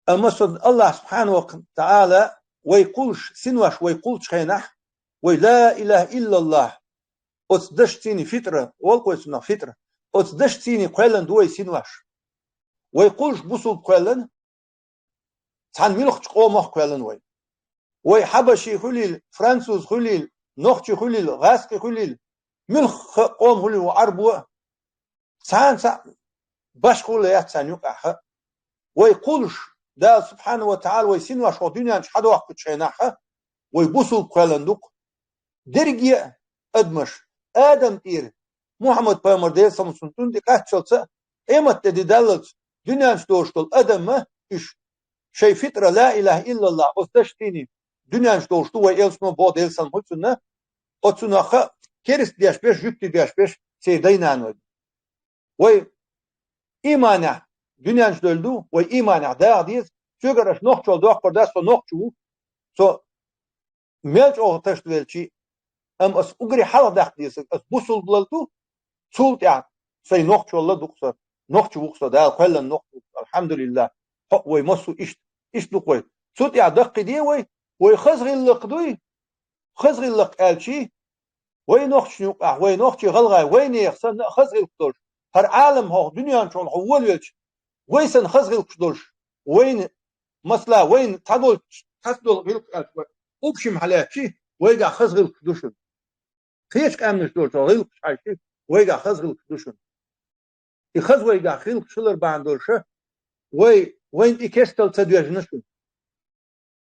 S3: اما صد الله سبحانه وتعالى ويقولش سنوش ويقولش خينح وي لا إله إلا الله أتصدشتيني فترة والقويتنا فترة أتصدشتيني قيلن دوي سنوش ويقولش بصول قيلن تحن ملخش قومه قيلن وي حبشي خليل فرانسوز خليل نخشي خليل غاسكي خليل ملخ قوم خليل وعربوه سان باش خليات سان يقع ويقولش دا سبحانه وتعالى ويسنوش ودنيا نش حدا وقت شيناحه ويبصول قيلن دوك درجي أدمش آدم تير محمد پیامبر دې سم سنتون دي قحط شلصه ايمت دي دلت دنيا نشتوشتل آدم ما إيش شيء فطرة لا إله إلا الله أستشتيني دنيا نشتوشتو وإلسنو بود إلسن هتسنة أتسنة خ كيرس دياش بيش جبتي دياش بيش سيدين عنود وي إيمانع دنيا نشتولدو وي إيمانع دا ديز شوغرش نوخشول دوخبر دا سو نوخشو سو ميلج أو تشتويلشي أم أس أجري حلا داخل ديسك أس بوصل بلالتو صوت يعني سي نقش والله دكتور نقش وقصة ده كل النقش الحمد لله حق ويمسوا إيش دقوي صوت يعني دق دي وي خزغي اللقدوي خزغي اللق قال شيء وي نقش نقع وي نقش غلغاي وين يخسن خزغي القدوش هر عالم هو دنيا شون أول ويش ويسن خزغي القدوش وين مثلا وين تدل غير أبشم على شيء ويجا خزغي القدوش خيش كامنش دور غير شيء ويجا خزغي القدوش يخز ويجا خيل شلر باندورشه وين إكستل تدويجنشون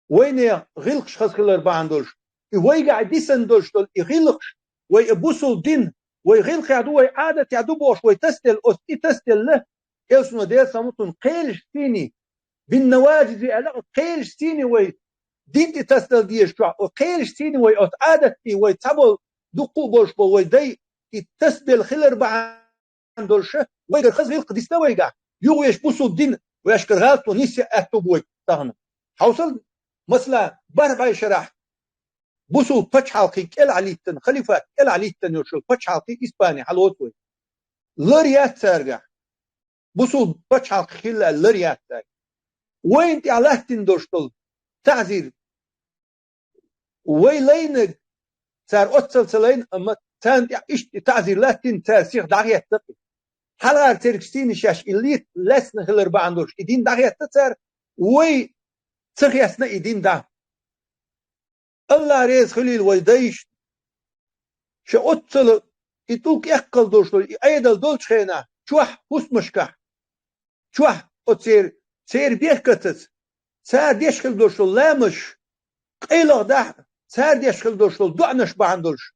S3: وين غيلخش خزغلر باندورش ويجا ديسن دورشتل يغيلخش ويبوسل دين ويغيلخ يعدو ويعادة يعدو بوش ويتستل أستي تستل له إلسنو دير سامتون قيلش سيني بالنواجز ألا قيلش سيني وي دين تستل ديش جوا وقيلش سيني وي أتعادة وي تابل دقو بوش بو وي دي تستل خلر باندورشه ويجا خزغي القديسة ويجا يغويش بوسو الدين ويشكر غالطو نيسي أهتبوي تغنى حوصل مثلا باربع شرح بوسو باتش حالقي كل عليتن خليفات كل عليتن يوشل باتش حالقي إسباني حلوتوي لريات سارجع بوسو باتش حالقي خلا لريات سارجع وين تعلهتن دوشتل تعزير ويلين سار أتصل سلين أما تان إيش تعزير لهتن سار سيخ داغية تقي حلقة تركستين شاش إليت لسنا خلر باندوش إدين داغية تسار وي تسخي أسنا إدين دا الله ريز خليل ويدايش شا أتصل إتوك إقل دوشتل أيدل دولش خينا شوح حس مشكح شوح أتصير سير بيحكتت سار ديشخل دوشتل لامش قيلة دا سار ديشخل دوشتل دعنش باندوش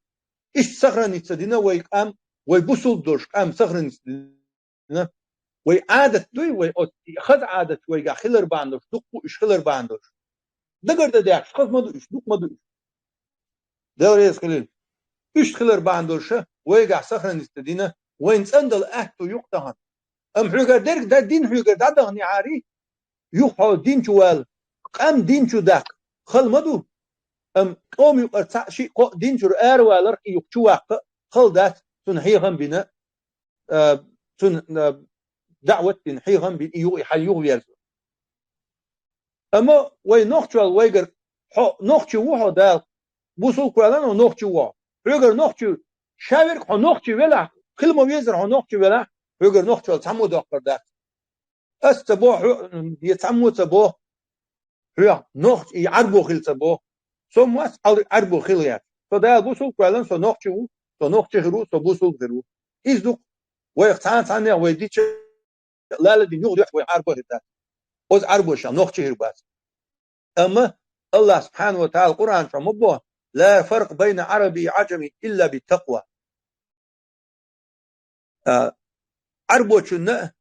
S3: إيش سخراني تسدينا ويقام ويبوسل دوش قام سخراني تسدينا ويعادت دوي خذ عادت ويقع خلر باندوش دقو إيش خلر باندوش دقر دا دياش خذ مدو إيش دق مدو إيش دوريس خليل إيش خلر باندوش ويقع سخراني تسدينا وين سندل أهتو يقتهن أم حقر ديرك دا دين حقر دا دغني عاري يقعو دين جوال قام دين جو داك خل مدو أم قوم يقرأ شيء دين جو أروالر يقشو واقع خل دات تنحيهم بنا تن دعوة تنحيهم بإيو يحيو ويرزو أما وينخشوا ويجر نخشوا وها دال بوسول كلنا ونخشوا وها يجر نخشوا شاورك هنخشوا ولا كل ما يزر هنخشوا ولا يجر نخشوا تعمود أكتر ده أستبوه يتعمود تبوه هو نخش يعربو خل تبوه ثم واس عربو خليات فده بوسول كلنا سنخشوا غيرو سبوسول غيرو إزدق ويقتان ثانية ويديش لا الذي يغدح ويعربه ده أوز عربوش نوخ شهر بس أما الله سبحانه وتعالى القرآن شمبه لا فرق بين عربي عجمي إلا بالتقوى عربوشنا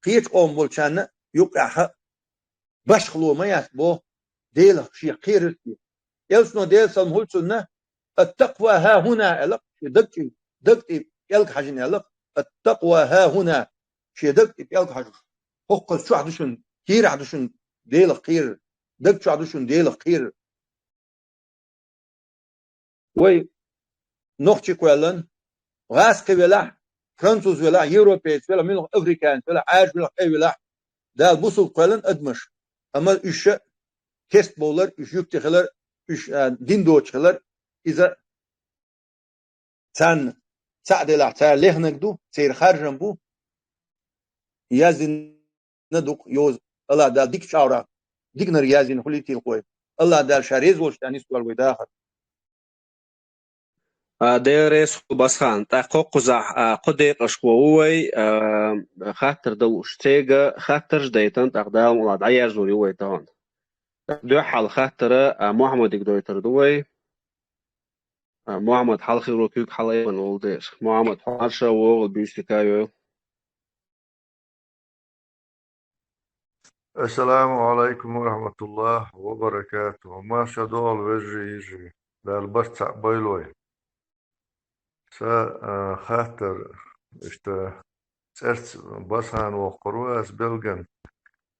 S3: قيت قوم بولشان يقع بشخلو ما يسبو ديل شي خير يلسنو ديل سمهولسنا التقوى ها هنا ألق دقتي يلق حاجين ألق التقوى ها هنا شي دقتي يلق حاجين حق شو عدشن كير عدشن ديل خير دق شو عدشن ديل خير وي نوختي كويلن غاس كويلا فرنسوس ولا يوروبيس ولا من أفريكان ولا عاج ولا ولا ده بوصل كويلن أدمش أما إيش تيست بولر إيش يكتخلر إيش دين دوتشخلر إذا تان سعد الأعتار لهنك دو سير خارجن بو يازن ندوق يوز الله ده ديك شاورا ديك نر يازن خليتي القوي الله ده شاريز وش تاني سؤال ويداخل
S2: ديريس بسخان تحقق قزح قديق أشكووي خاطر دوش تيجا خاطر جديتن تقدام ولاد عيار زوري ويتان دو حال خاطر محمد دويتر دوي محمد حال خيرو كيك حالي من ولديش محمد حارشة وغل بيشتكايو
S6: السلام عليكم ورحمة الله وبركاته ما شدول وجه يجري للبرتع بيلوي خاطر اشتا سرت بسان وقرواس بلغن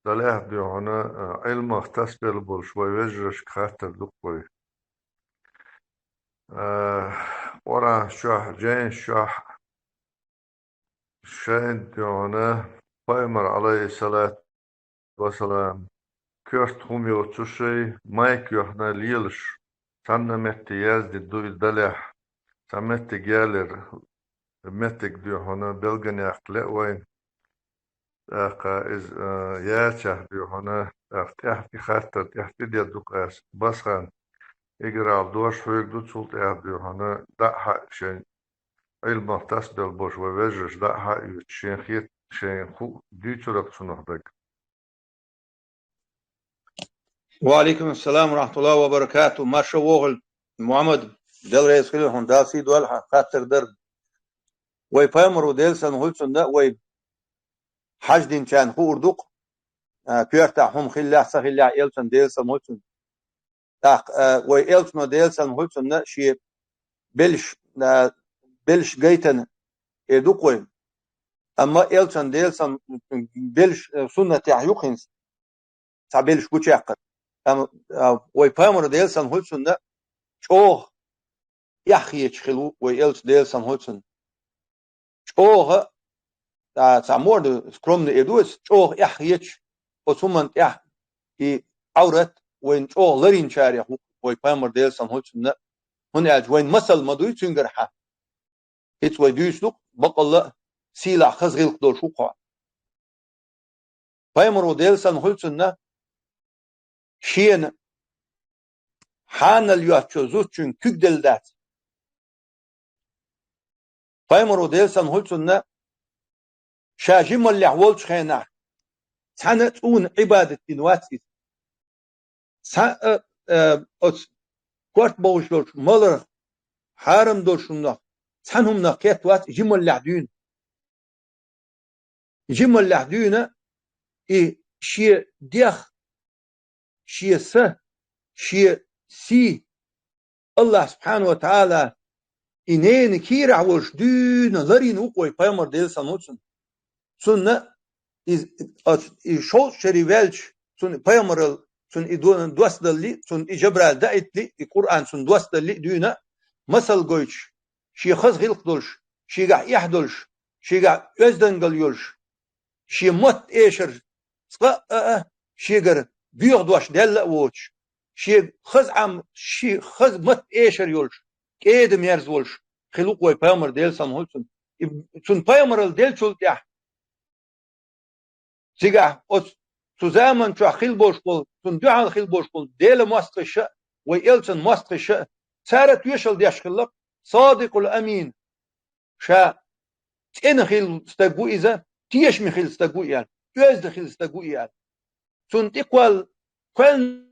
S6: دلاه بيونا علم اختصبل بولشوي وجرش خاطر دقوي ورا شاح جين شاح شين بيونا بايمر عليه الصلاة والسلام كرت هم يوتشي مايك يوحنا ليلش سنة متي يزدي دوي دلح سمت جالر متك بيوحنا بلغن يخلق وين أقا إز ياتشه بيوحنا أفتح في خاطر تحتي دي دوك بسخان إجرا دوش فوق دو تسولت بيوحنا دعها شين علم اختصبل بوش ووجرش دعها يوتشين خيط شين خو ديتشورك سنوحدك
S3: وعليكم السلام ورحمة الله وبركاته ما شو وغل محمد دل رئيس خليل هوندا سي دول خاطر درد وي بايمرو ديل سن هولسون دا وي حاج دين كان هو اردوق بيرتا هم خلا سخلا إلسن ديل سن هولسون وي إلسن ديل سن هولسون دا شي بلش جيتن إدوق وي أما إلسن ديل سن بلش سنة يحيوخنس تعبلش بوشاقر وي بايمرو ديل سن هولسون دا شوه يحيي تشخلو وي إلس ديل سن هولسون شوه تعمود سكروم إدوس شوه يحييش وثمن يح عورت وين شوه لرين شارع وي بايمر ديل سن هولسون هن أج وين مسل مدوي تنجرحه هيت وي دوسلوك بقول سيلا خزغيل دول شو قا بايمر ديل سن هولسون شين حان اليوتشو زوتشن كدلدات بايمر ديل سن هولسون شاجم اللي حولش خينا سنة عبادة دينواتي كورت بوشلوش مالر حارم دوشنا سنهم نقيت وات جم اللي عدين جم اللي عدينا شيء ديخ شيء شيء سي الله سبحانه وتعالى إنين كيرع وش دين ذرين وقوي بايمر ديل سنوتسن سنة شو شريفالش سن بايمر سن إدون دوستلي سن إجبرال دايتلي القرآن سن دوستلي دينا مثل قويش شي خز غلق دولش شي قاع يحدلش شي قاع يزدنقل يولش شي مت إيشر شي قر بيغ دوش دل ووش شي خز عم شي خز مت إيشر يولش كيد ميرز ولش خلوق وي بايمر ديل سنهولسن سن بايمر ديل شولت يح سيقع سوزامن شو خيل بوشقل سن دعا خيل بوشقل ديل مواستقش ويلسن مواستقش سارت يشل ديشخلق صادق الأمين شا تين خيل استقو إذا تيش مخيل استقو يعني يوز خيل استقو يعني سنت إقوال كل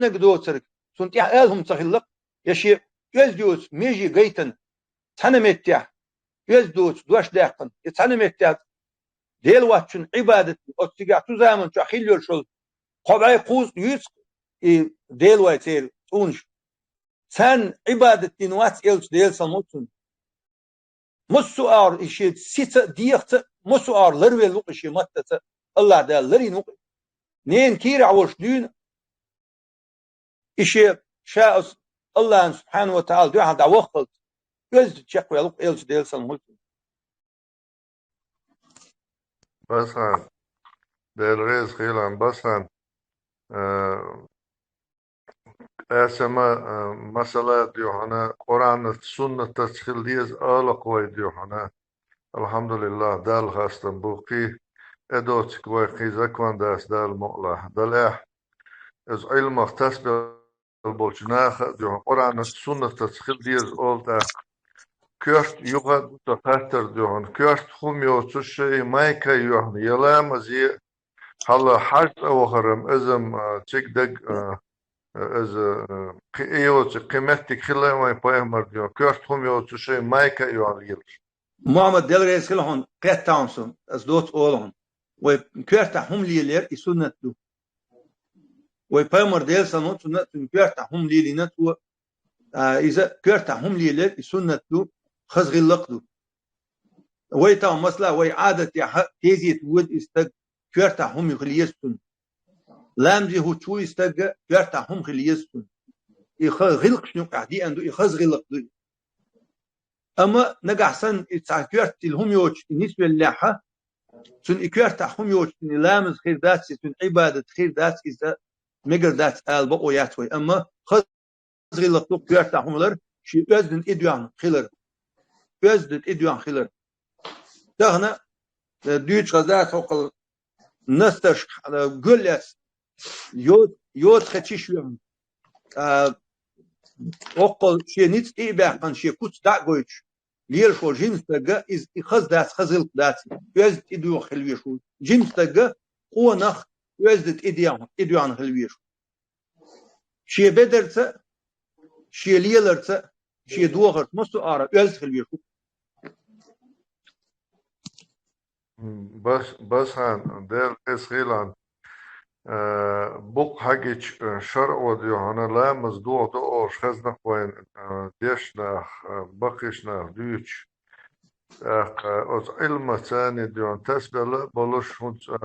S3: نقدوترك سنت إعلهم تخلق يشي يزدوت ميجي جيتن تنمتيا يزدوت دوش داقن يتنمتيا ديل واتشن عبادة أتجع تزامن تخيل شل قبعي قوس يس ديل واتير تونش سان عبادة نوات إلش ديل سموتن مسؤار إشي سيت ديخت مسؤار لروي لوق إشي متت الله ده لري نوق نين كير عوش دين إشي شاء الله سبحانه وتعالى دو عند وقت يز تشقوا لوق إلش ديل سموتن
S6: بسان ديل ريز خيلان بسان اسما مسألة ديوحنا قرآن السنة تسخيل ديز آل قوي ديوحنا الحمد لله دال خاستن بوقي ادوت كوي قيزاكوان داس دال مؤلح دال از علم اختص بالبولشناخ ديوحنا قرآن السنة تسخيل ديز آل دا كيرت يغد تفتر ديوحنا كيرت خميو تشي مايكا يوحنا يلام ازي هلا حاجت اوخرم ازم تشيك دق از قيوت قيمتك خلا ما يبايمر ديوحنا كيرت خميو تشي مايكا يوحنا
S3: محمد دل رئيس كلهم قيت تاونسون از دوت أولهم وكيرتا هم ليلر يسنت دو ويبايمر ديل سنوت سنت كيرتا هم ليلينت و إذا كيرتا هم ليلر يسنت دو خزغ اللقدو ويتا مثلا وي عادة تيزيت ود استق كيرتا هم يخليستون لامزي هو شو استق كيرتا هم خليستون يخلق شنو قاعدي عنده يخزغ اللقدو أما نجح سن إتساكيرت الهم يوش بالنسبة للحة سن إكيرت هم يوش إن لامز خير ذات سن عبادة خير ذات إذا مجر ذات آل بقويات وي أما خذ غلق كيرت هم لر شيء أزدن إدوان خير أزدن إدوان خير دهنا ديوش غزات وقل نستش قلس يود خدشيش يوم وقل شيء نيت إيباح عن شيء كوت دعوش لير شو جيمس تجا إز خز دات خزل دات يزد إديو خلويشو جيمس تجا هو نخ يزد إديان خلويشو شيء بدرت شيء ليلرت شيء دوغرت مستو آرا يزد خلويشو
S6: بس هان دير إسخيلان بوق حاجج شرع وديوهانا لا مزدوع دقوش خزنق وين ديشناخ بقيشناخ ديوش از علم ثاني ديوان تسبع لا بلوش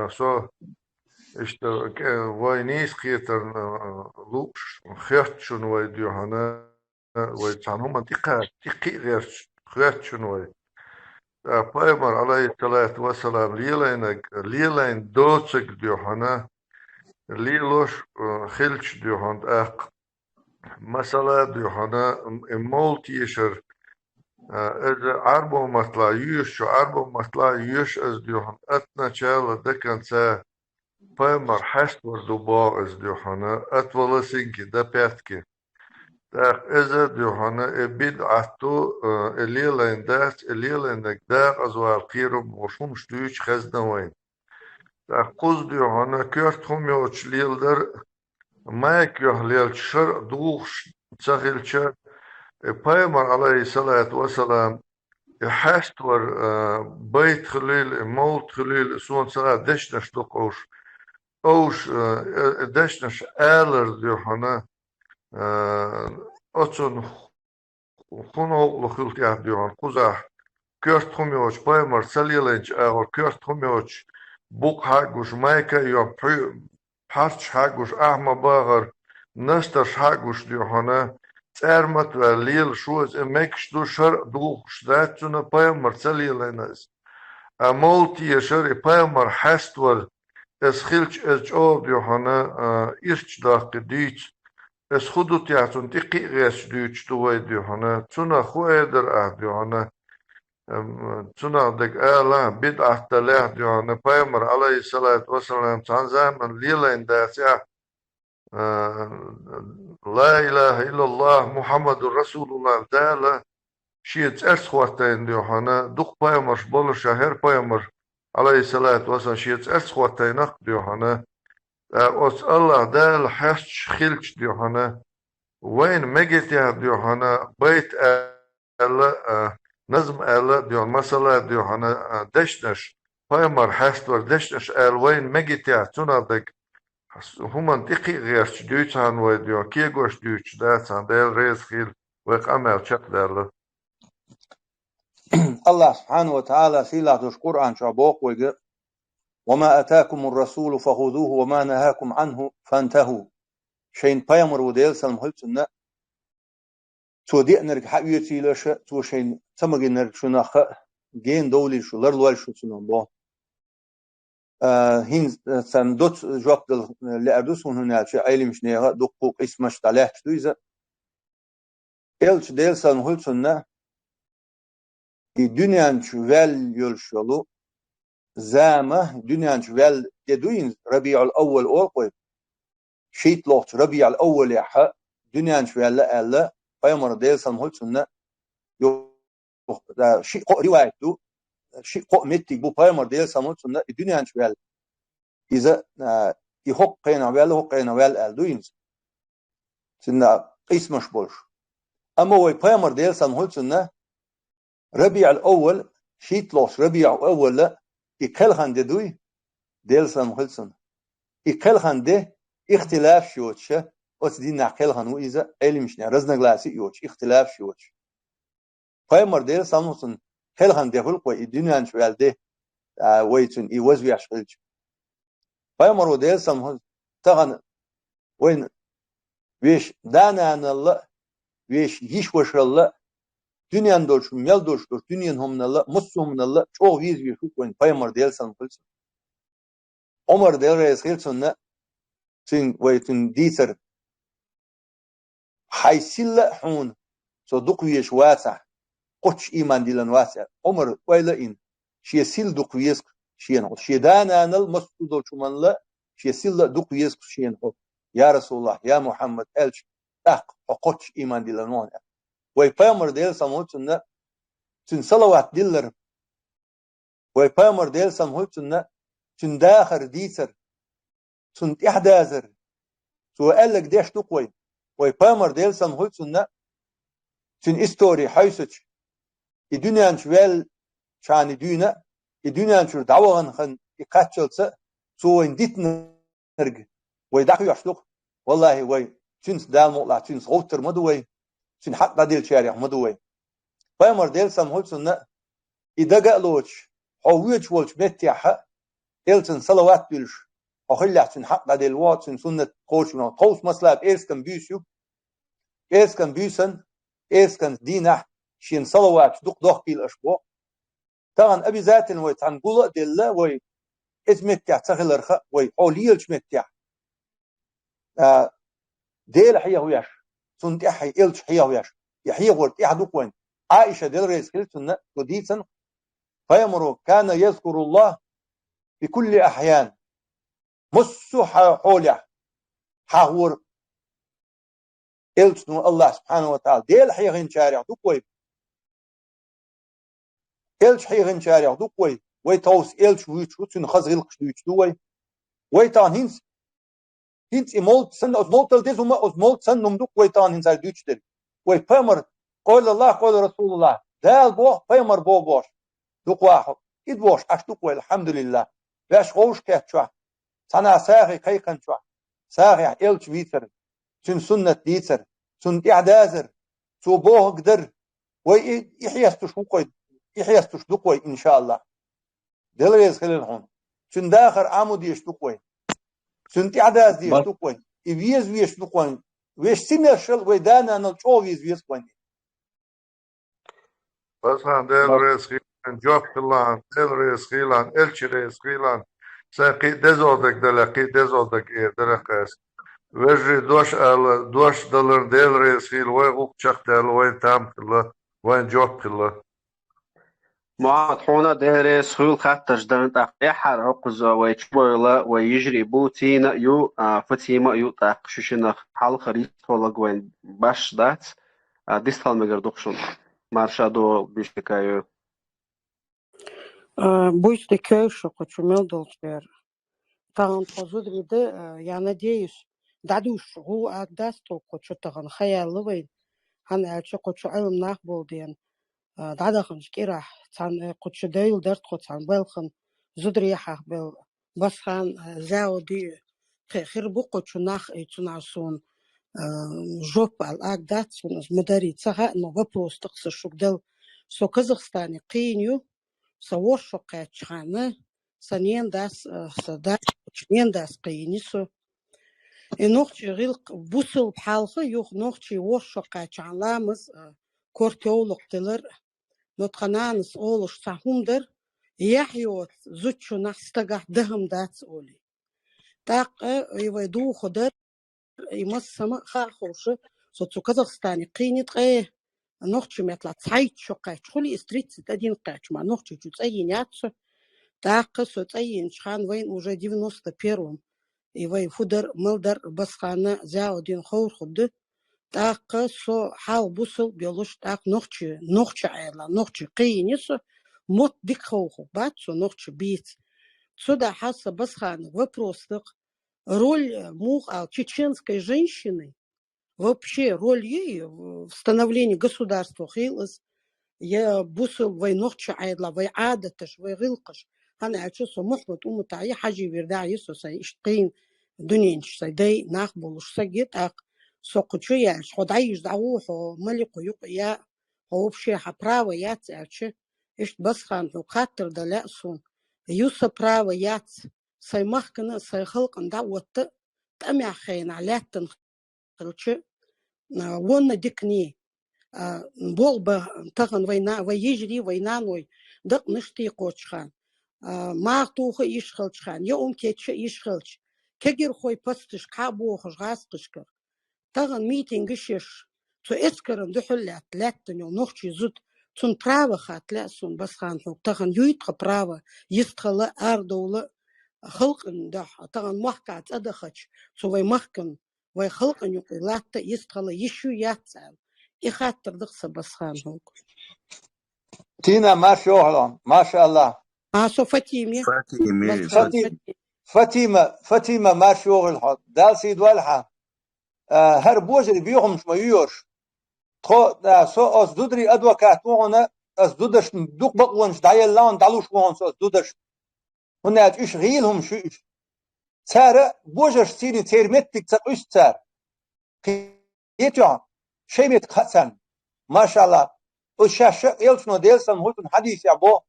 S6: سو اشت وينيس قيتر لوش خيرتشون وي ديوهانا وي تعنهم تقي غير خيرتشون وي بايمر عليه الصلاة والسلام ليلين دوتسك ديوهانا ليلوش خلش ديوهاند اق مثلا ديوهانا مولتيشر إذا عربو مطلع يوش از ديوهان اتنا شالا دكان سا بايمر حست وردوبا از ديوهانا اتولا سينكي دا بيتكي داق إذا ديوهانا بيد عطو الليلين دات الليلين داق ازوال قيرم وشومش دوش خزنا وين قوز ديوهانا كيرت هم يوش ليلدر مايك يهليل شر دوخش تسخيل شر بايمر عليه الصلاة والسلام حاست ور بيت خليل موت خليل سون صلاة دشنش دقوش اوش دشنش آلر ديوهانا اتسون خونو لخلت يا ديوهان قوزاح كيرت هم يوش بايمر سليلنج اور كيرت هم يوش بوق حاجوش مايكا يوم حارش حاجوش أحمى باغر نستش حاجوش ديوهانا تارمت وليل شوز امكش دو شر دوخش داتونا بايمر سليلنس مولتي يشر بايمر حستور اس خيلش اس او ديوهانا إرش داق ديش اس خودو تياتون تقي غيش ديش دوي ديوهانا تونا خويدر ديوهانا تونا دك آلا بدعة تلاح ديوهانا بايمر عليه الصلاة والسلام تان زمن ليلين داتيا لا إله إلا الله محمد رسول الله تعالى شيء أرس خواتين ديوهانا دق بايمر شبول شهر بايمر عليه الصلاة والسلام شيء أرس خواتين ديوهانا أس الله دال حش خلش ديوحنا وين مجت يا ديوحنا بيت ألا نظم ألا ديوحنا مثلا ديوحنا دشنش فايمر حستور دشنش أل وين مجت يا تنادك هم دقيق غيرش ديوتان ويديو كيغوش ديوتش داتان ديل ريز خيل ويق أمل شق دارله
S3: الله سبحانه وتعالى سيلا دوش قرآن شعبوق ويقى وما أتاكم الرسول فخذوه وما نهاكم عنه فانتهوا شين بايمر وديل سلم هلتنا تو دي نرك حقيتي لش تو شين تمغي نرك شناخ جين دولي شو لرلوال شو سنبو هين سن دوت جواب اللي أردوسون هنا شيء عيلي مش نيها دقوق اسمش طلعت دويزة إلش ديل سلم هلتنا دي دنيا شوال يلشلو زامه دنيا شوال يدوين ربيع الأول أوقف شيت لوت ربيع الأول يا حق دنيا شوال لا بايمر ديل سلم هلتنا يو شيء قو روايته شيء قو متي بو بايمر ديل سلم هلتنا الدنيا شوال إذا يحق قينا ويل هو قينا ويل ألدوين سنة قيس مش بولش أما هو بايمر ديل سلم هلتنا ربيع الأول شيت لوت ربيع الأول لا يكلخن دوي ديل سلم هلتنا يكلخن ده اختلاف شوتش أس دي نعكلخن وإذا أيلي مش نعرزنا جلاسي يوتش اختلاف شوتش بايمر ديل سلم هلتنا كلخن ده هلق الدنيا شوال ده ويتون يوزوي عشقلش بايمر وديل سلم هلتنا تغن وين ويش دانا أن الله ويش يش وش الله دنيا دولش ميل دولش دنيا هم الله مسهم من الله شو ويز ويشوف وين بايمر ديل سلم هلتنا عمر ديل رئيس هلتنا تين ويتون ديتر حيسيل حون صدق ويش واسع قطش إيمان ديلن واسع عمر ويلا إن شيء سيل دق ويسك شيء نقول شيء دانا أنا المسؤول شو من لا شيء سيل دق ويسك شيء نقول يا رسول الله يا محمد ألش قطش إيمان ديلن واسع ويبامر ديل سموتنا تن صلوات ديلر ويبامر ديل سموتنا تن داخر ديتر تن إحدازر تو قالك ديش تقوي ويبامر ديل سموتنا تن إستوري حيثش الدنيا شوال شان الدنيا شو دعوة خن يقاتلس سو إن ديتنا نرج ويدعوا يشلق والله وي تنس دال مطلع تنس غوتر مدوي تن حق ديل شارع مدوي بايمر ديل سمهولسنا إذا قالوش حويج والش متيحة إلتن صلوات ديلش أخلي تن حق ديل واتن سنة قوشنا قوس مسلاب إيسكن بيسيو إيسكن بيسن إيسكن دينح شين صلوات دق كيل أشبوع طبعا أبي ذات ويتعن قولة ديلا وي إزمتيح تخل الرخاء وي حوليلش متيح ديل حيا وياش سنت إحي إلش حيا وياش يحيى ورد إحدوك وين عائشة ديل رئيس خلتنا وديتن فيمرو كان يذكر الله في كل أحيان مسو حولح حاور إلش نو الله سبحانه وتعالى ديل حيا غين شارع دوك وين إلش حيا غين شارع دوك وين ويتوس إلش ويتشو تنخز غلقش دوي ويتان هينس إمولت سن أزمولت ديز وما أزمولت سن نمدوك ويتان هينس دويتشتر ويبامر قول الله قول رسول الله دال بو بامر بو بوش دوك واحد إد بوش أشتوك والحمد لله باش غوش كاتشوا سنة ساغي كيقن شوا ساغي إلش ويتر سن سنة ديتر سن إعدازر سو بوه قدر ويحيستش وقوي يحيستش دوكوي إن شاء الله دل ريز خلال هون سن داخر عمود يشتوكوي سن إعداز يشتوكوي إبيز ويشتوكوي ويش سنرشل ويدانا نلشو ويز كوين
S6: بس هان ديل ريس خيلان جوب خيلان ديل ريس خيلان إلش ريس خيلان ساقي دزودك دلقي دزودك إيه درقاس وجري دوش دلر ديل ريس خيل وين غوك شخ ديل وين تام خلا وين جوب خلا
S2: معاد حونا دهرس خيول خطش دانت أحر عقزة ويتشبويلا ويجري بوتينا يو فتيما يو تاق شوشنا حال خريط ولا وين باش دات ديستال مقردوقشون مارشادو بيشتكايو
S7: Buis de keusje, wat je meldt, تاغن تخزود ريد يعني ديش دادوش هو أقداستو كوتشو تاغن خيال لوين هن ألشو كوتشو علم ناقبول دين دادخن شكيراح تان كوتشو دايل درت خوتان بلخن زودريحة بل بس خان زاو دي خير بو كوتشو ناخ ايتوناسون жоп алагдат сунас мударица но вопрос тақсы шугдал со Казахстане қиню со ошо қачханы санен дас сада чмен дас қинисо и нохчи рил бусул бхалхы юх нохчи ошо қачаламыз кортеологтылар нотхананс олуш сахумдер яхиот зучу нахстагах дагам дац оли так ивайду ходер يمس سما خاخوش صوت كازاخستاني قينت قيه نوختش متلا تايت شو قاچ خلي استريت تدين قاچ ما نوختش جو تاينياتس تاق سو تاين شان وين уже 91-м и вай фудер мылдар басхана зяо дин хор худды тақ со хал бусыл биолош тақ нохчи айла нохчи қиинис мот дик хоху бат со нохчи бит сюда хаса басхана вопростық роль чеченской женщины, вообще роль ей в становлении государства хилас, я бусил войнохча айдла, вой адаташ, вой гилкаш, хана ачусо мухмат умутаи хажи вирда Иисуса иштqin дунинч сайдай нахбулуш сагит ак сокучу яш ходай ждау хо малику юк я вообще право я цаче ишт басхан хатр дала сун юса право я سيمخكنا سيخلق ان دعوت تأمي خين علاتن خلچه ون ديكني بولبا تغن وينا ويجري وينانوي دق نشتي قوچخان ما توخ ايش خلچخان يوم كيتش ايش خلچ كجر خوي پستش قابو خغاس قشكر تغن ميتينغشش تو اسكرن دحلات لاتن نوخچي زود تون право خات لاسون بس خان تغن يويت право يستخل اردوله خلقن ده طبعا محكات أدخش سوى محكن ويخلقن يقولات يستخل يشو ياتسال يخاطر دقص بسخان هوك
S3: تينا ما شاء ما شاء الله
S7: سو فتيمي
S3: فتيمة ما شغل حد دال سيد والحة هر بوجري بيهم شما يورش تخو دا سو أس دودري أدوكات وغنا أس دودش دوك بقونش دايل لان دالوش وغن سو أس دودش هناك إيش غيلهم شو إيش سارة بوجر سيني تيرمتك تقوش سار يتوان شيء متخسن ما شاء الله وشاش يلسنا ديلسن هوتن حديث يا بو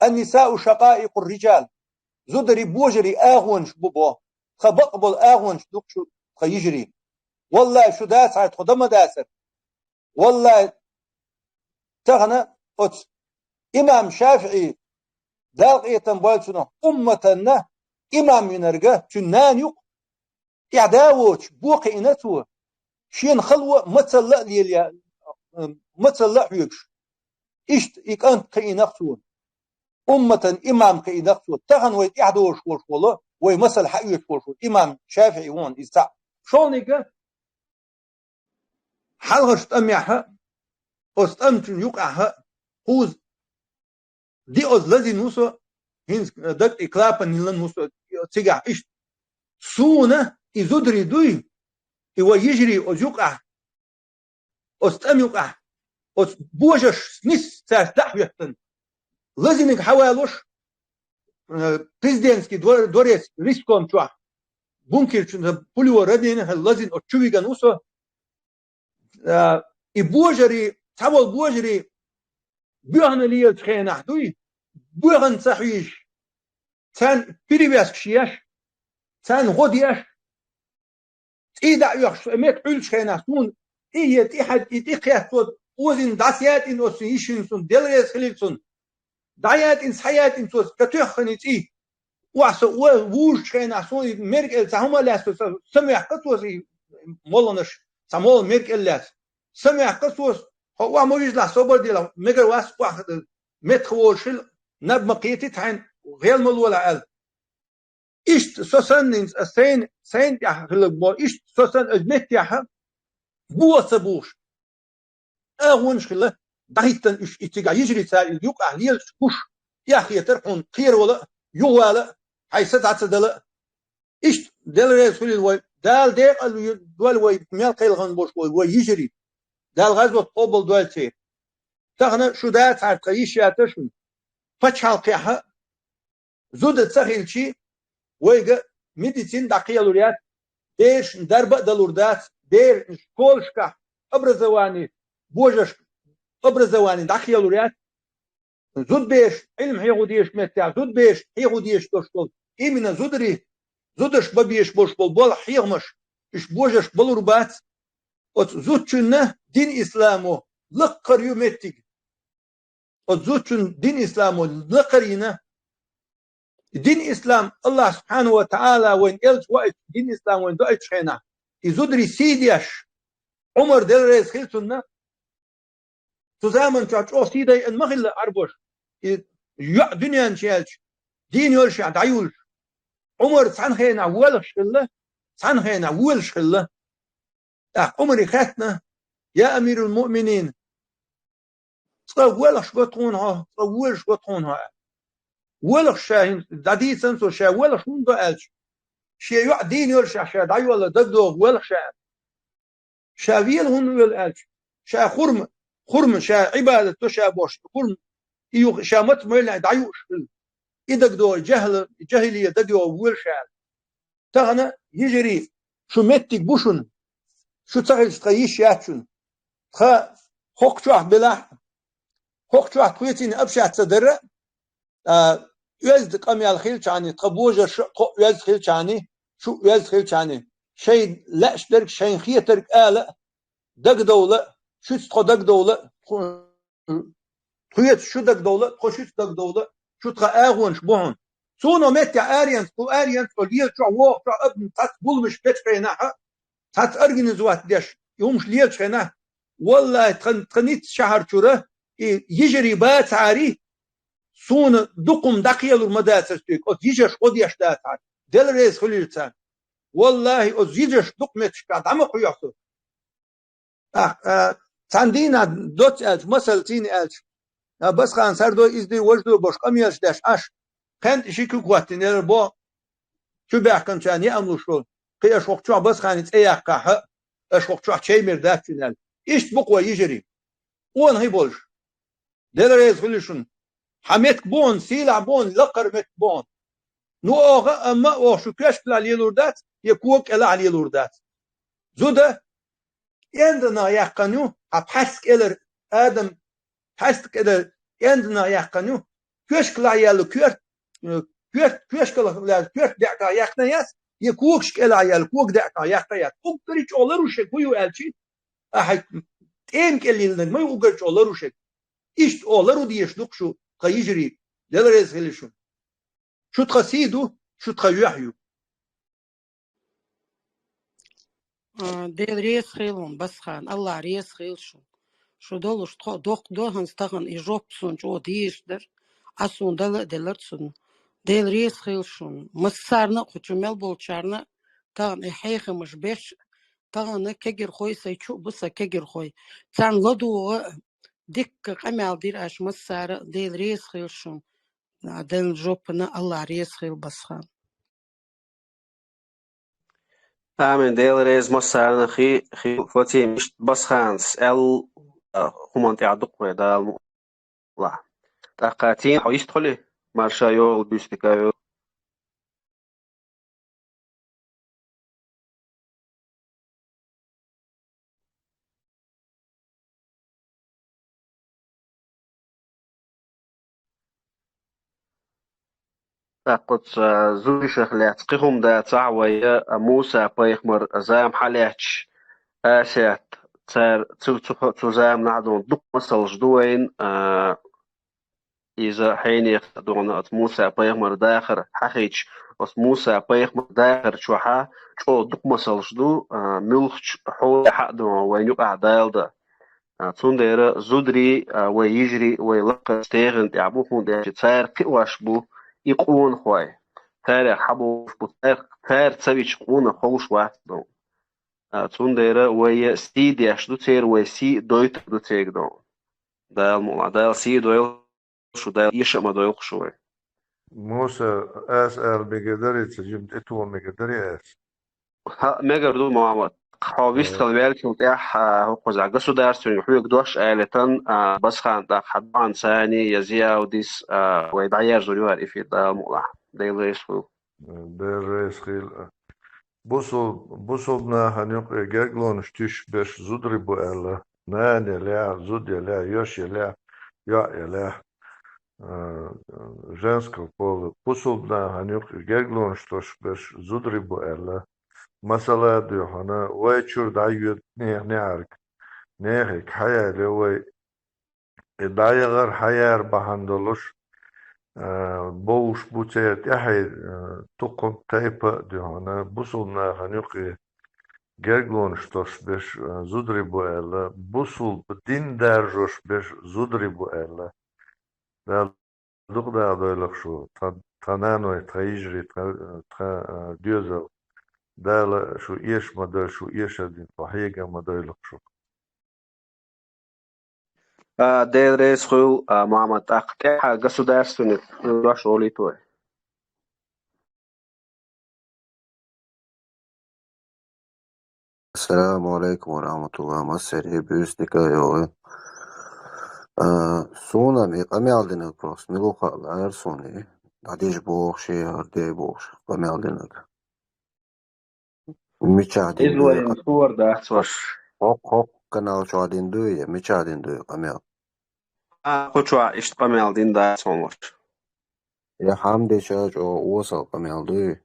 S3: النساء شقائق الرجال زدري بوجري آغونش بوبو خبقبل آغونش دوك شو خيجري والله شو داس عاد خدمة داسر والله تغنى إمام شافعي داقية بالسنة أمتنا إمام ينرجع تنان يق إعداوش بوقي نتوه شين خلوة متسلق ليليا متسلق يكش إشت إكان قيناقتوه أمة إمام قيناقتوه تغن ويت إعداوش والله ويمثل حقيقة والله إمام شافعي وان إستع شونك حلغش أميحها أستمتن يقعها خوز دي أزلزي نوسو هنس دك إكلابا نيلان نوسو تيجع إيش سونة إزودري دوي إيوا يجري أزيقع أستم يقع أسبوجش سنس تحويحتن لازمك حوالوش президентский дворец риском чуа бункер чун пулио радин лазин очувига нусо и божери тавол божери بيهن ليه تخينا دوي بيهن صحيح تان بريباس كشياش تان غودياش إيدا يخش أميك عل تخينا سون إيه تحد إتقيا صوت وزن داسيات إن أسيشين سون دلريس خليل سون دايات إن سحيات إن صوت كتوخني إيه وعسو ووش تخينا سون ميرك التهمة لاس سمع قطوسي مولنش سمول ميرك اللاس سمع قطوس هو موجود له صبر ديلا مجر واس واحد متخوشل نب مقيتي تعين غير ملولا قال إيش سوسن سين يا خلق إيش سوسن أجمت يا بو سبوش أغونش خلا دايتن إيش إتجا يجري سال يوق أهليل كوش يا أخي ترحون خير ولا يوالا هاي ستة دلا إيش دل رئيس خلي الوي دال ديق دول وي ميال قيلغن بوش وي يجري دال غزوة قبل دول تي تغنى شو دات عاد قيش ياتشون فتح القيحة زود تسخيل شي ويجا ميديتين دقيقة لوريات ديش دربة دلوردات دير شكولشكا أبرزواني بوجش أبرزواني دقيقة لوريات زود بيش علم هيغوديش متاع زود بيش هيغوديش تشتغل إيمنا زودري زودش ببيش بوش بول حيغمش إش بوجش بلوربات أت زود شنه دين إسلامو لقر يومتك أت زود شن دين إسلامو لقرينه دين إسلام الله سبحانه وتعالى وين إلت وقت دين إسلام وين دوت شينا يزودري سيديش عمر دل رئيس خلتنا تزامن تعطوا سيدي إن مغل أربوش دنيا نشيلش دين يولش عدعيولش عمر سان خينا ولش الله سان خينا ولش الله عمر خاتنا يا أمير المؤمنين ولش بطونها ولش بطونها ولش شاهين دادي سنسو شا ولش من دوالش شيء يع دين يولش شا دعي ولا دقدو ولش شاويل هون والالش شا خرم شا عبادة تشا بوش خرم يو شا مت ميل دعيوش يدقدو جهلية دقدو ولشال تغنى يجري شو متك بوشن شو تغيش تغيش ياتشن خا خوكشوح بلاح خوكشوح تويتين أبشع صدر يزد قمي الخيل شاني تقبوجة يزد خيل شاني شو يزد خيل شاني شيء لا اشترك شيء خيترك آلة دق دولة شو تخو دق دولة خيت شو دق دولة خو شو دق دولة شو تخا آغون شبهن سونو متى آريانس وليل شو وو شو ابن تات بول مش بيت فينا تات أرجنزوات ديش يومش ليل شينا والله تخنيت شهر شوره يجري بات عاري سون دقم دقيل المدارس تيك أو يجش قد يشتات عاري دل رئيس خليلتان والله أو يجش دقمت شكاد عم قياسه تندينا دوت ألف مسألتين ألف بس خان سردو إزدي وجدو باش قميش داش أش كانت شيكو قواتين يربو شو بيحكم كان يأملو شو قياش وقتشوع بس خانت إياقا أش وقتشوع شيء مردات فينال إيش بقوة يجري وان هي بولش دل رئيس خليشون حميت بون سيلع بون لقر مت بون نو أغا أما أو شو كاش بلا ليلوردات يكوك إلا على ليلوردات زودا عندنا يقنو أبحث إلى آدم حسك إلى عندنا يقنو كاش كلا يالو كاش كلا كاش دعكا يقنياس يكوكش إلا يالو كوك دعكا يقنياس كوك تريش أولروشك كويو ألشي أحد إيم كليلن ما يوقرش أولروشك إيش أولرو ديش دقشو قيجري دل رئيس خليشون شو تخسيدو شو تخيحيو
S7: ديل ريس خيلون بس خان الله ريس خيل شو دولش دوق دوهن ستغن إجوبسون جو ديشدر أسون دلرتسون ديل ريس خيل شون مسارنا خجمل بولشارنا تغن إحيخ مش بيش تغن كجر خوي سيشو بس كجر خوي تان لدو ديك قمال دير أش مسار ديل ريس خيل شون ديل جوبنا الله ريس خيل بس خان
S2: آمين ديل ريز مسارنا خي فوتي مش بس خانس هم تعدق ويدا لا تقاتين أو يشتغلي مارشايو بيشتكايو تاقت زوجي شخلات قهم دا تعوي موسى بيخمر زام حالاتش آسات تزام نعدون دق مسل جدوين إذا حين يخدون موسى بيخمر داخر حقيتش بس موسى بيخمر داخر شوحا شو دق مسل جدو ملخش حول حقدون وين يقع دالدا تندير زودري ويجري ويلقى ستيغن يعبوهم داش تسار قواش بو يقون خوي تاريخ حبو تار تسويش قون خوش واحد دون تندير وي سي داش دو تير وي سي دويت دو تيك دون دال مولا دال سي دويل شو دال يشما دويل شوي
S6: موسى أسأل بقدري تجيب إتو مقدري أس
S2: مگر دو محمد حاویست خلویل که متاح حقوق زعجسو درس ونحويك دوش آلتن بس خان دا حدان ثاني يزيا وديس ويدعير زوليوار إفي دا مولع دا يلغيسو
S6: بالرئيس خيل بوصلنا هنيق جاجلون شتيش باش زدربو ألا نان يلا زود يلا يوش يلا يلا женского пола. Пособна ханюк геглон штош беш зудрибу эла. Масала дюхана вайчур дайют неарк. Нехик хая левой дайгар хаяр бахандолуш боуш бутет яхай туком тайпа дюхана. Пособна ханюк геглон штош беш зудрибу эла. Пособ дин даржош беш зудрибу эла. دغدا دويلخ شو تنانو تغيجري ديوزل دال شو إيش مدل شو إيش دين فحيقة مدل شو
S2: دا رئيس خيل محمد أقتاح государственных دوش أوليتوي
S8: السلام عليكم ورحمة الله. مسر هبيوس نكايوه سونا مي قمي عالدينك بروس ميلو خالار سوني داديش بوخشي هردي بوخش قمي عالدينك ميچادين
S2: إزوي
S8: دوي
S2: صور دا أحسوش
S8: حق كنال شادين دوي ميچادين دوي قمي
S2: خشوا إشتقامي عالدين دا أحسوش
S8: يا حمدي شاج او وصل قمي عالدوي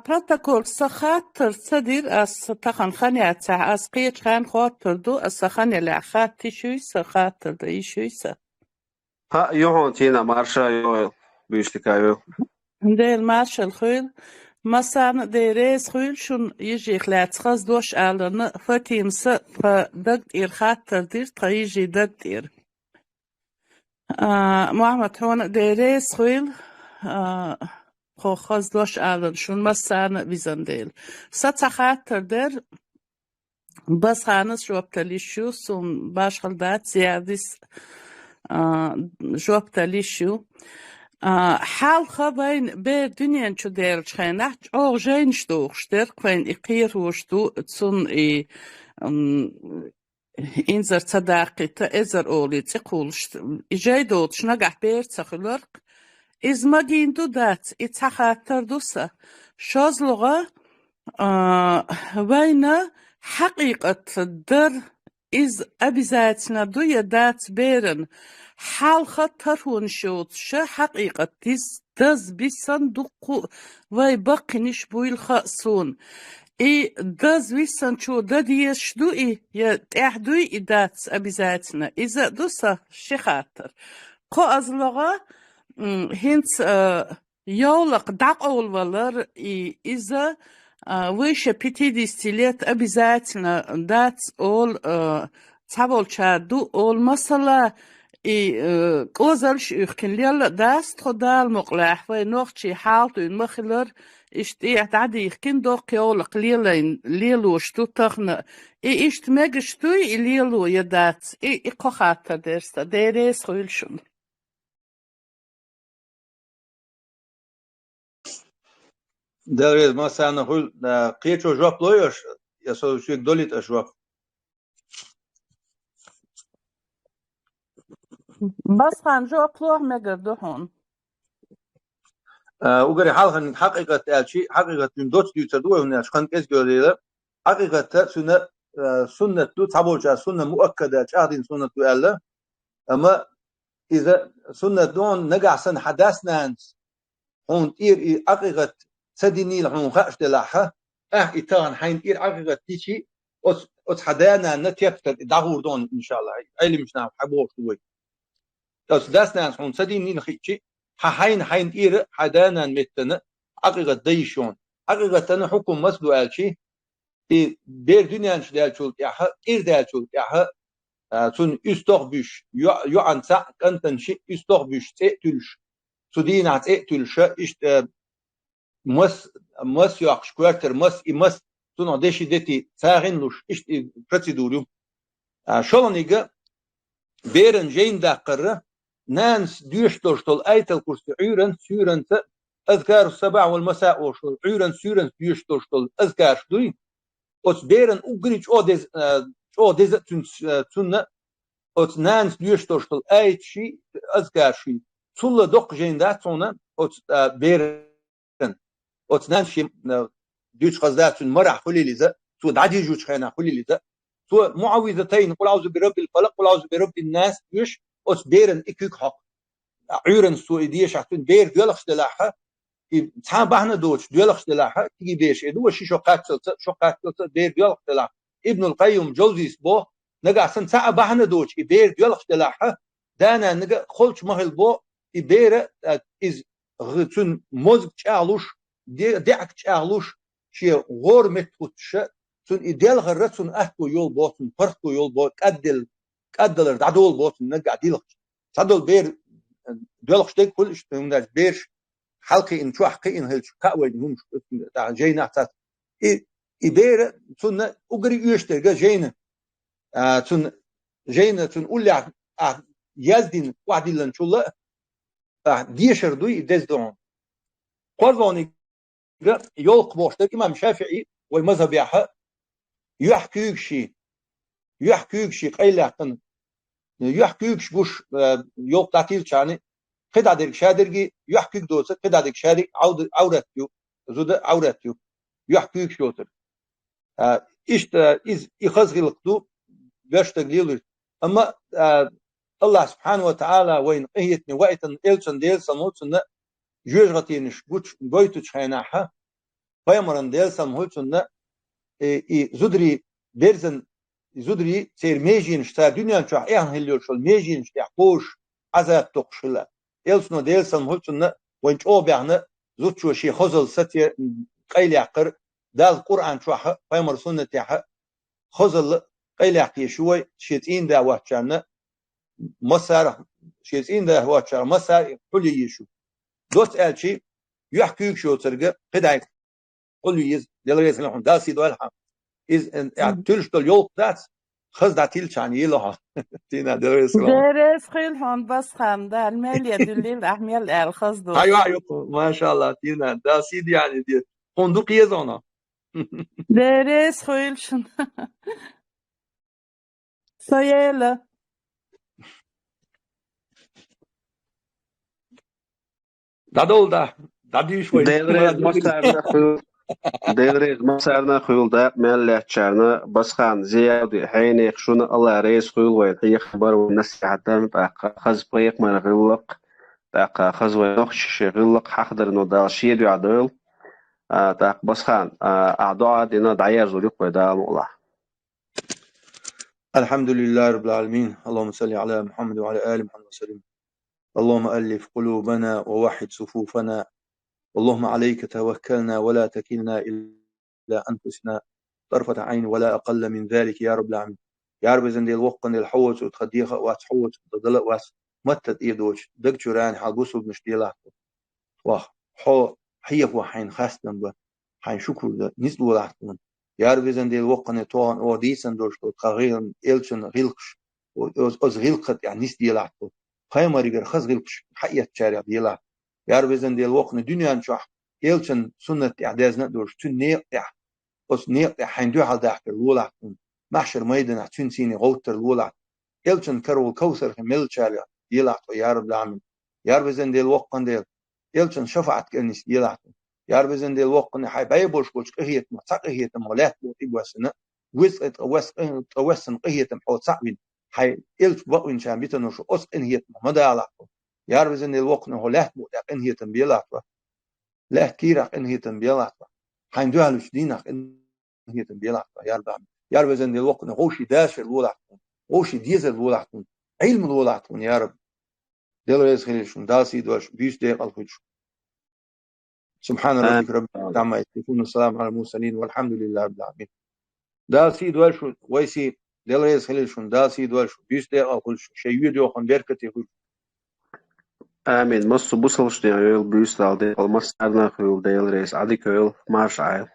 S9: بروتوكول سخاتر صدير أس تخن خنيات أس قيت خان خاطر دو أس خني لعخات تشوي سخاتر دي شوي سا
S2: يوهون تينا مارشا يو بيشتكايو
S9: دير مارش الخيل مثلا ديريز خيل شون يجي خلات خاص دوش ألنا فتيم س فدقت إير خاطر دير تيجي دقت إير محمد هون ديريز خيل خاص دوش ألنا شون مثلا بيزنديل ستخاتر دير بس خانس جوابتلي شو سون باش خلدات زيادس جوابتلي شو حال خبين بير دنيا شو دير شخينة أو جين شتوخ شتر كوين إقير وشتو تسون إنزر صداقي تأزر أولي تقولش إجاي دوت شنقح بير تخلرق إز ما جيندو دات إتخاتر دوسا شاز لغة وين حقيقة در إز أبزاتنا دو يدات بيرن حال خطر ونشوت شا حقيقة دز بيصندوق وي بقنش بويل خاصون إي دز بيصن داديش دو إي يتعدوي إدات أبزاتنا إذا دوسا شخاتر قو أزلغا هنس يولق داق أول والر إذا выше 50 лет обязательно дать ол цаволчаду ол масала и козалш ихкенлел даст خدال مقلح ونوخشي حالتو المخلر اشتي تعدي يخكن دو قيول قليلين ليلو شتو تخنا اي اشت مجشتوي ليلو يدات اي قخاتا درستا ديريس خويلشون
S3: داريز مثلا نقول قيتو جواب لويش يسوي شيء دوليت أشواف
S9: بس خان جواب لوح مقردو هون
S3: وقري حالخن حقيقة الشيء حقيقة من دوت يتدوه هنا شخن كيس قولي حقيقة سنة دو تابوجا سنة مؤكدة شاهدين سنة دو ألا أما إذا سنة دون نقع سن حداثنا أنت هون إير حقيقة سديني لحون خاش دلاحة إتان حين إير حقيقة تيشي أت حدانا نتيفتر دعور دون إن شاء الله أيلي مش نعم حبوه شوي أت داسنا هون سديني لخيشي حين إير حدانا متنا حقيقة ديشون حقيقة أنا حكم مسلو ألشي بير دنيا نش دالشول ياها إير دالشول ياها سون استغبش يعنسا كنتن شيء استغبش تقتلش سدينا تقتلش إشت مس ياقش كوارتر مس سون عدشي دتي ساغنلوش إشت بروسيدوريوم شلونيجا بيرن جين داقرة نانس ديشتوشتل أيتل كرسي عيرن سيرن أذكار السبع والمساء وشل عيرن سيرن ديشتوشتل أذكار شدوي أوت بيرن أجريج أو ديز تون أوت نانس ديشتوشتل أيت شي أذكار شي تلا دق جين دات صونا أوت بيرن أوت نانس شي ديش قصدات مرح خلي لذا تو دعدي جوش خينا خلي لذا تو معوذتين قل أعوذ برب الفلق قل أعوذ برب الناس ديش أوت بيرن إكيك حق عيرن سويدية شحتون بير ديالخ دلاحة تحان بحنا دوش ديالخ دلاحة تيجي بيش إدو شي شقات بير ديالخ دلاحة ابن القيم جوزي سبو نقع سنساء بحنا دوش بير ديالخ دلاحة دانا نقع خلش مهل بو بير إز غتون موزق تشاغلوش دعك تشاغلوش شي غور متوتش تون إديال غرتون أهتو يول بو تون فرقو يول بو قدل دعدول بو تون نقع ديالخ صدول بير ديالخ شتيك كل اشتمناش بيرش حلقي إن شو حقي إن هالش كأوي هم تاع جينا تات إبير تون أجري يشتري جينا تون جينا تون أولي يزدين واحد لن شو لا ديشر دوي دز دون قرضوني يلق بوشتك إمام شافعي والمذهب يحق يحكيك شي قيل يحكيك بوش يوق تعطيل شاني قد عدك شادرجي يحكيك دوسة قد عدك شادك عورتيو زود عورتيو يحكيك شوتر إيش إز يخزغي القدو باش تقليل أما الله سبحانه وتعالى وين قهيتني وقتا إلشن ديلسن هوتسن جوجغتينش بويتو تشحيناها فيمرن ديلسن هوتسن زودري بيرزن زودري سير ميجين شتا دنيا شو إيهن هليو شو ميجين شتا قوش عذاب تقشلا إلسنو ديلسن هوتسن وين شو بيعنا زود شو شي خزل ستي قيل يعقر دال القرآن شو فيمر سنة يحق خزل قيل يعقي شوي شيتين دا واتشانا مسار شيتين دا واتشار مسار حلي يشو دوت ألشي يحكيك شو ترجع قداي قل يز دلريس لهم داسي دوالها إز تلشتل يوم ذات خز داتيل شاني لها تينا دلريس لهم
S9: درس خيل هون بس خام ده المال يدلل أحمل الخز دو
S3: أيوة ما شاء الله تينا داسي دي يعني دي فندق يزونا
S9: درس خيل شن سيالة
S3: دادول دا دادي شوي
S2: ديريز مسارنا خيول دا مال لحشارنا بس خان زيادة حين يخشون الله رئيس خيول وين هي خبر والناس حتى خز بريق من غلق تاق خز وينخش غلق حقدر إنه دالشيد يعدل تاق بس خان أعضاء دينا دعير زوريق ويدا الله
S3: الحمد لله رب العالمين اللهم صل على محمد وعلى آل محمد وسلم اللهم ألف قلوبنا ووحد صفوفنا اللهم عليك توكلنا ولا تكلنا إلى أنفسنا طرفة عين ولا أقل من ذلك يا رب العالمين يا رب زندي الوقن الحوت وتخديها وتحوت وتضلق واس متت إيدوش دكتوران حالبوسو بنشتيلا واه حو حيف وحين خاستن به حين شكر ده نزلوا لحظن يا رب زندي الوقن توان وديسن دوش تغير إلشن غلقش وز غلقت يعني نسدي لحظن خيمريجر خز غلقش حيت شارع ديلا يا رب زندي الوقن دنيا نشح إلشن سنة إعدازنا دوش تنيقع وز نيقع حين دو حال داخل لولحظن محشر ميدان عتون سيني غوتر لولحظن إلشن كرو الكوثر خميل شارع ديلا يا رب العالمين يا رب زندي الوقن ديل إلشن شفعت كنيس ديلا يا رب زندي الوقن حي بايبوش كوش قهيت متقهيت مولات بوتيبوسنا وسن قهيت حوت صعبين حي إلش بقوين شان بيتنو شو أس إنهيت مدى على يا رب زندي الوقن هو لات بوتاق إنهيت بيلا لات كيرق إنهيت بيلا حين دوالوش دينق إنهيت بيلا يا رب زندي الوقن غوشي داشر الولعتون غوشي ديزل الولعتون علم الولعتون يا رب ديلو يسخليشون داسي دوش بيش ديق الخدش سبحان ربك رب عما يصفون السلام على المرسلين والحمد لله رب العالمين داسي دوش ويسي ديلو يسخليشون داسي دوش بيش ديق الخدش شيء يدو خن بيركتي خدش
S2: آمين مصو بوصلش ديال بيوستال ديال مسارنا خيول ديال رئيس عدي كيول مارش عيل